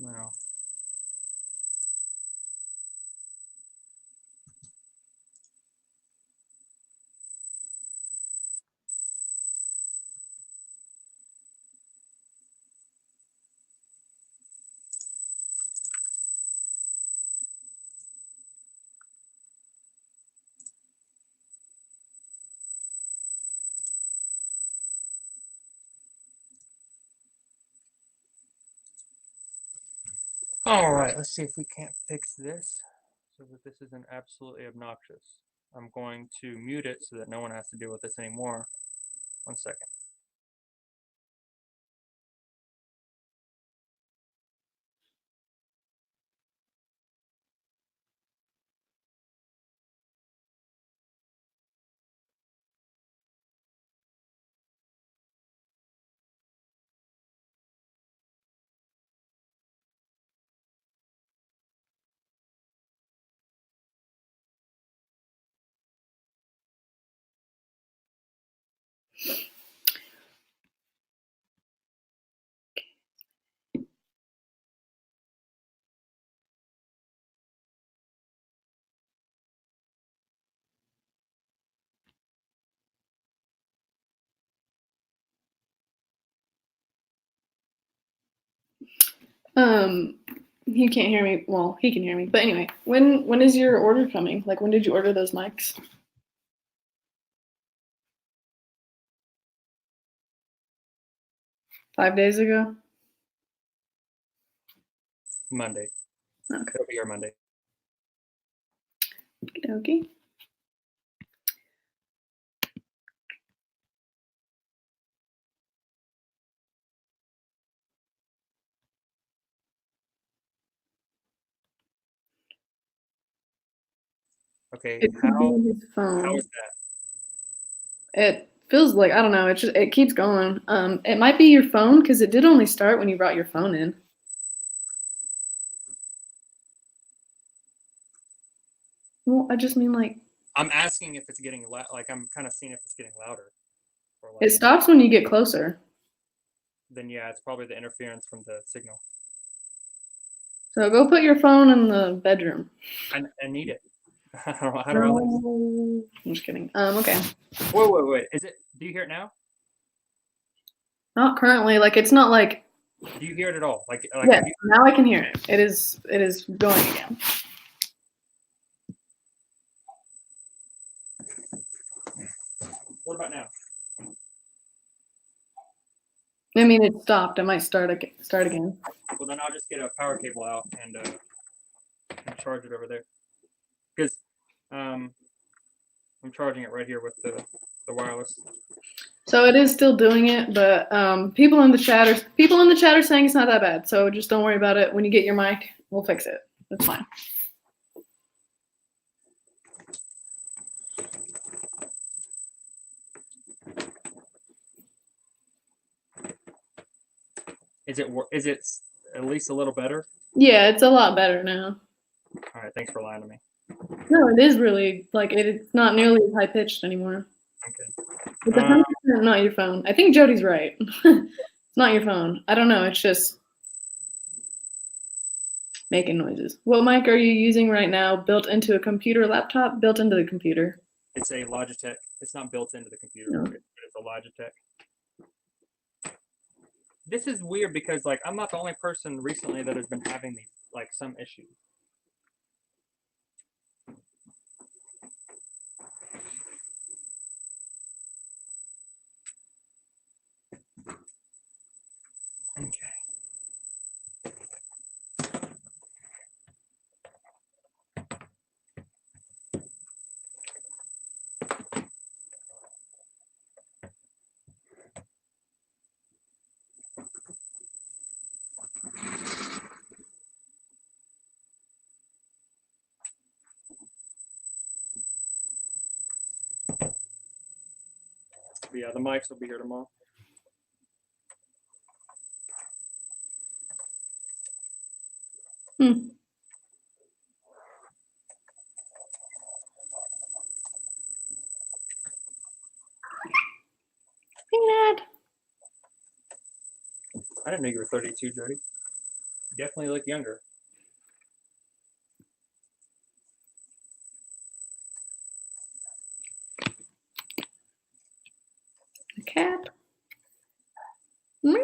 No. All right, let's see if we can't fix this so that this isn't absolutely obnoxious. I'm going to mute it so that no one has to deal with this anymore. 1 second. He can't hear me. Well, he can hear me. But anyway, when is your order coming? Like, when did you order those mics? Five days ago? Monday. Okay. It'll be here Monday. Okay. Okay, It could be his phone. how is that? It feels like, I don't know, it keeps going. It might be your phone because it did only start when you brought your phone in. Well, I just mean like I'm asking if it's getting like I'm kind of seeing if it's getting louder. Or it stops when you get closer. Then yeah, it's probably the interference from the signal. So go put your phone in the bedroom. I need it. How do I lose? No, I'm just kidding. Okay. Wait. Is it? Do you hear it now? Not currently. Like it's not like. Do you hear it at all? Like Yeah. Now I can hear it. It is going again. What about now? I mean, it stopped. It might start again. Well, then I'll just get a power cable out and charge it over there. Because I'm charging it right here with the wireless. So it is still doing it, but people in the chat are saying it's not that bad. So just don't worry about it. When you get your mic, we'll fix it. That's fine. Is it at least a little better? Yeah, it's a lot better now. All right, thanks for lying to me. No, it is really like it's not nearly as high pitched anymore. Okay. It's 100% not your phone. I think Jody's right. It's not your phone. I don't know. It's just making noises. What mic are you using right now? Built into a computer, laptop? Built into the computer? It's a Logitech. It's not built into the computer, No. but it's a Logitech. This is weird because like I'm not the only person recently that has been having these like some issues. Okay. But yeah, the mics will be here tomorrow. Hmm. Peanut. I didn't know you were 32, Jody. You definitely look younger. A cat. Hmm?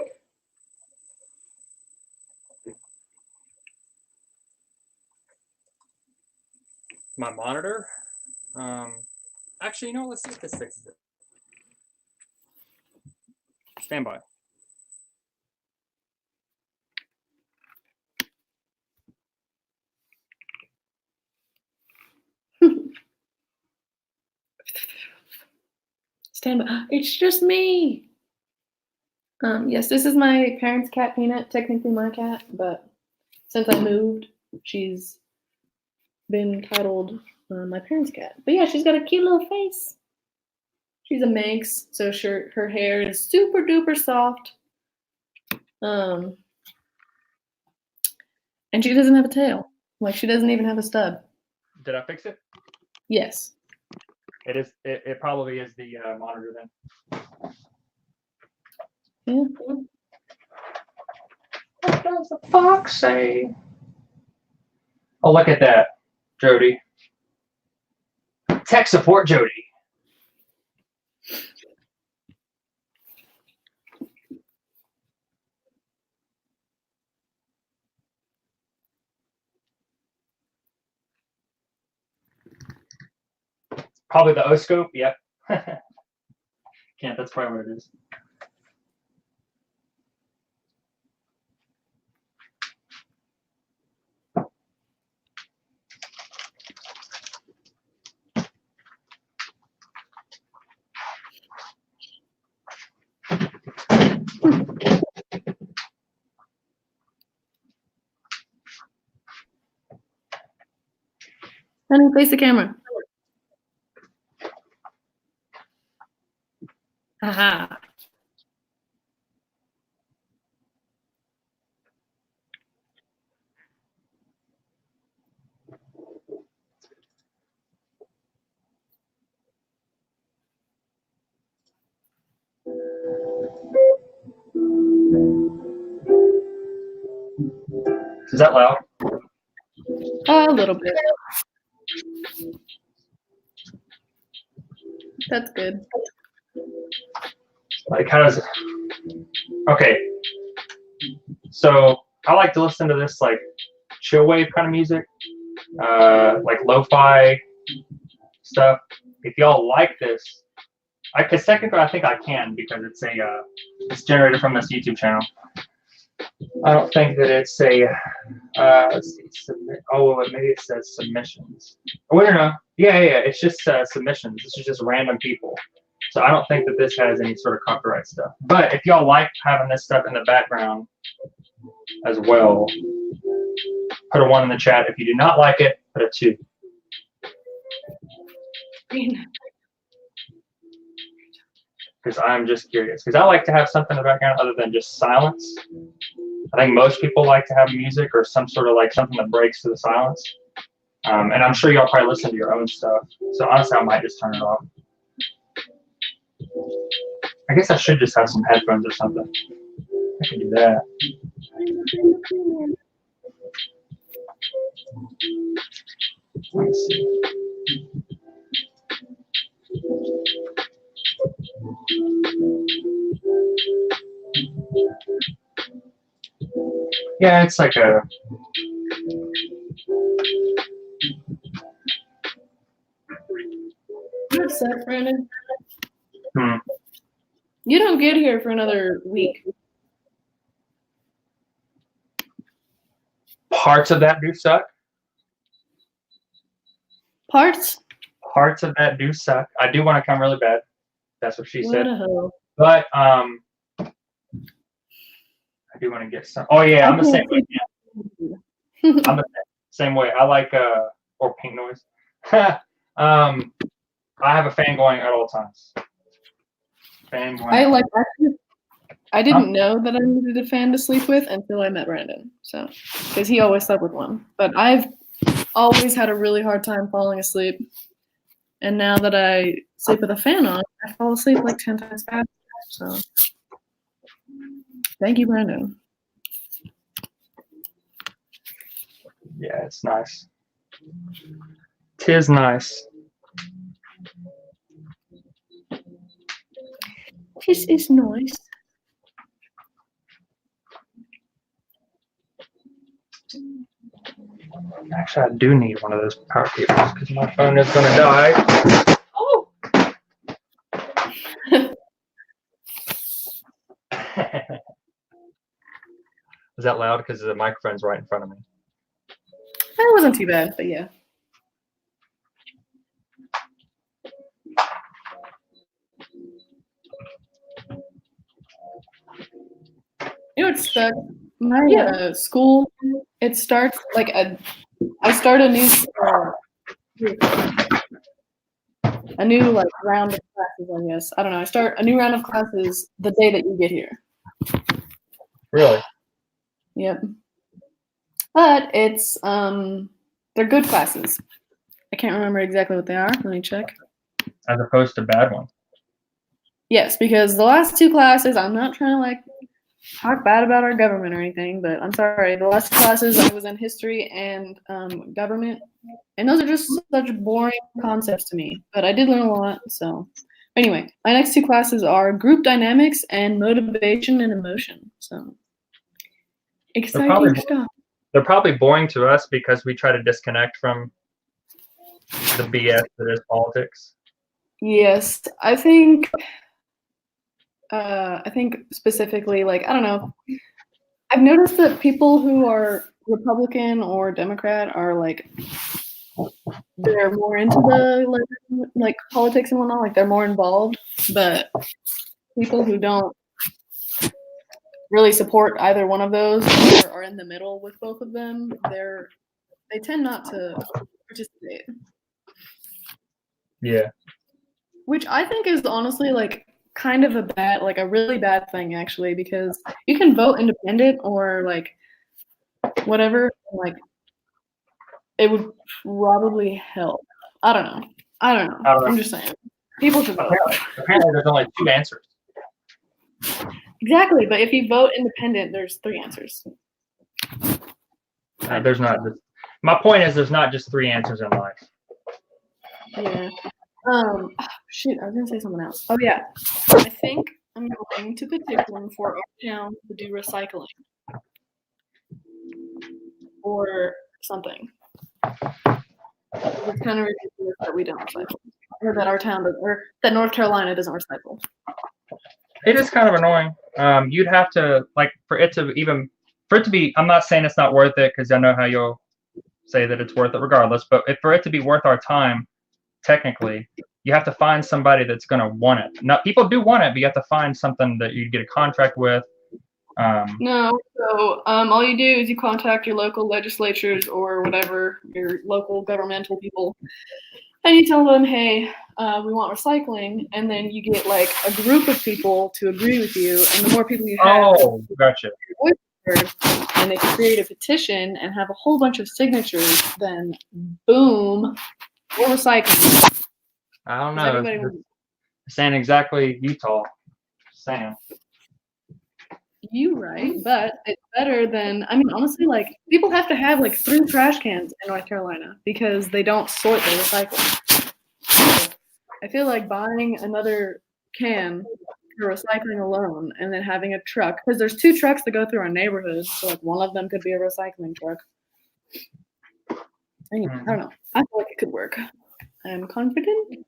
My monitor. Actually, you know what? Let's see if this fixes it. Stand by. Stand by. It's just me. Yes, this is my parents' cat, Peanut. Technically my cat, but since I moved, she's been titled my parents' cat. But yeah, she's got a cute little face. She's a Manx, so her hair is super duper soft. And she doesn't have a tail. Like she doesn't even have a stub. Did I fix it? Yes. It is. It probably is the monitor then. Yeah. What does the fox say? Oh, look at that, Jody. Tech support, Jody. Probably the O-scope. Yep. Can't. That's probably what it is. Honey, face the camera. Haha. Is that loud? A little bit. That's good. Like, how does it? Okay. So I like to listen to this like chill wave kind of music, like lo-fi stuff. If y'all like this, because technically I think I can because it's generated from this YouTube channel. I don't think that it's a let's see, submit. Oh, maybe it says submissions. Oh, no. Yeah. It's just submissions. This is just random people. So I don't think that this has any sort of copyright stuff. But if y'all like having this stuff in the background as well, put a 1 in the chat. If you do not like it, put a 2. Because I'm just curious. Because I like to have something in the background other than just silence. I think most people like to have music or some sort of like something that breaks to the silence. And I'm sure y'all probably listen to your own stuff. So honestly, I might just turn it off. I guess I should just have some headphones or something. I can do that. Let's see. Yeah, it's like a. You're upset, Brandon. Hmm. You don't get here for another week. Parts of that do suck. Parts? Parts of that do suck. I do want to come really bad. That's what she said. What a hoe. But I do want to get some. Oh yeah, I'm the same way. I'm the same way. I like or pink noise. I have a fan going at all times. Fan going. I didn't know that I needed a fan to sleep with until I met Brandon. So, because he always slept with one. But I've always had a really hard time falling asleep. And now that I sleep with a fan on, I fall asleep like 10 times faster. So, thank you, Brandon. Yeah, it's nice. 'Tis nice. This is nice. Actually, I do need one of those power cables because my phone is going to die. Oh! Is that loud? Because the microphone's right in front of me. That wasn't too bad, but yeah. You know what sucks? My school, it starts like I start a new like round of classes, I guess. I don't know. I start a new round of classes the day that you get here. Really? Yep. But it's they're good classes. I can't remember exactly what they are. Let me check. As opposed to bad ones. Yes, because the last two classes, I'm not trying to like talk bad about our government or anything, but I'm sorry. The last two classes I was in history and government, and those are just such boring concepts to me. But I did learn a lot. So anyway, my next two classes are group dynamics and motivation and emotion. So exciting stuff. They're probably boring to us because we try to disconnect from the BS that is politics. Yes, I think specifically, like, I don't know. I've noticed that people who are Republican or Democrat are like, they're more into the like politics and whatnot, like they're more involved. But people who don't really support either one of those or are in the middle with both of them, they tend not to participate. Yeah. Which I think is honestly like kind of a really bad thing actually, because you can vote independent or like whatever, like it would probably help. I don't know. I'm just saying. People should vote. Apparently there's only two answers. Exactly, but if you vote independent, there's three answers. There's not. My point is, there's not just three answers in life. Yeah. Shoot, I was gonna say something else. Oh yeah, I think I'm going to petition for our town to do recycling or something. It's kind of ridiculous that we don't recycle, or that our town does, or that North Carolina doesn't recycle. It is kind of annoying. You'd have to for it to be. I'm not saying it's not worth it because I know how you'll say that it's worth it regardless. But for it to be worth our time, technically, you have to find somebody that's going to want it. Not people do want it, but you have to find something that you get a contract with. No, so all you do is you contact your local legislatures or whatever, your local governmental people, and you tell them, hey, we want recycling, and then you get like a group of people to agree with you, and the more people you have, oh, gotcha. and they create a petition and have a whole bunch of signatures, then boom, we're recycling. I don't 'Cause know. everybody You're wants saying exactly Utah. Saying. you right, but it's better than, I mean, honestly, like people have to have like 3 trash cans in North Carolina because they don't sort their recycling. So I feel like buying another can for recycling alone and then having a truck, because there's 2 trucks that go through our neighborhood, so like one of them could be a recycling truck. I don't know. I feel like it could work. I'm confident.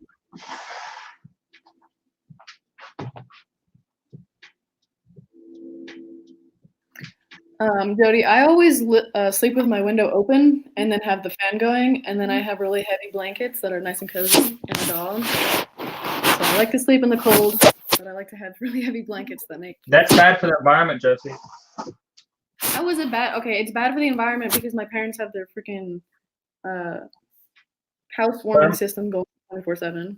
Jody, I always sleep with my window open and then have the fan going, and then I have really heavy blankets that are nice and cozy and the dog. So I like to sleep in the cold, but I like to have really heavy blankets that make. That's bad for the environment, Josie. How is it bad? Okay, it's bad for the environment because my parents have their freaking house warming system going 24/7.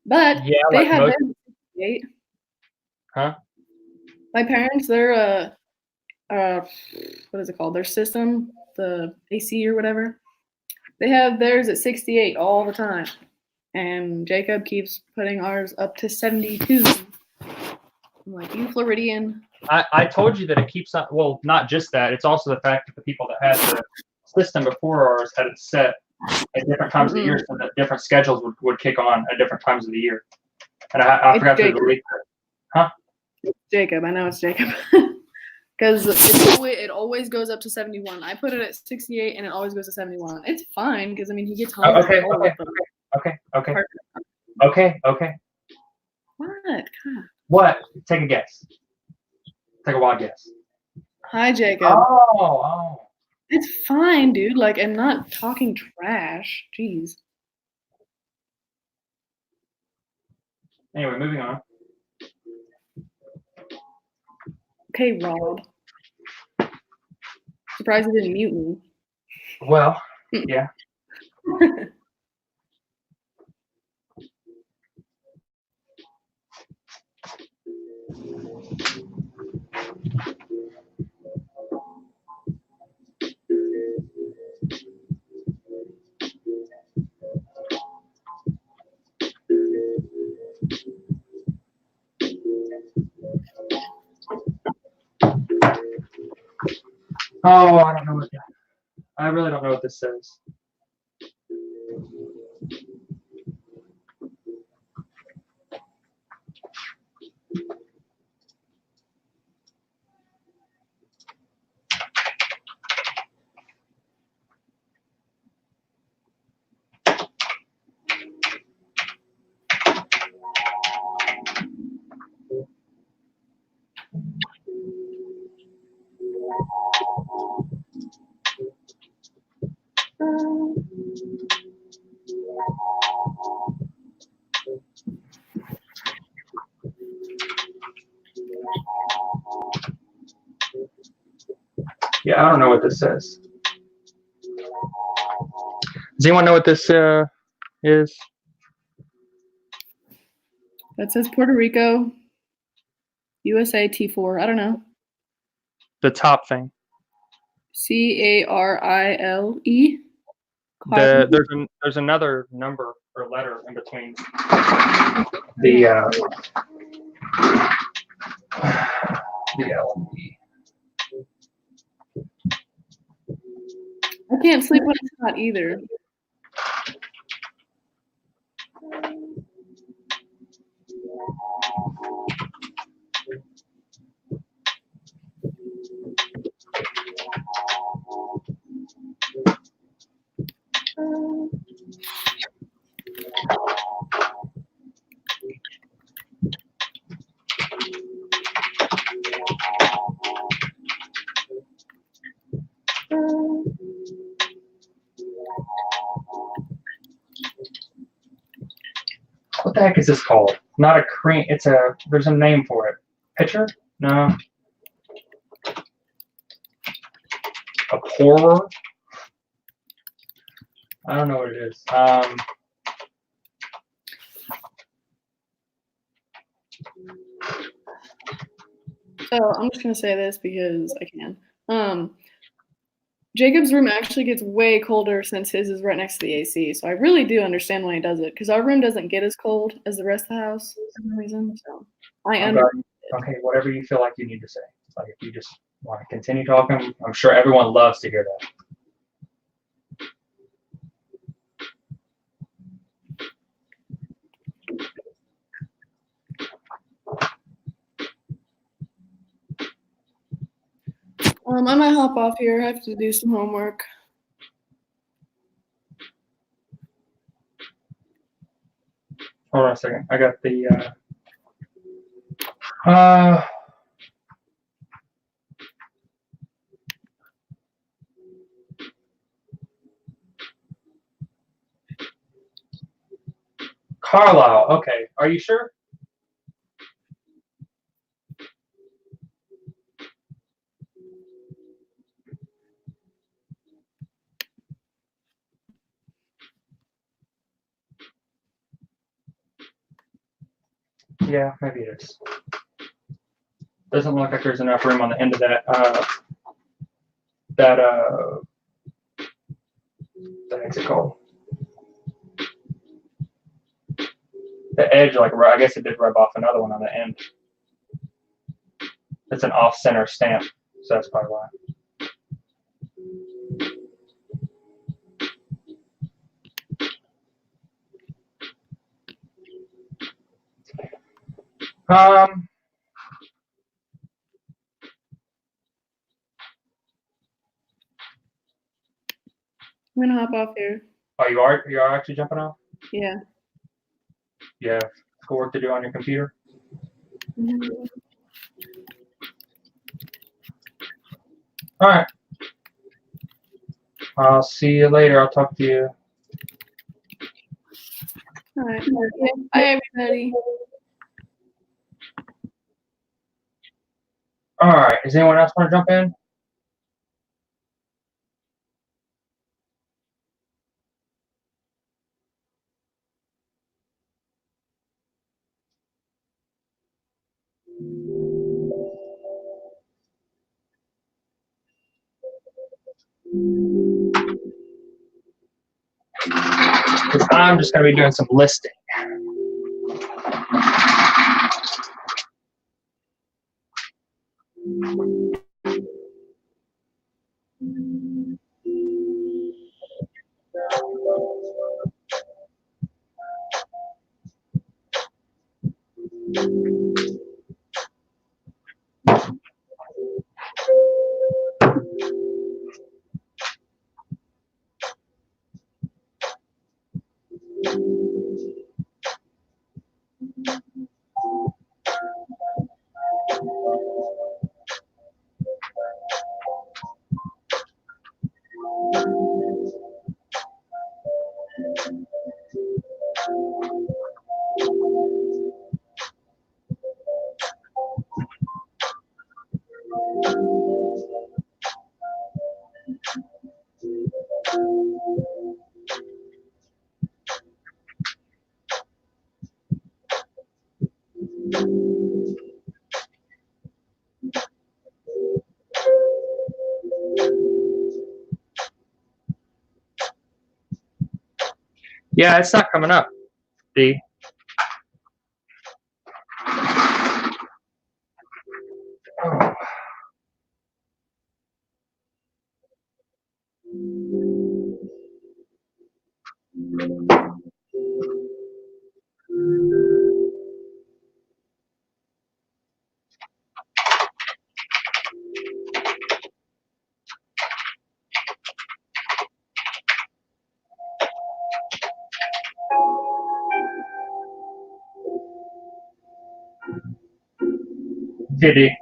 But Yeah, they like have most. their 68. Huh? My parents, they're what is it called? Their system, the AC or whatever. They have theirs at 68 all the time. And Jacob keeps putting ours up to 72. I'm like, you Floridian. I told you that it keeps on. Well, not just that. It's also the fact that the people that had the system before ours had it set at different times of the year, so that different schedules would kick on at different times of the year. And I forgot to delete that. Huh? It's Jacob. I know it's Jacob. Because it always goes up to 71. I put it at 68 and it always goes to 71. It's fine because I mean he gets home. Okay. What? God. What? Take a guess. Take a wild guess. Hi, Jacob. Oh. It's fine, dude. Like I'm not talking trash. Jeez. Anyway, moving on. Okay, Rob. Surprised you didn't mute me. Well, yeah. Oh, I don't know what that. I really don't know what this says. Yeah, I don't know what this says. Does anyone know what this is? That says Puerto Rico, USA T4. I don't know. The top thing. CARILE. There's another number or letter in between the L and E. I can't sleep when it's hot either. What the heck is this called? Not a cream. There's a name for it. Pitcher? No. A pourer? I don't know what it is. So I'm just gonna say this because I can. Jacob's room actually gets way colder since his is right next to the AC. So I really do understand why he does it because our room doesn't get as cold as the rest of the house for some reason. So I understand. Okay, whatever you feel like you need to say. Like if you just want to continue talking, I'm sure everyone loves to hear that. I might hop off here. I have to do some homework. Hold on a second. I got the Carlisle. Okay, are you sure? Yeah, maybe it is. Doesn't look like there's enough room on the end of that. What is it called? The edge, like I guess it did rub off another one on the end. It's an off-center stamp, so that's probably why. I'm gonna hop off here. Oh, you are actually jumping off? Yeah. You have schoolwork to do on your computer? Mhm. All right. I'll see you later. I'll talk to you. All right. Yeah. Bye, everybody. All right. Does anyone else want to jump in? Because I'm just going to be doing some listing. Yeah, it's not coming up, D. Oh. Here, D.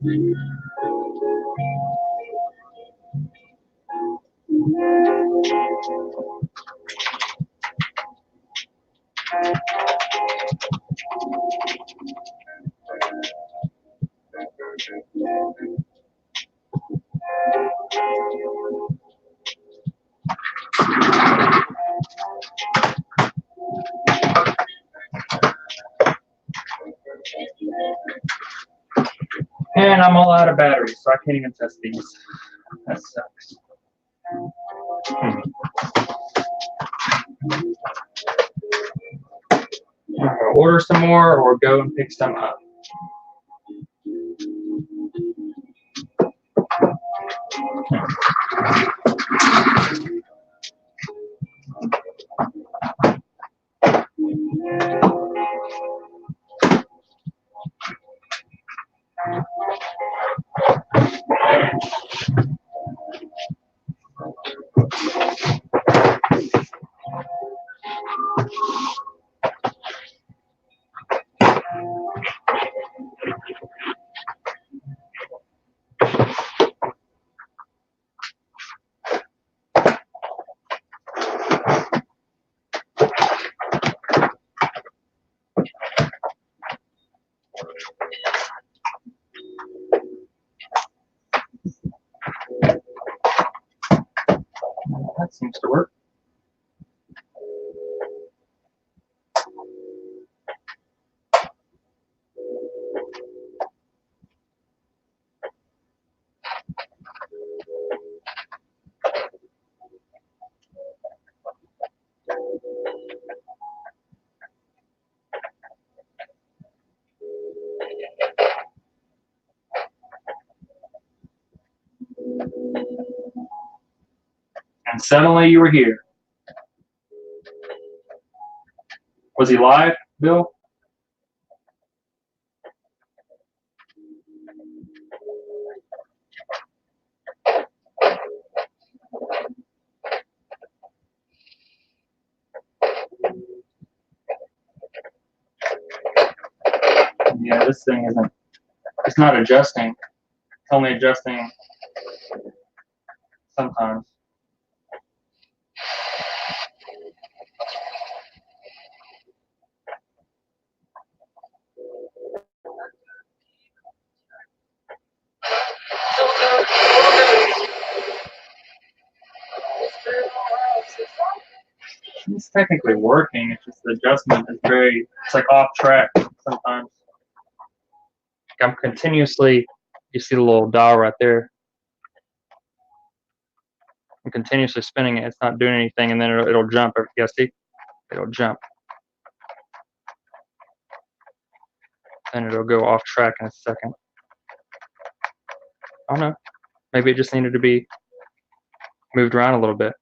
And I'm all out of batteries, so I can't even test these. That sucks. I'm gonna order some more or go and pick some up. That seems to work. And suddenly you were here. Was he live, Bill? Yeah, this thing isn't, it's not adjusting. It's only adjusting sometimes. It's technically working, it's just the adjustment is very, it's like off track sometimes. I'm continuously, you see the little dial right there. I'm continuously spinning it, it's not doing anything, and then it'll jump. Yeah, see? It'll jump. And it'll go off track in a second. I don't know. Maybe it just needed to be moved around a little bit.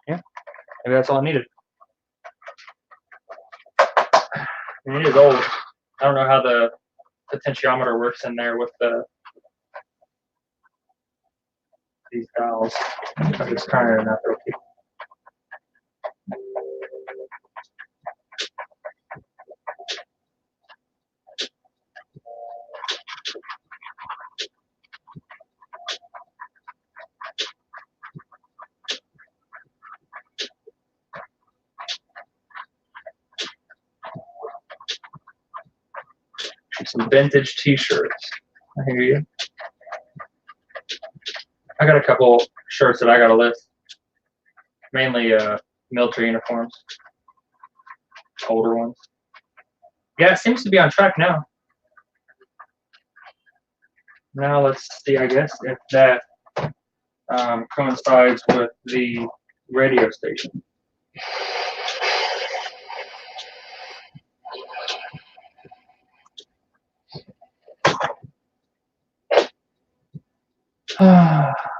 Yeah, maybe that's all I needed. And it is old. I don't know how the potentiometer works in there with these dials. I'm just turning it up real quick. Some vintage t-shirts. I hear you. I got a couple shirts that I got to list. Mainly military uniforms. Older ones. Yeah, it seems to be on track now. Now let's see, I guess, if that coincides with the radio station.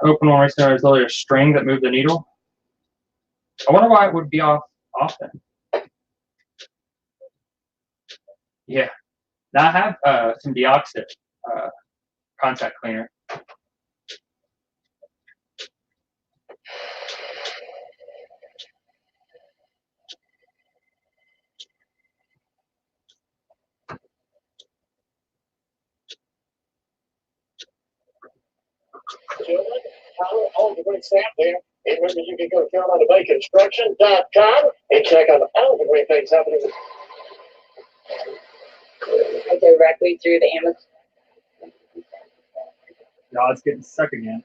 Open one recently, there's literally a string that moved the needle. I wonder why it would be off often. Yeah. Now I have some deoxit contact cleaner. It's out there. Remember, you can go CarolinaBayConstruction.com and check out all the great things happening. Directly through the Amazon. No, it's getting stuck again.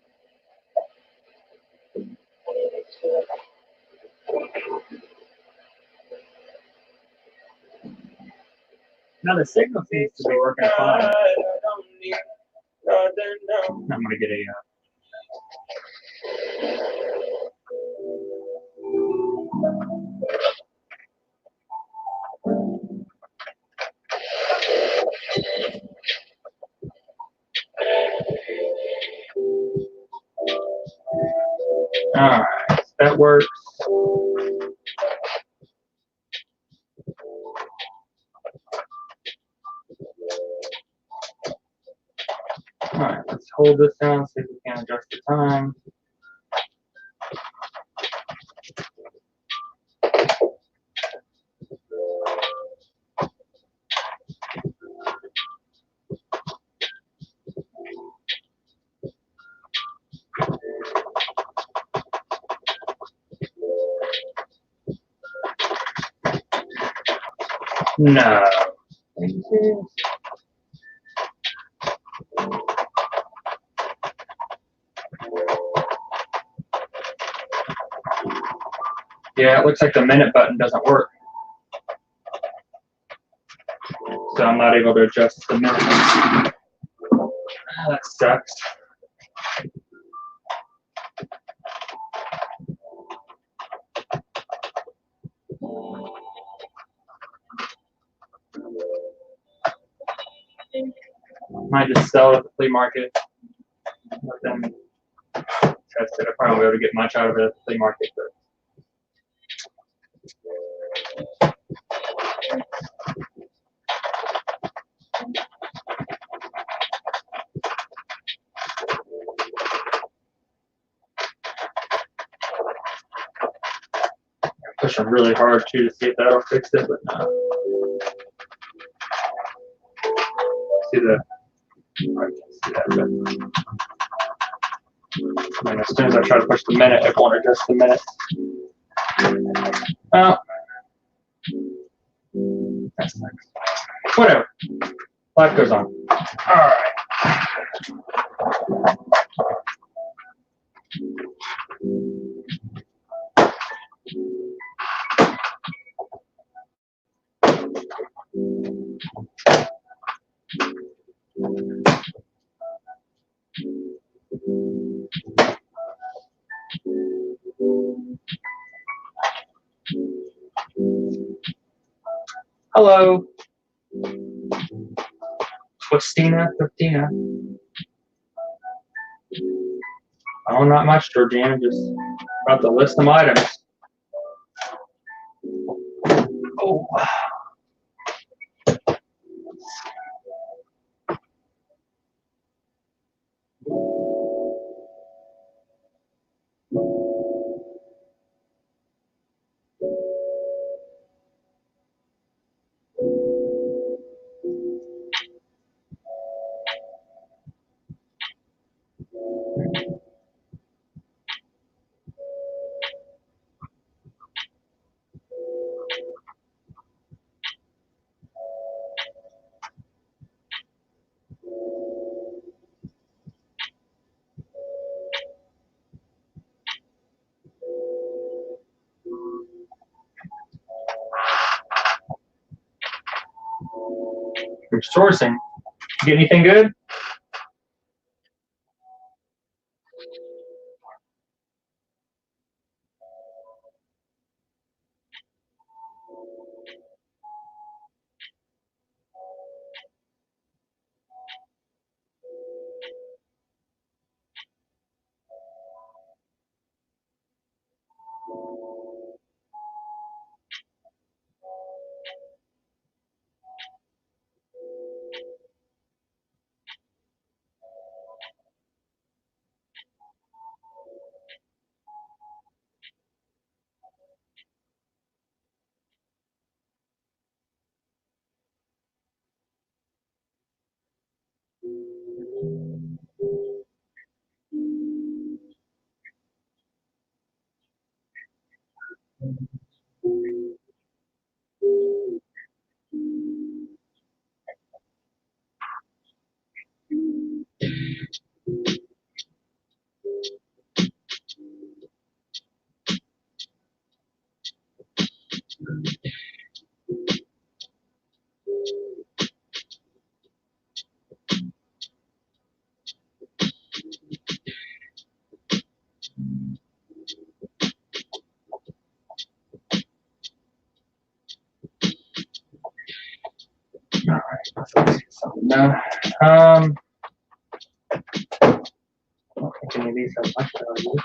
Now the signal seems to be working fine. I'm gonna get a. All right, that works. All right, let's hold this down, see if we can adjust the time. No. Yeah, it looks like the minute button doesn't work. So I'm not able to adjust the minute. Ah, that sucks. Might just sell at the flea market. Let them test it. I probably won't be able to get much out of it at the flea market, but pushing really hard too to see if that'll fix it, but no. See the, I can't see that, but as soon as I try to push the minute, it won't adjust the minute. Oh, that's nice. Whatever. Life goes on. All right. Hello. Christina. Oh, not much, Georgiana. Just about to list some items. Oh. You're sourcing. Get anything good? All right, let's get something done. I don't think any of these have much value.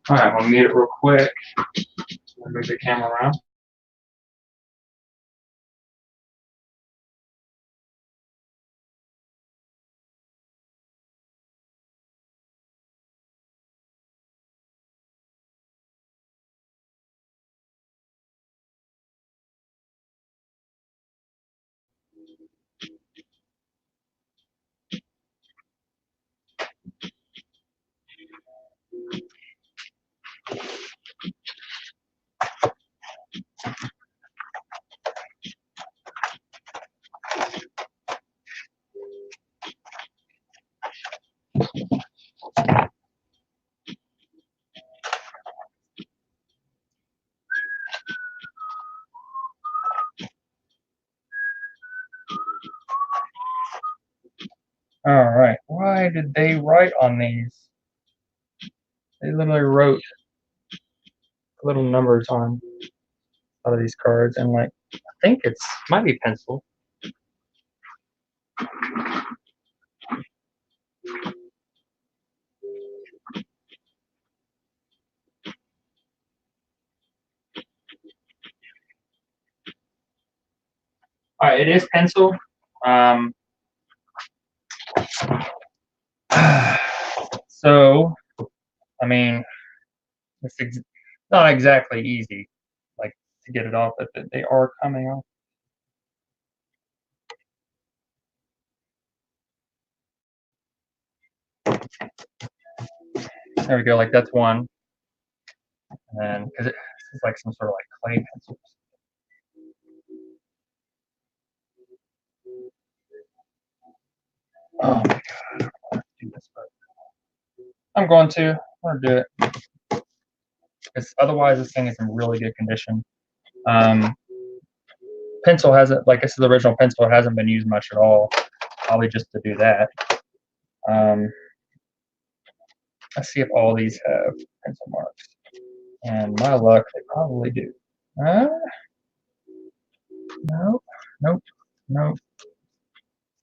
All right, we'll mute it real quick. Move the camera around. All right, why did they write on these? They literally wrote little numbers on a lot of these cards, and like I think it's might be pencil. All right, it is pencil. So, I mean, it's not exactly easy, like to get it off, but they are coming off. There we go. Like that's one, and because this is like some sort of like clay pencils. Oh my god, I want to do this, but I'm going to. I'm gonna do it because otherwise this thing is in really good condition. Pencil hasn't, like this is the original pencil, it hasn't been used much at all, probably just to do that. Let's see if all these have pencil marks, and my luck, they probably do. Nope, nope, nope.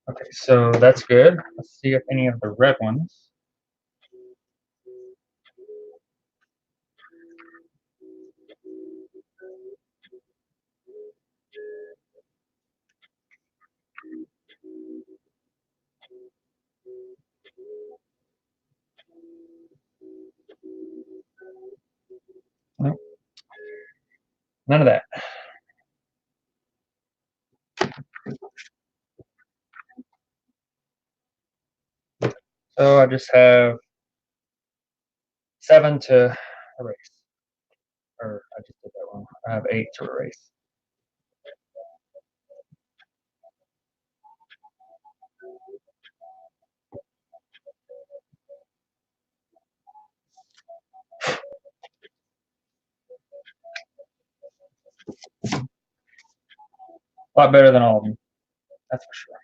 Okay, so that's good. Let's see if any of the red ones. Nope, none of that. So I just have 7 to erase. Or I just did that wrong. I have 8 to erase. A lot better than all of them, that's for sure.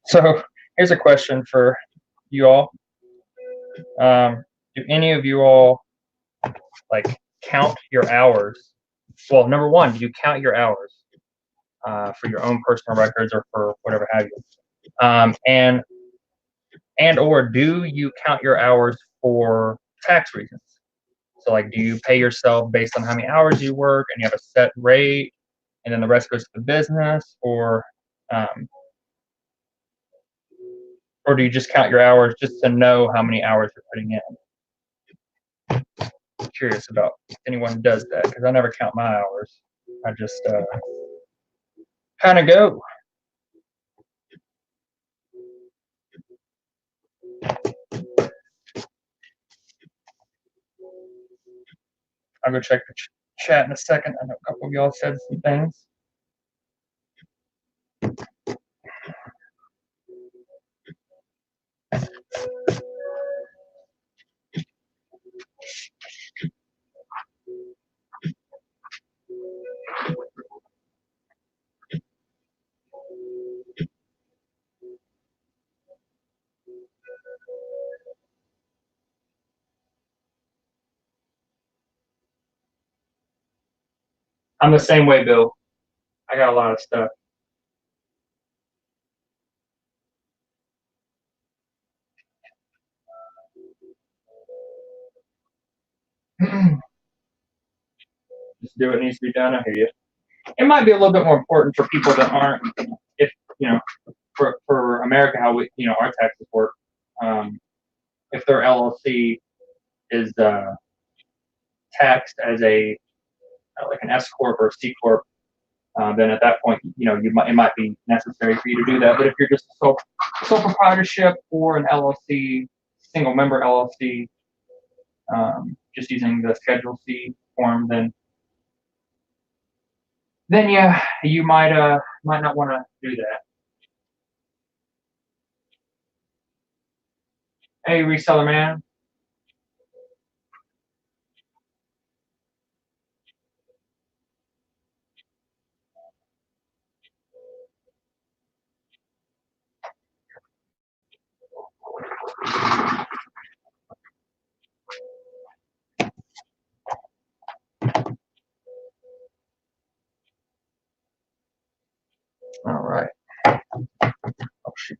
So here's a question for you all. Do any of you all like count your hours? Well, number one, do you count your hours for your own personal records or for whatever have you? And or do you count your hours for tax reasons? So like, do you pay yourself based on how many hours you work and you have a set rate and then the rest goes to the business, or do you just count your hours just to know how many hours you're putting in? I'm curious about if anyone does that, because I never count my hours. I just kind of go. I'll go check the chat in a second. I know a couple of y'all said some things. I'm the same way, Bill. I got a lot of stuff. Just do what needs to be done. I hear you. It might be a little bit more important for people that aren't, if for America, how we, our taxes work. If their LLC is taxed as a like an S corp or a C corp, then at that point, it might be necessary for you to do that. But if you're just a sole proprietorship or an LLC, single member LLC, just using the Schedule C form, then yeah, you might not want to do that. Hey, reseller man. All right. Oh shoot.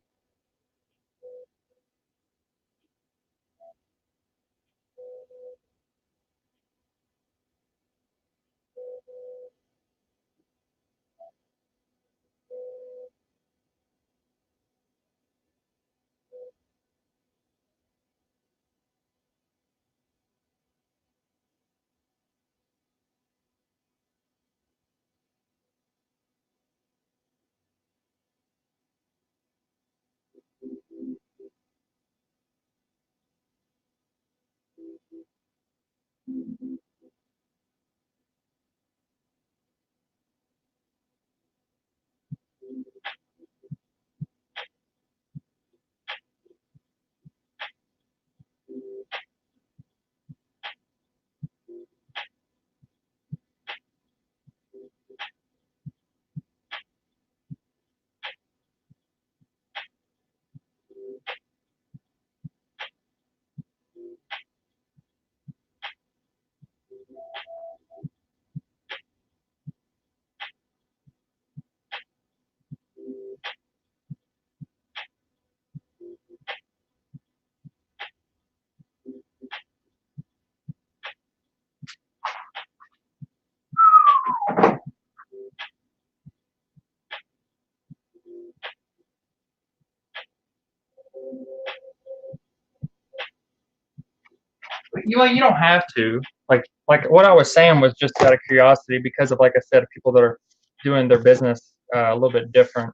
You don't have to. Like what I was saying was just out of curiosity, because of, like I said, people that are doing their business a little bit different,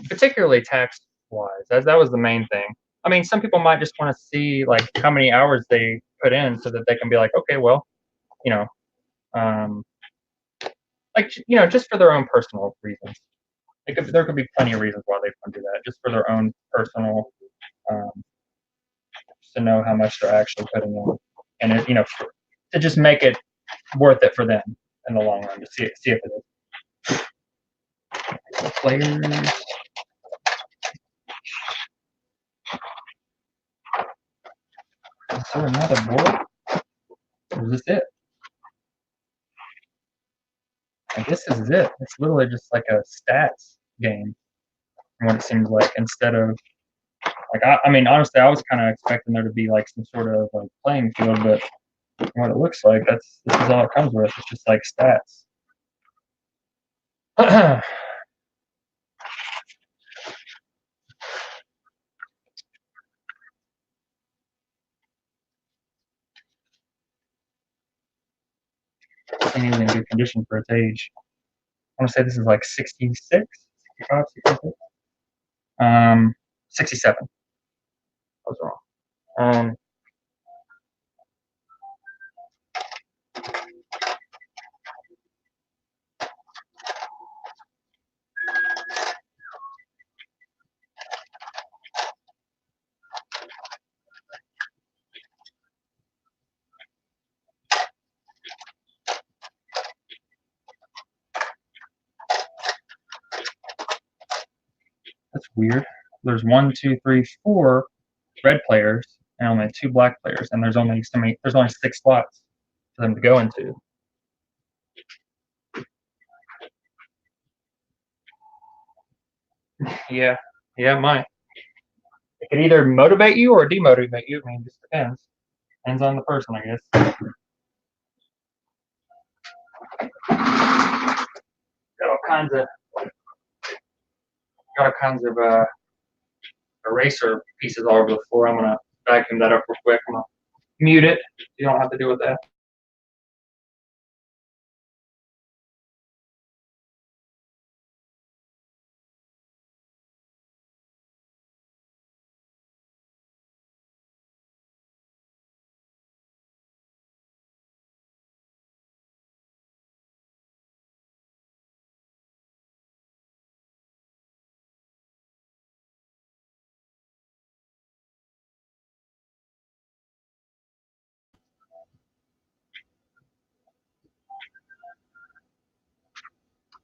particularly tax wise. That was the main thing. I mean, some people might just want to see like how many hours they put in, so that they can be like, okay, well, you know, just for their own personal reasons. There could be plenty of reasons why they want to do that, just for their own personal, just to know how much they're actually putting in, and it, to just make it worth it for them in the long run to see if it is. Players. Is there another board? Or is this it? I guess this is it. It's literally just like a stats game, from what it seems like, instead of like I mean honestly I was kind of expecting there to be like some sort of like playing field, but what it looks like this is all it comes with. It's just like stats. And he's in good condition for its age. I want to say this is like 66, 65, 66. 67. I was wrong. That's weird. There's 1, 2, 3, 4 red players and only 2 black players, and there's only 6 slots for them to go into. Yeah, it might. It could either motivate you or demotivate you. I mean, it just depends. Depends on the person, I guess. Got all kinds of eraser pieces all over the floor. I'm gonna vacuum that up real quick. I'm gonna mute it. You don't have to deal with that.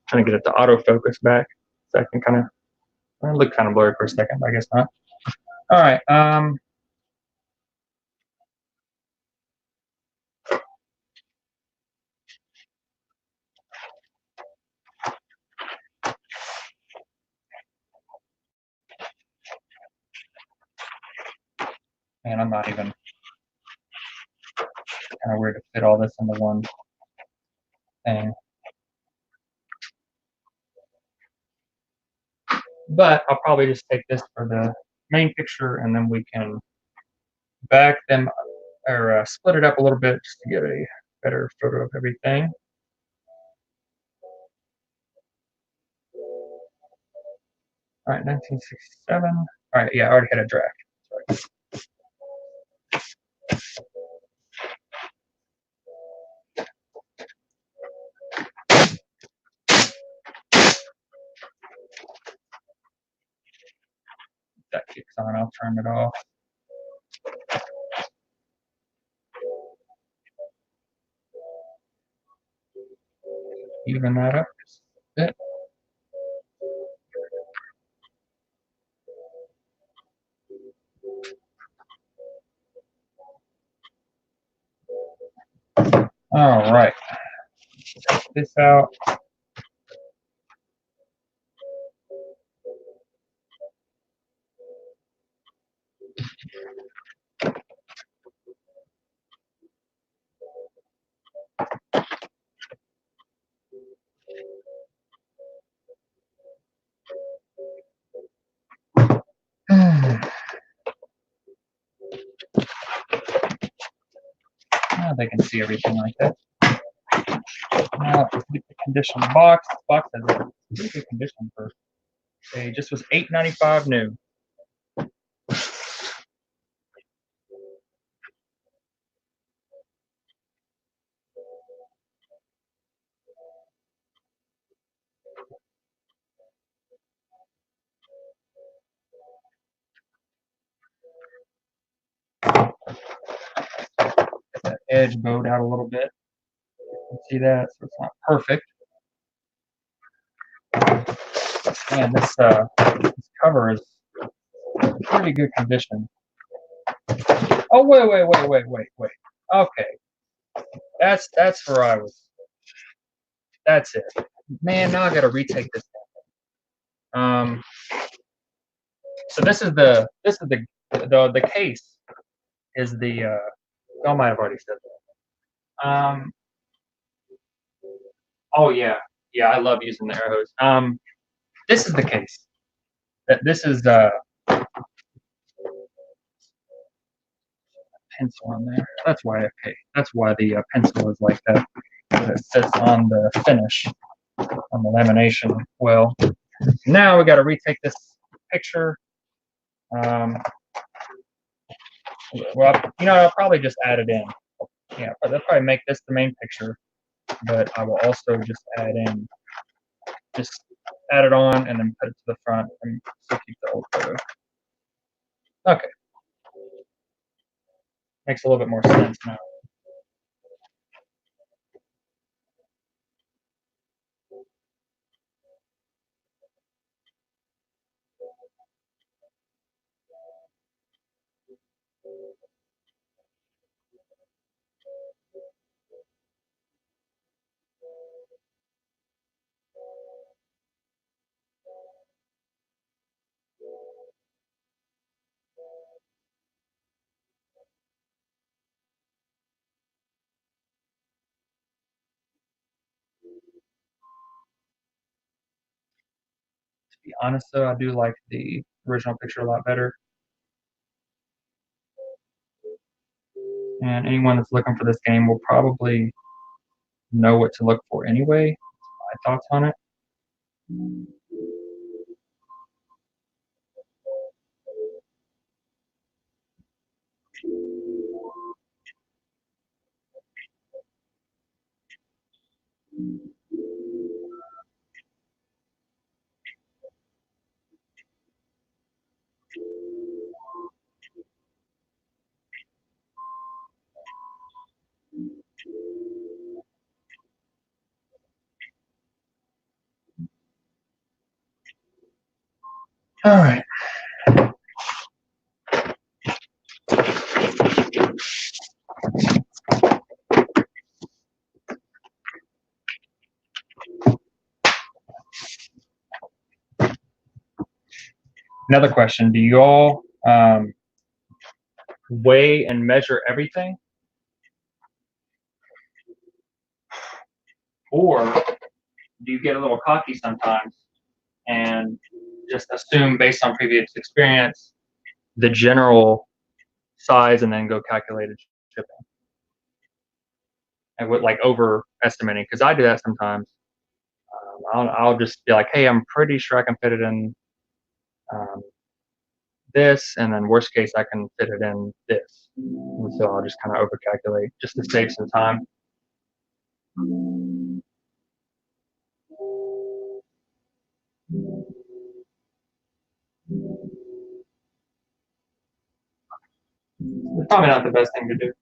Trying to get it to autofocus back, so I can kind of look kind of blurry for a second, but I guess not. All right. Man, I'm not even. Kind of weird to fit all this into one thing. But I'll probably just take this for the main picture, and then we can back them or split it up a little bit just to get a better photo of everything. All right, 1967. All right, yeah, I already had a draft. Sorry. That kicks on, I'll turn it off. Even that up just a bit. All right, check this out. Now they can see everything like that. Now, look at the condition of the box. The box has a pretty good condition for. It just was $8.95 new. edge bowed out a little bit. You can see that, so it's not perfect. And this cover is in pretty good condition. Oh, wait. Okay. That's where I was. That's it. Man, now I gotta retake this. So this is the case is the I might have already said that. Oh yeah, I love using the air hose. This is the case. This is pencil on there. That's why the pencil is like that. It sits on the finish on the lamination. Well, now we got to retake this picture. Well, I'll probably just add it in. Yeah, but they'll probably make this the main picture, but I will also just add it on and then put it to the front and still keep the old photo. Okay. Makes a little bit more sense now. To be honest though, I do like the original picture a lot better. And anyone that's looking for this game will probably know what to look for anyway. My thoughts on it. All right. Another question: do you all weigh and measure everything, or do you get a little cocky sometimes and just assume based on previous experience the general size and then go calculated shipping? And would like overestimating, because I do that sometimes. I'll just be like, hey, I'm pretty sure I can fit it in this, and then worst case, I can fit it in this. And so I'll just kind of overcalculate just to save some time. It's probably not the best thing to do.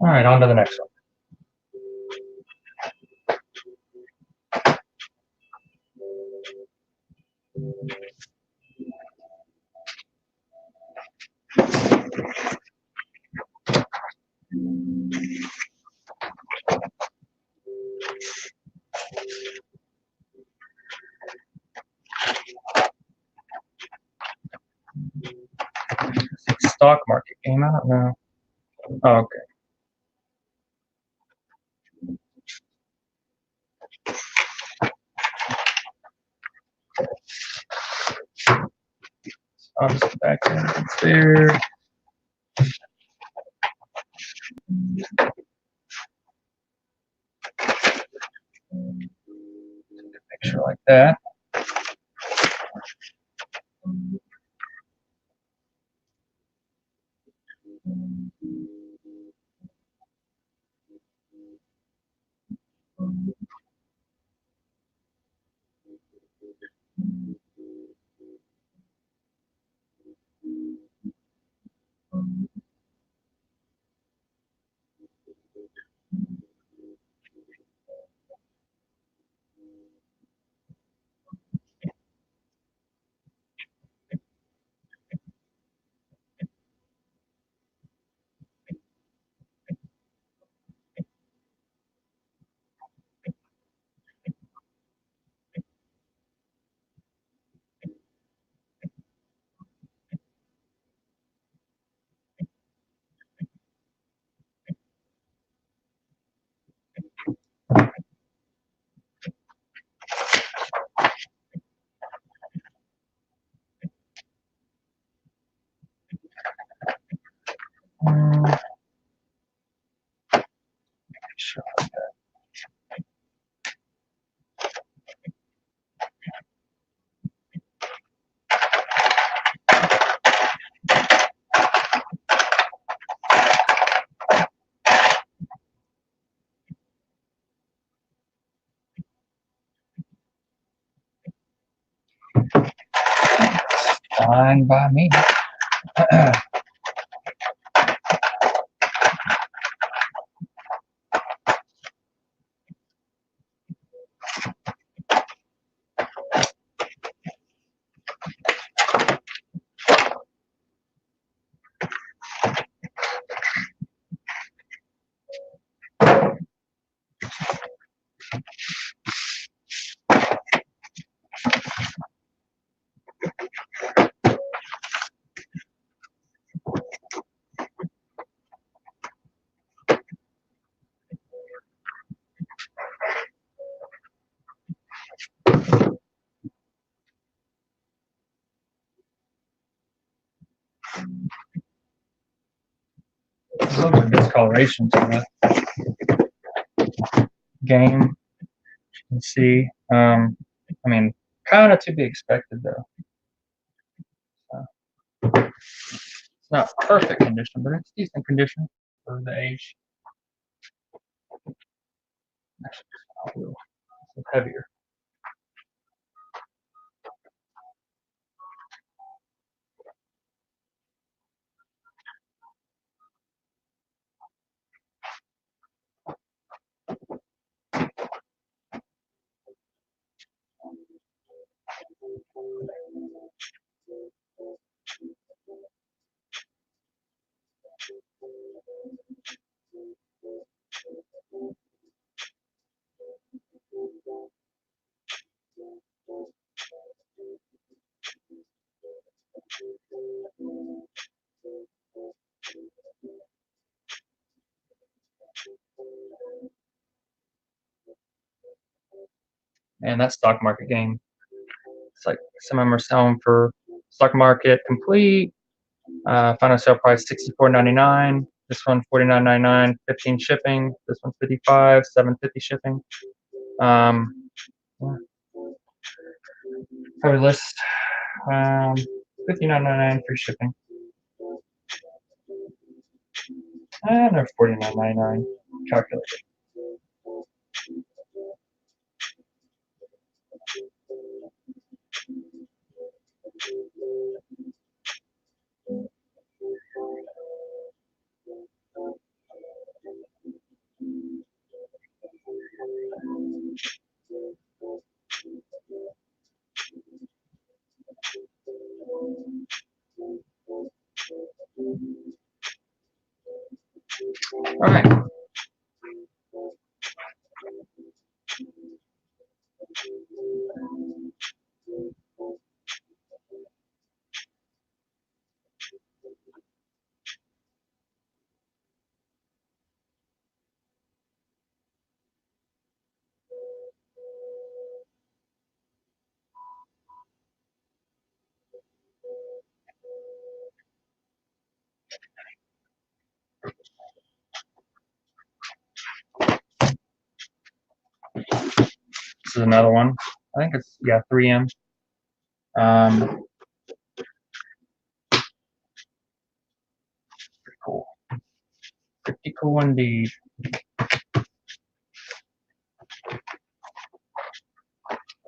All right, on to the next one. Stock market game. I don't know. Oh, okay. I'll just go back in. It's there. Picture like that. Sure. Fine by me. There's a little bit of discoloration to the game. You can see. I mean, kind of to be expected though. It's not perfect condition, but it's decent condition for the age. Actually, it's a little heavier. And that stock market game. It's like some of them are selling for stock market complete. Final sale price $64.99. This one $49.99, 15 shipping. This one $55, $7.50 shipping. Yeah. Probably list $59.99 free shipping. And they're $49.99 calculated. All right. This is another one. I think it's, yeah, 3M. Pretty cool. Pretty cool indeed.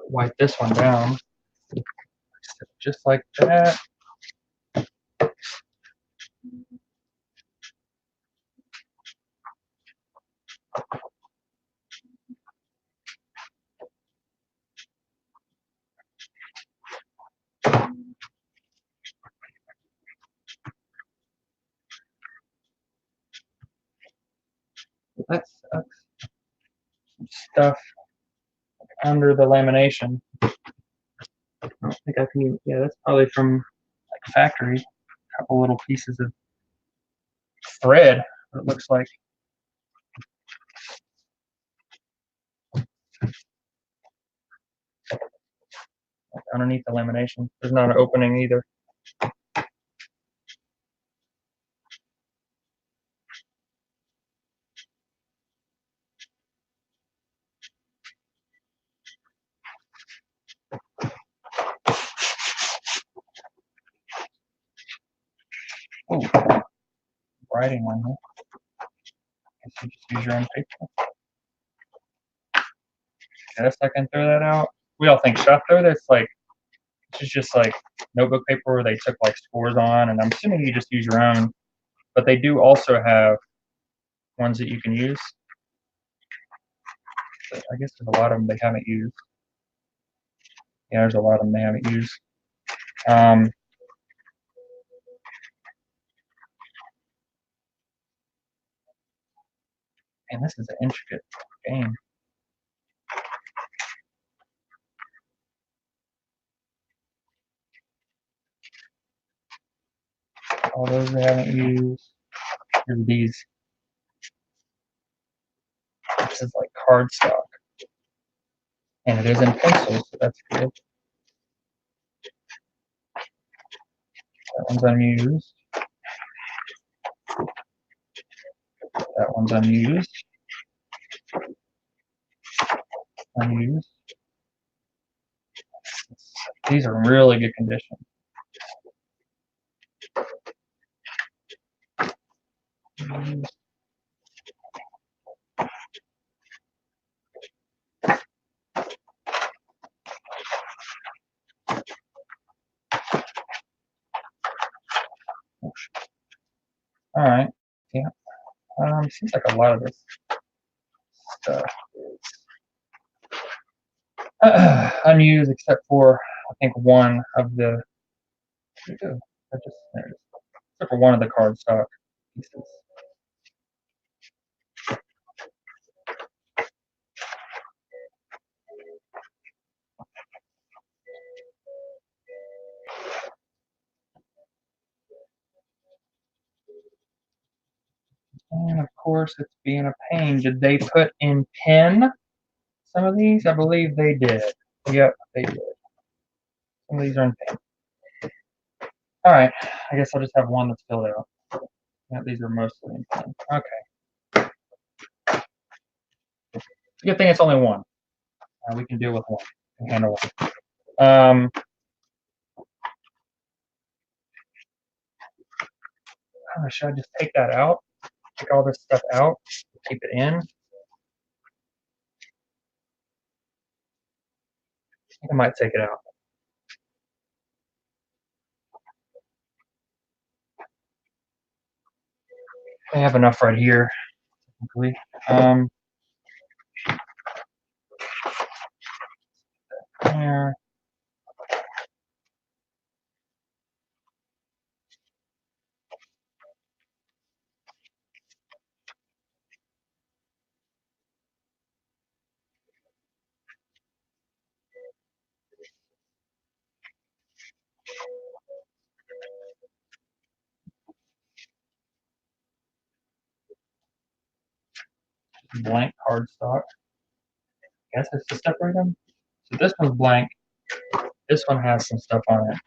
Wipe this one down. Just like that. That sucks. Some stuff under the lamination. I don't think I can even, yeah, that's probably from like factory. A couple little pieces of thread, it looks like. Underneath the lamination. There's not an opening either. Oh, writing on here. Guess you just use your own paper. Guess I can throw that out. We all think stuff though. That's like, this is just like notebook paper where they took like scores on, and I'm assuming you just use your own. But they do also have ones that you can use. But I guess there's a lot of them they haven't used. Yeah, there's a lot of them they haven't used. And this is an intricate game. All those they haven't used. Here's these. This is like cardstock. And it is in pencil, so that's good. That one's unused. That one's unused. Unused. These are in really good condition. All right. Yeah. Seems like a lot of this stuff is unused, except for I think one of the. There it is. Except for one of the cardstock pieces. And of course, it's being a pain. Did they put in pen some of these? I believe they did. Yep, they did. Some of these are in pen. All right, I guess I'll just have one that's filled out. Yeah, these are mostly in pen. Okay. Good thing it's only one. We can deal with one. We can handle one. Should I just take that out? Take all this stuff out? Keep it in? I think I might take it out. I have enough right here. Technically. There. blank cardstock. I guess it's to separate them. So this one's blank. This one has some stuff on it.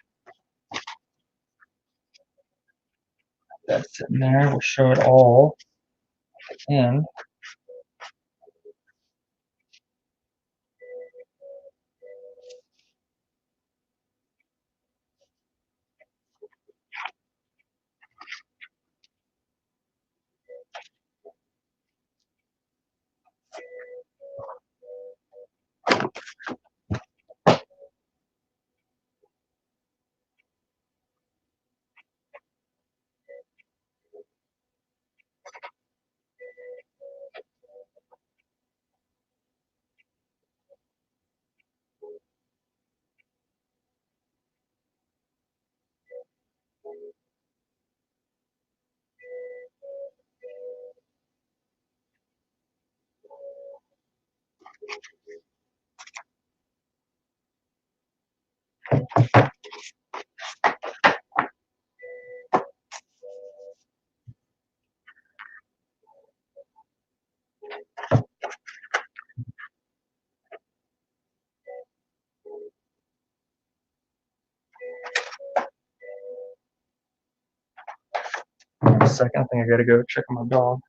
That's sitting there. We'll show it all at the end. A second, I think I gotta go check on my dog.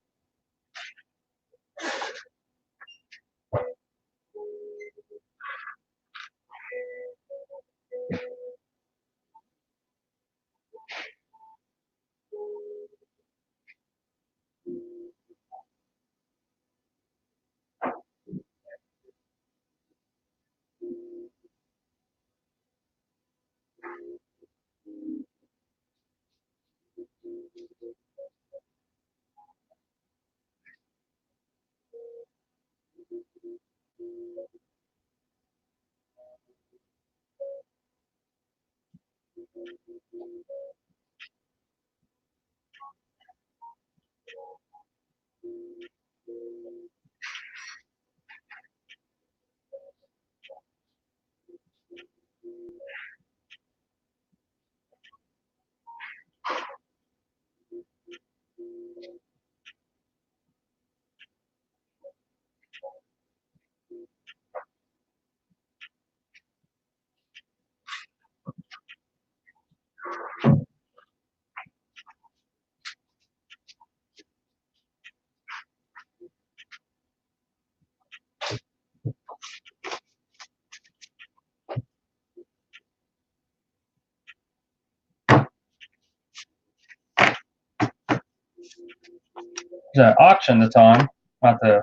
There's an auction that's on, not to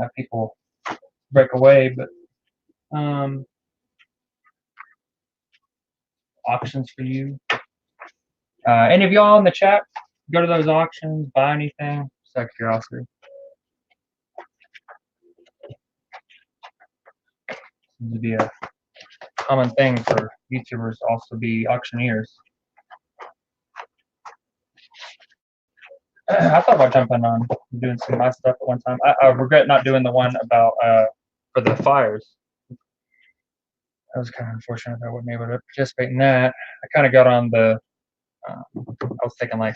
have people break away, but auctions for you. Any of y'all in the chat go to those auctions, buy anything? Just out of curiosity. Seems to be a common thing for YouTubers to also be auctioneers. I thought about jumping on doing some of my stuff at one time. I regret not doing the one about for the fires. That was kind of unfortunate. I wasn't able to participate in that. I kind of got on the. I was thinking like,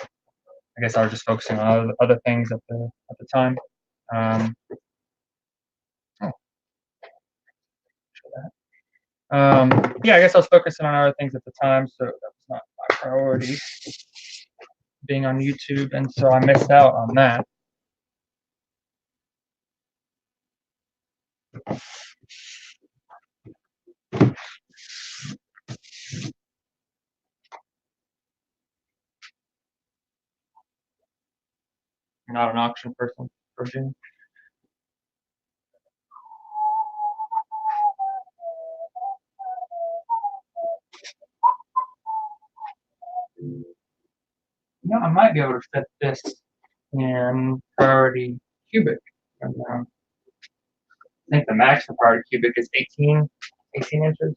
I guess I was just focusing on other things at the time. Yeah, I guess I was focusing on other things at the time, so that was not my priority, being on YouTube, and so I missed out on that. You're not an auction person, Virginia? No, I might be able to fit this in priority cubic. And, I think the max for priority cubic is 18 inches.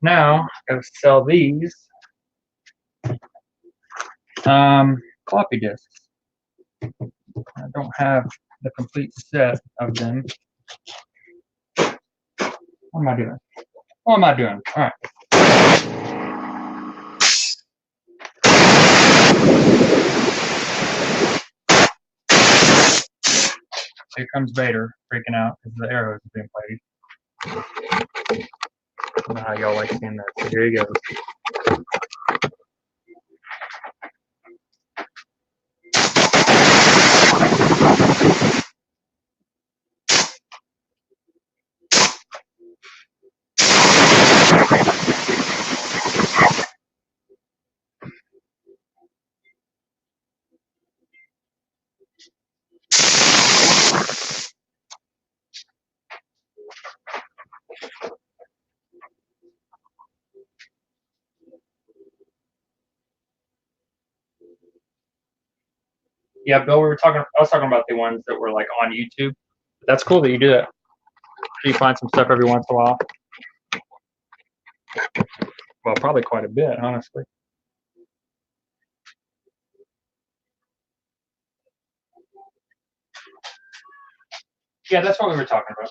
Now, I gotta sell these floppy disks. I don't have the complete set of them. What am I doing? What am I doing? All right. Here comes Vader freaking out because the arrows are being played. I don't know how y'all like seeing that. So here he goes. Yeah, Bill, I was talking about the ones that were like on YouTube. That's cool that you do that. You find some stuff every once in a while. Well, probably quite a bit, honestly. Yeah, that's what we were talking about.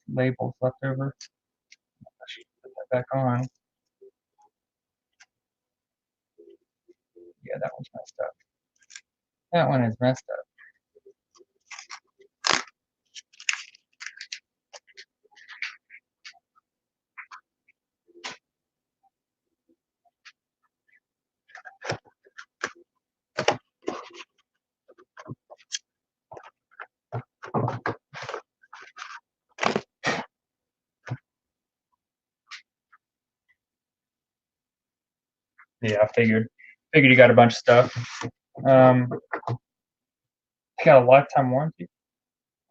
Labels left over. I should put that back on. Yeah, that one's messed up. That one is messed up. Yeah, I figured you got a bunch of stuff. You got a lifetime warranty.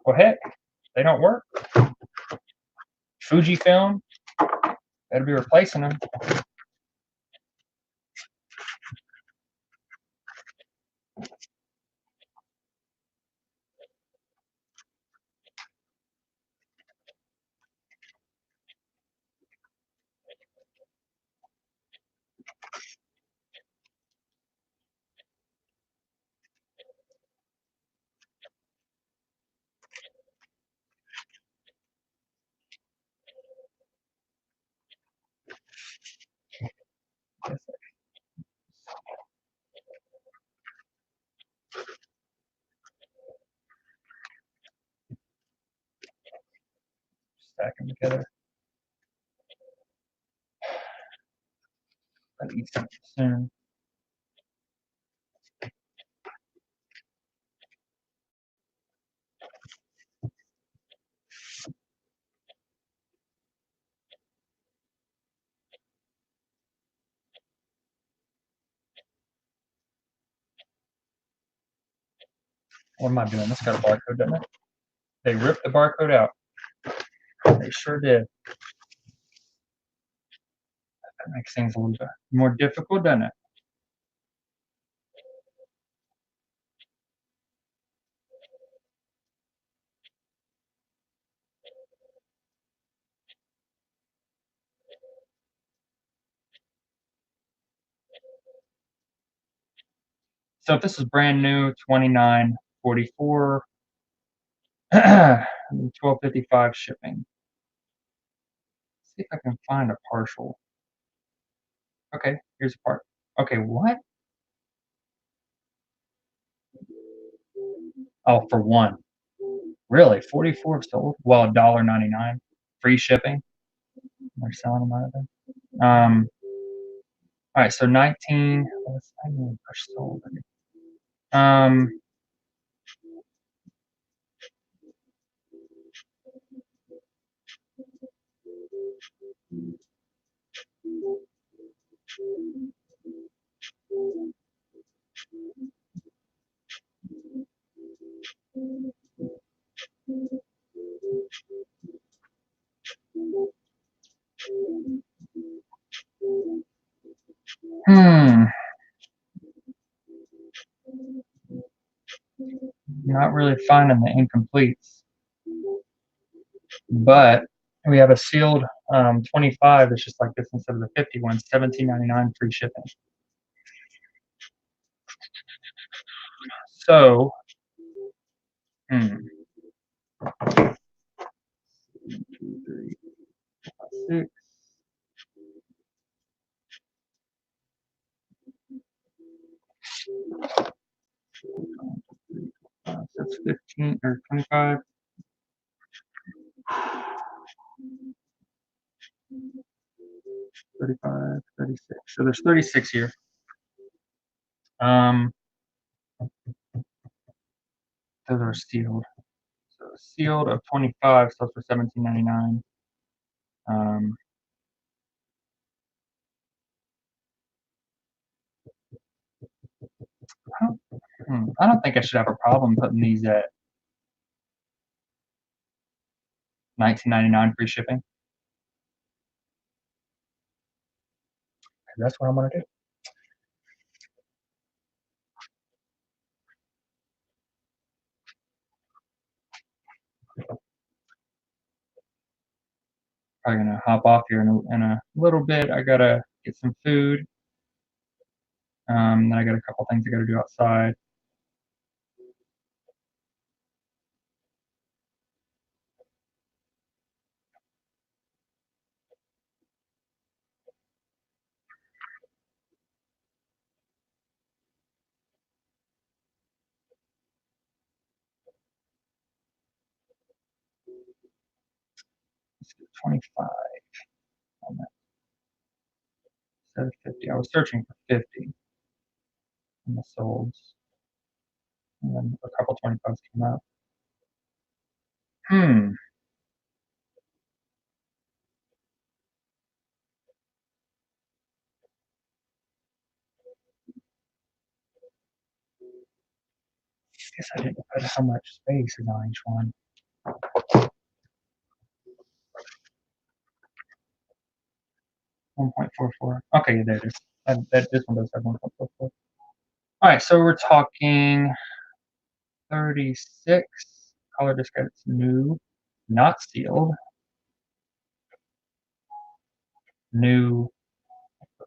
Well, heck, they don't work. Fujifilm, better be replacing them. Stack them together. I'll eat something soon. What am I doing? This got a barcode, doesn't it? They ripped the barcode out. They sure did. That makes things a little bit more difficult, doesn't it? So if this is brand new, 29.44, 12.55 shipping. See if I can find a partial. Okay, here's a part. Okay, what? Oh, for one. Really? 44 sold? Well, $1.99. Free shipping. They're selling them out of there. All right, so 19. What's I mean push sold? Not really finding the incompletes, but we have a sealed 25 that's just like this instead of the 51, $17.99 free shipping. So, 1, 2, 3, 4, 6. So that's 15 or 25. 35, 36. So there's 36 here. Those are sealed. So sealed of 25 sells for $17.99. I don't think I should have a problem putting these at $19.99 free shipping. That's what I'm gonna do. Probably gonna hop off here in a little bit. I gotta get some food. Then I got a couple things I gotta do outside. Let's do 25 on that. Instead of 50. I was searching for 50 in the solds. And then a couple 25s came out. Guess I didn't put how much space is on each one. 1.44. Okay, there it is. This one does have 1.44. All right, so we're talking 36. Color discard, it's new, not sealed. New,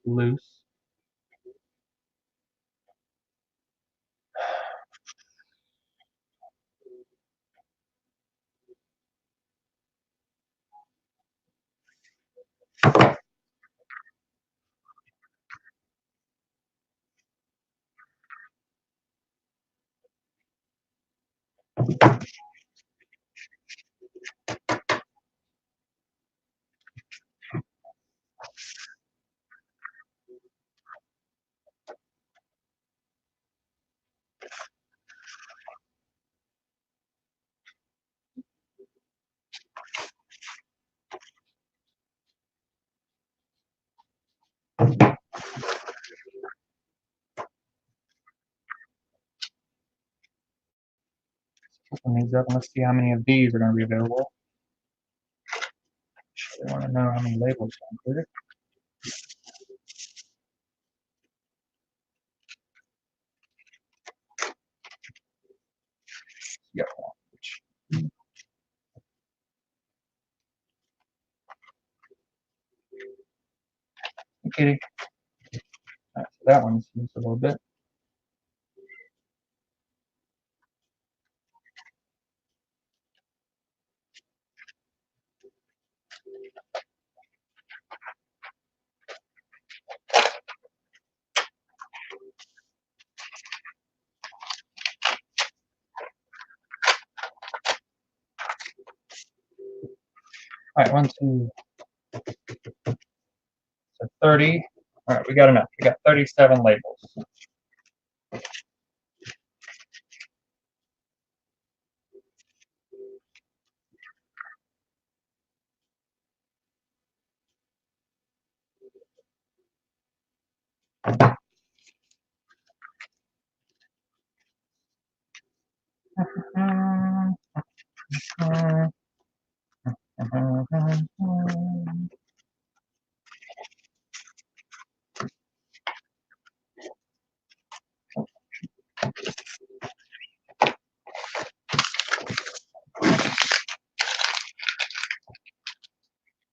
loose. Open these up and let's see how many of these are going to be available. I want to know how many labels are included. Yeah. Okay. Right, so that one's used a little bit. All right, 1, 2. So 30. All right, we got enough. We got 37 labels.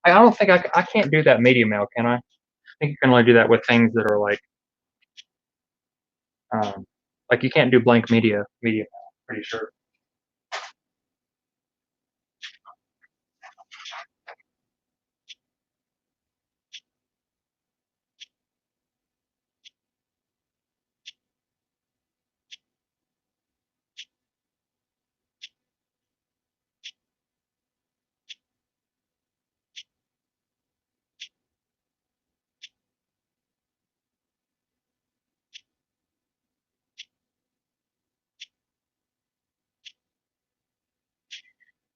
I don't think I can't do that media mail, can I? I think you can only do that with things that are like you can't do blank media mail. Pretty sure.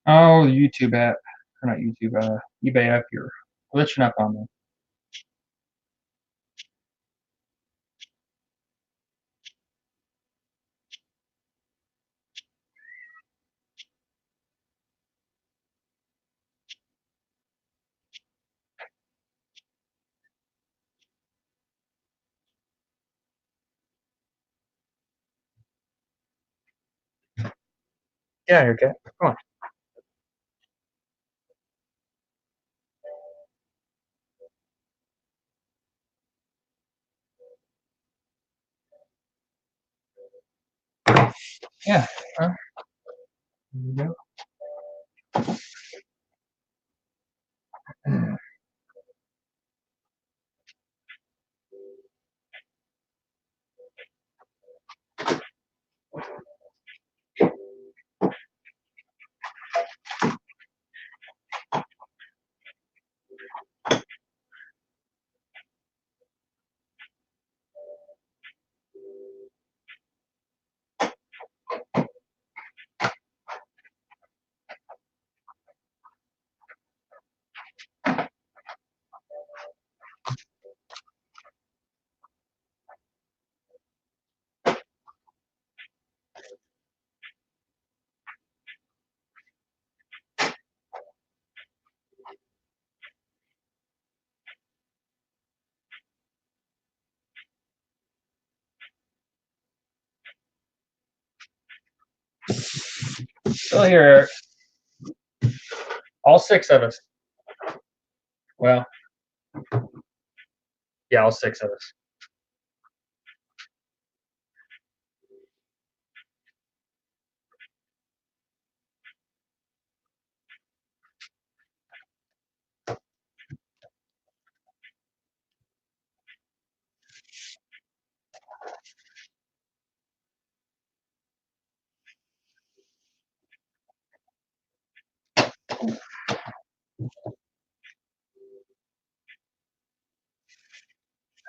Oh, the YouTube app, or not YouTube, eBay app here, glitching up on me. Yeah, here, cat. Come on. Yeah. Here you go. Still here, Eric. All 6 of us. Well, yeah, all 6 of us.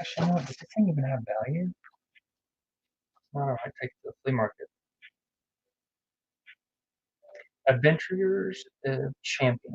Actually, you know what? Does this thing even have value? All right, take it to the flea market. Adventurers Champion.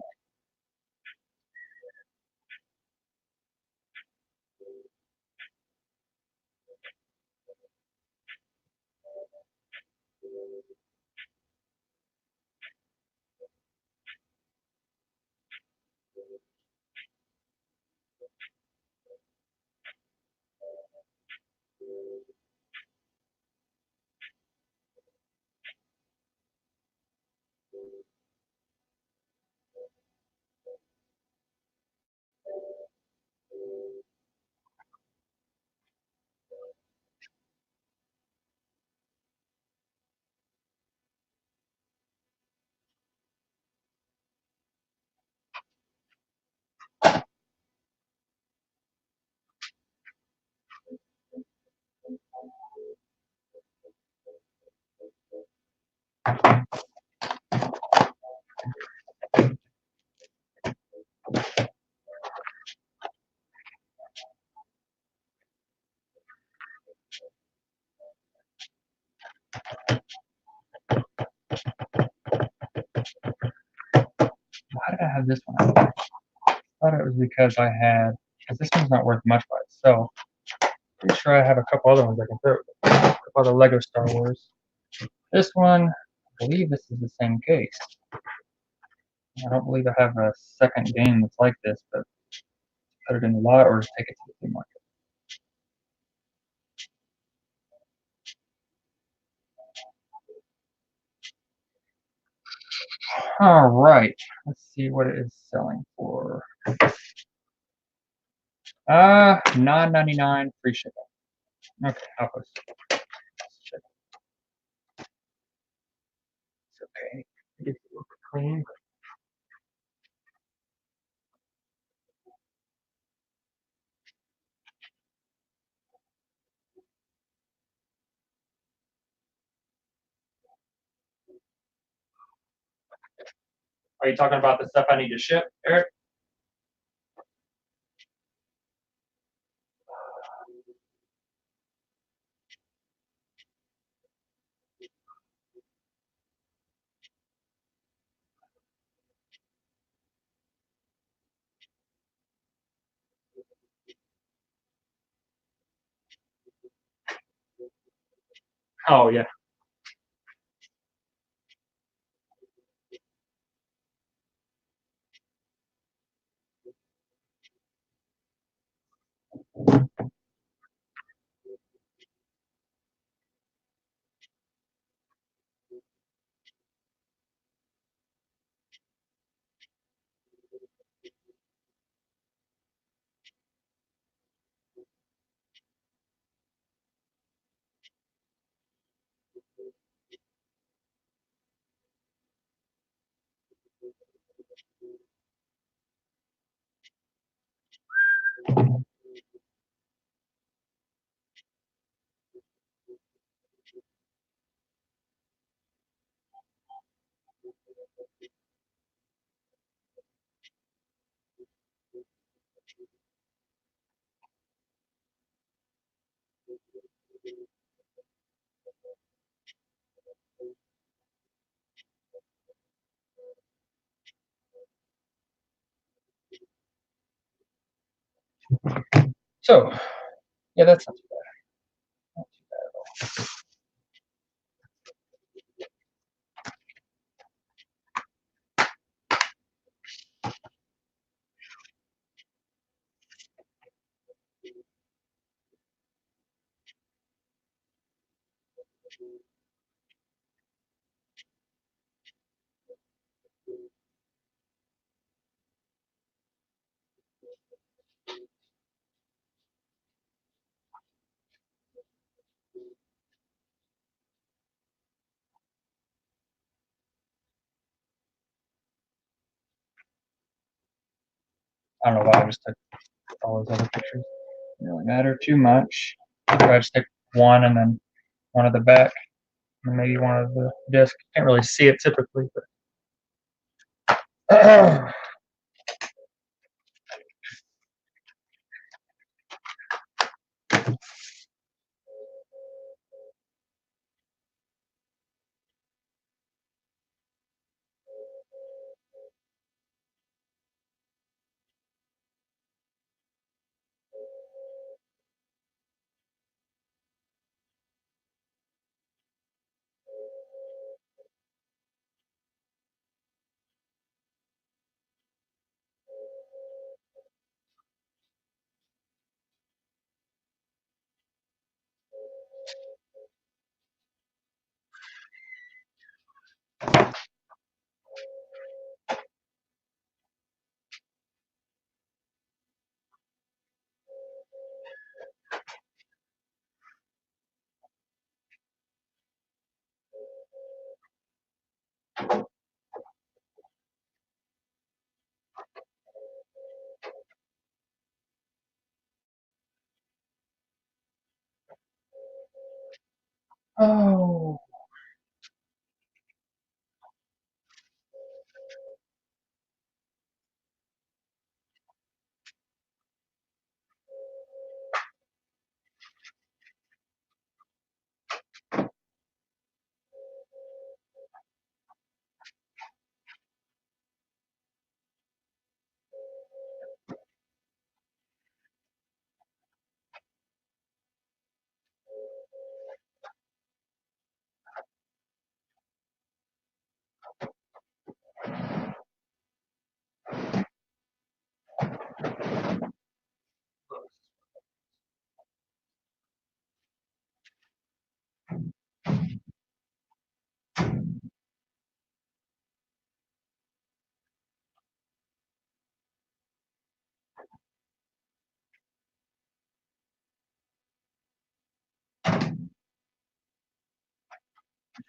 Why did I have this one? I thought it was because because this one's not worth much by itself. Pretty sure I have a couple other ones I can throw. A couple other Lego Star Wars. This one, I believe this is the same case. I don't believe I have a second game that's like this, but put it in the lot or just take it to the flea market. All right, let's see what it is selling for. $9.99 free shipping. Okay, I'll post it. It's okay. It looks clean. Are you talking about the stuff I need to ship, Eric? Oh yeah. So, yeah, that's not too bad. Not too bad at all. I don't know why I just took all those other pictures. Doesn't really matter too much. I just take one and then one of the back and maybe one of the disc. Can't really see it typically, but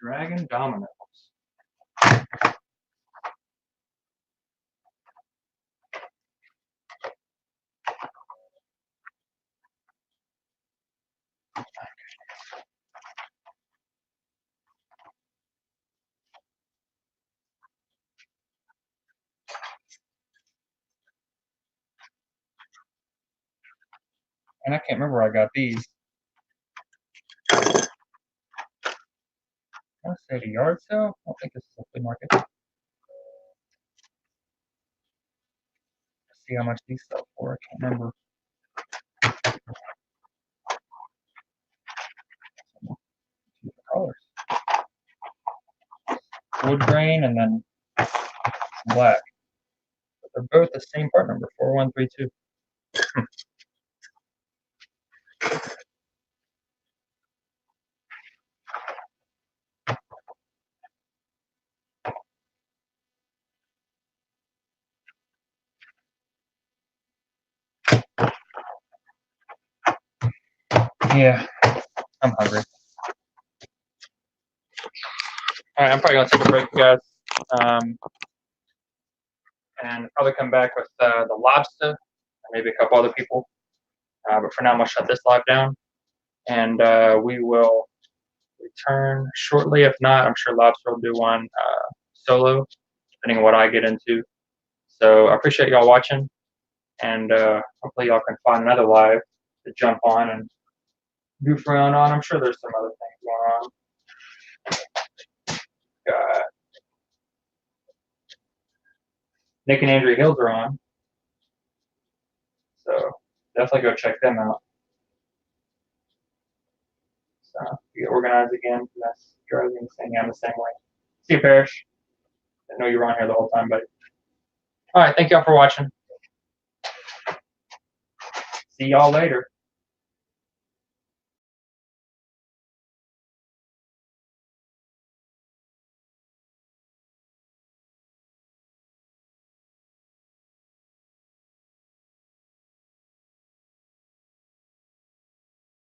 Dragon Dominoes. And I can't remember where I got these. I want to say at a yard sale. I don't think this is a flea market. Let's see how much these sell for. I can't remember. Two colors. Wood grain and then black. But they're both the same part number, 4132. Yeah, I'm hungry. All right, I'm probably gonna take a break, guys, and probably come back with the lobster and maybe a couple other people. But for now, I'm gonna shut this live down, and we will return shortly. If not, I'm sure Lobster will do one solo, depending on what I get into. So I appreciate y'all watching, and hopefully y'all can find another live to jump on and goof around on. I'm sure there's some other things going on. Nick and Andrea Hills are on, so definitely go check them out. So get organized again. That's driving the same. I'm the same way. See you, Parrish. I know you were on here the whole time, buddy. All right, thank y'all for watching. See y'all later.